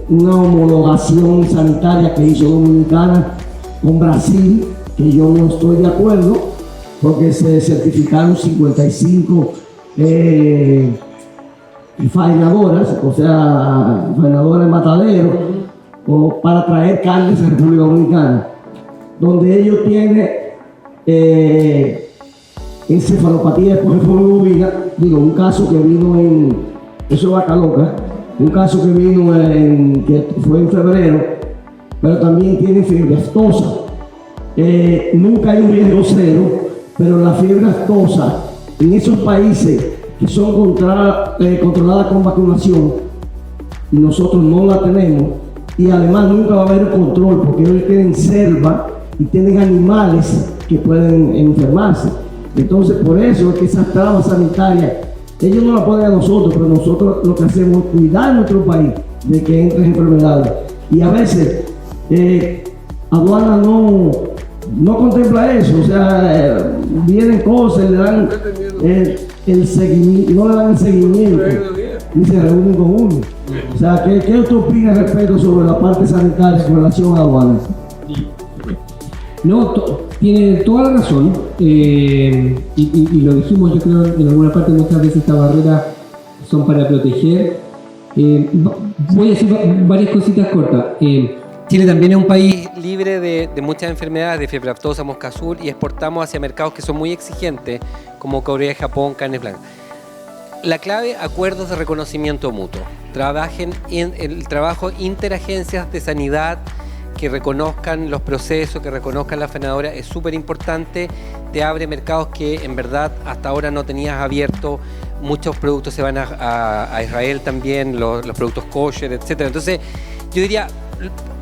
una homologación sanitaria que hizo Dominicana con Brasil, que yo no estoy de acuerdo, porque se certificaron 55 faenadoras, o sea, faenadoras de matadero, para traer carnes a República Dominicana, donde ellos tienen encefalopatía de congestión bovina, un caso que vino eso es vaca loca, un caso que vino que fue en febrero, pero también tiene fiebre aftosa. Nunca hay un riesgo cero, pero la fiebre aftosa en esos países que son controladas con vacunación y nosotros no la tenemos, y además nunca va a haber control porque ellos tienen selva y tienen animales que pueden enfermarse. Entonces, por eso es que esas trabas sanitarias, ellos no las ponen a nosotros, pero nosotros lo que hacemos es cuidar nuestro país de que entren enfermedades. Y a veces, aduana no contempla eso, o sea, vienen cosas, le dan el seguimiento, no le dan el seguimiento y se reúnen con uno. O sea, ¿qué usted opina respecto sobre la parte sanitaria con relación a aduana? No, tiene toda la razón, y lo dijimos, yo creo, en alguna parte, muchas veces estas barreras son para proteger. Voy a decir varias cositas cortas. Chile también es un país libre de muchas enfermedades, de fiebre aftosa, mosca azul, y exportamos hacia mercados que son muy exigentes, como Corea, Japón, carnes blancas. La clave, acuerdos de reconocimiento mutuo. Trabajen en el trabajo interagencias de sanidad, que reconozcan los procesos, que reconozcan la faenadora, es súper importante. Te abre mercados que en verdad hasta ahora no tenías abierto. Muchos productos se van a Israel también, los productos kosher, etc. Entonces, yo diría,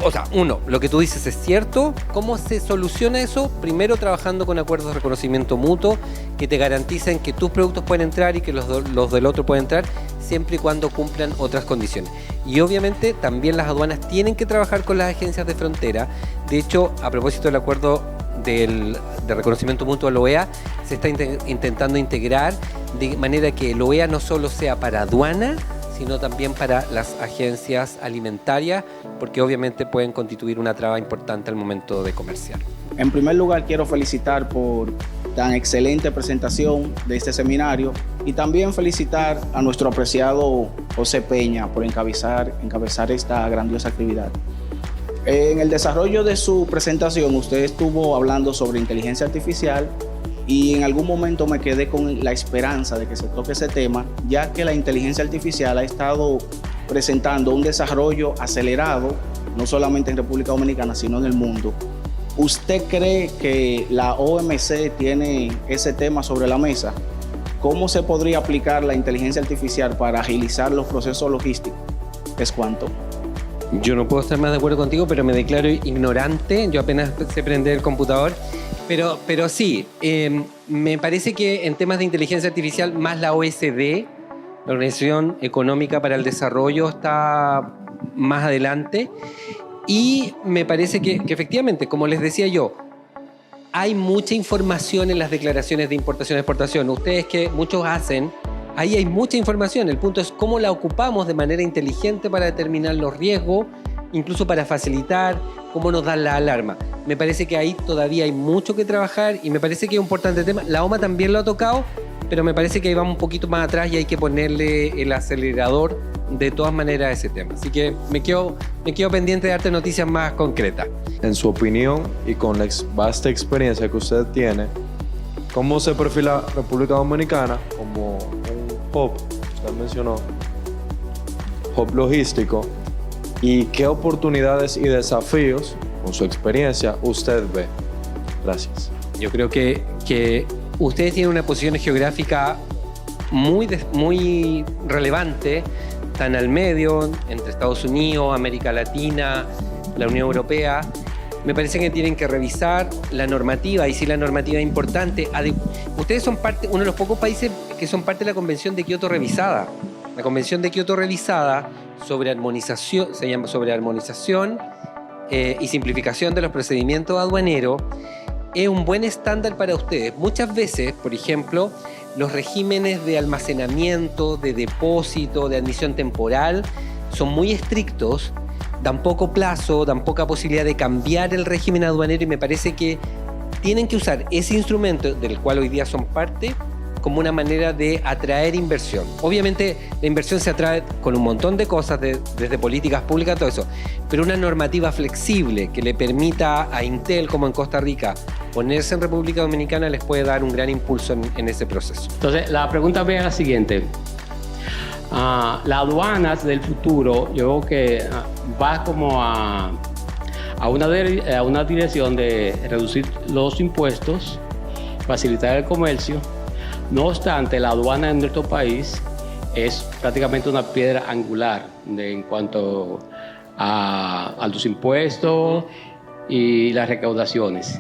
o sea, uno, lo que tú dices es cierto. ¿Cómo se soluciona eso? Primero, trabajando con acuerdos de reconocimiento mutuo que te garanticen que tus productos pueden entrar y que los del otro pueden entrar, siempre y cuando cumplan otras condiciones. Y obviamente también las aduanas tienen que trabajar con las agencias de frontera. De hecho, a propósito del acuerdo de reconocimiento mutuo a la OEA, se está intentando integrar de manera que el OEA no solo sea para aduana, sino también para las agencias alimentarias, porque obviamente pueden constituir una traba importante al momento de comerciar. En primer lugar, quiero felicitar por tan excelente presentación de este seminario y también felicitar a nuestro apreciado José Peña por encabezar esta grandiosa actividad. En el desarrollo de su presentación, usted estuvo hablando sobre inteligencia artificial y en algún momento me quedé con la esperanza de que se toque ese tema, ya que la inteligencia artificial ha estado presentando un desarrollo acelerado, no solamente en República Dominicana, sino en el mundo. ¿Usted cree que la OMC tiene ese tema sobre la mesa? ¿Cómo se podría aplicar la inteligencia artificial para agilizar los procesos logísticos? ¿Es cuánto? Yo no puedo estar más de acuerdo contigo, pero me declaro ignorante. Yo apenas sé prender el computador. Pero sí, me parece que en temas de inteligencia artificial, más la OSD, la Organización Económica para el Desarrollo, está más adelante. Y me parece que efectivamente, como les decía yo, hay mucha información en las declaraciones de importación y exportación. Ustedes que muchos hacen, ahí hay mucha información. El punto es cómo la ocupamos de manera inteligente para determinar los riesgos, incluso para facilitar, cómo nos dan la alarma. Me parece que ahí todavía hay mucho que trabajar y me parece que es un importante tema. La OMA también lo ha tocado, pero me parece que ahí vamos un poquito más atrás y hay que ponerle el acelerador de todas maneras a ese tema. Así que me quedo pendiente de darte noticias más concretas. En su opinión y con la vasta experiencia que usted tiene, ¿cómo se perfila República Dominicana como un hub, usted mencionó, hub logístico? ¿Y qué oportunidades y desafíos, con su experiencia, usted ve? Gracias. Yo creo que ustedes tienen una posición geográfica muy relevante, están al medio, entre Estados Unidos, América Latina, la Unión Europea, me parece que tienen que revisar la normativa, y si la normativa es importante. Ustedes son uno de los pocos países que son parte de la Convención de Kioto revisada. La Convención de Kioto revisada sobre armonización, se llama sobre armonización y simplificación de los procedimientos aduaneros, es un buen estándar para ustedes. Muchas veces, por ejemplo, los regímenes de almacenamiento, de depósito, de admisión temporal son muy estrictos, dan poco plazo, dan poca posibilidad de cambiar el régimen aduanero, y me parece que tienen que usar ese instrumento del cual hoy día son parte como una manera de atraer inversión. Obviamente la inversión se atrae con un montón de cosas, desde políticas públicas, todo eso, pero una normativa flexible que le permita a Intel, como en Costa Rica, ponerse en República Dominicana, les puede dar un gran impulso en ese proceso. Entonces, la pregunta es la siguiente. Las aduanas del futuro, yo creo que va como a una dirección de reducir los impuestos, facilitar el comercio. No obstante, la aduana en nuestro país es prácticamente una piedra angular en cuanto a los impuestos y las recaudaciones.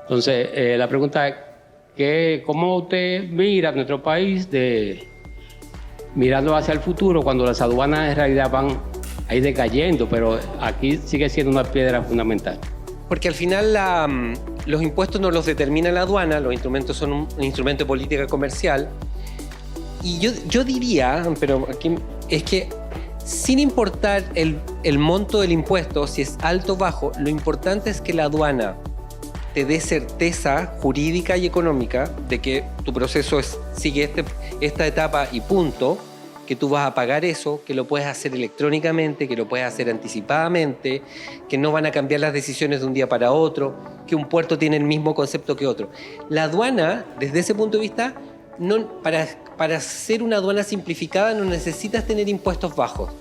Entonces, la pregunta es, ¿cómo usted mira nuestro país mirando hacia el futuro, cuando las aduanas en realidad van a ir decayendo, pero aquí sigue siendo una piedra fundamental? Porque al final los impuestos no los determina la aduana, los instrumentos son un instrumento de política comercial. Y yo diría, pero aquí, es que sin importar el monto del impuesto, si es alto o bajo, lo importante es que la aduana te dé certeza jurídica y económica de que tu proceso sigue esta etapa y punto, que tú vas a pagar eso, que lo puedes hacer electrónicamente, que lo puedes hacer anticipadamente, que no van a cambiar las decisiones de un día para otro, que un puerto tiene el mismo concepto que otro. La aduana, desde ese punto de vista, para ser una aduana simplificada no necesitas tener impuestos bajos.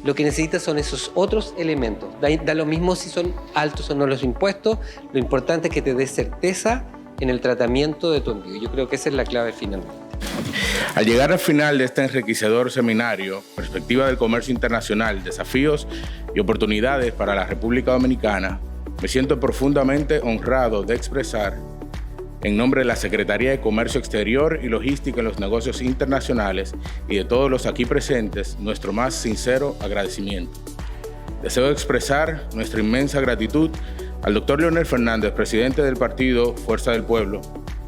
Lo que necesitas son esos otros elementos. Da lo mismo si son altos o no los impuestos, lo importante es que te dé certeza en el tratamiento de tu envío. Yo creo que esa es la clave finalmente. Al llegar al final de este enriquecedor seminario, Perspectiva del Comercio Internacional, Desafíos y Oportunidades para la República Dominicana, me siento profundamente honrado de expresar, en nombre de la Secretaría de Comercio Exterior y Logística en los Negocios Internacionales y de todos los aquí presentes, nuestro más sincero agradecimiento. Deseo expresar nuestra inmensa gratitud al Dr. Leonel Fernández, presidente del partido Fuerza del Pueblo.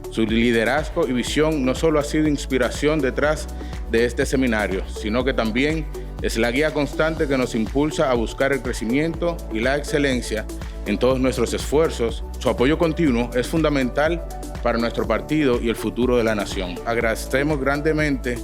Su liderazgo y visión no solo ha sido inspiración detrás de este seminario, sino que también es la guía constante que nos impulsa a buscar el crecimiento y la excelencia en todos nuestros esfuerzos. Su apoyo continuo es fundamental para nuestro partido y el futuro de la nación. Agradecemos grandemente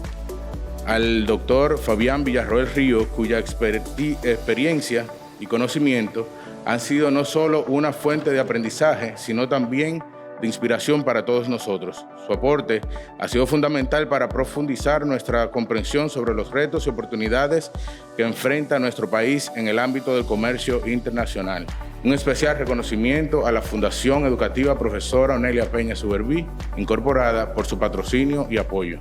al doctor Fabián Villarroel Río, cuya experiencia y conocimiento han sido no solo una fuente de aprendizaje, sino también de inspiración para todos nosotros. Su aporte ha sido fundamental para profundizar nuestra comprensión sobre los retos y oportunidades que enfrenta nuestro país en el ámbito del comercio internacional. Un especial reconocimiento a la Fundación Educativa Profesora Onelia Peña Suberví, incorporada, por su patrocinio y apoyo.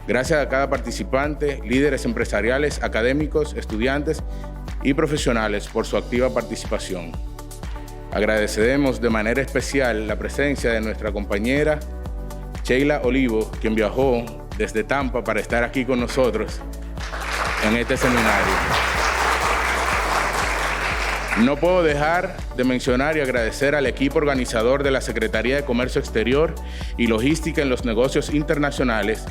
Gracias a cada participante, líderes empresariales, académicos, estudiantes y profesionales por su activa participación. Agradecemos de manera especial la presencia de nuestra compañera Sheila Olivo, quien viajó desde Tampa para estar aquí con nosotros en este seminario. No puedo dejar de mencionar y agradecer al equipo organizador de la Secretaría de Comercio Exterior y Logística en los Negocios Internacionales,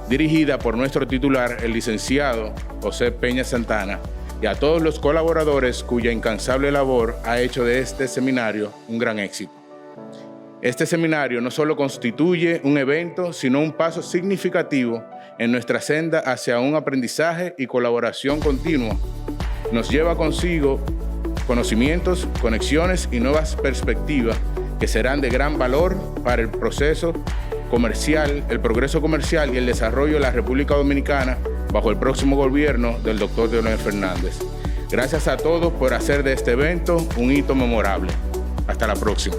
dirigida por nuestro titular, el licenciado José Peña Santana, y a todos los colaboradores cuya incansable labor ha hecho de este seminario un gran éxito. Este seminario no solo constituye un evento, sino un paso significativo en nuestra senda hacia un aprendizaje y colaboración continua. Nos lleva consigo conocimientos, conexiones y nuevas perspectivas que serán de gran valor para el proceso comercial, el progreso comercial y el desarrollo de la República Dominicana bajo el próximo gobierno del Dr. Leonel Fernández. Gracias a todos por hacer de este evento un hito memorable. Hasta la próxima.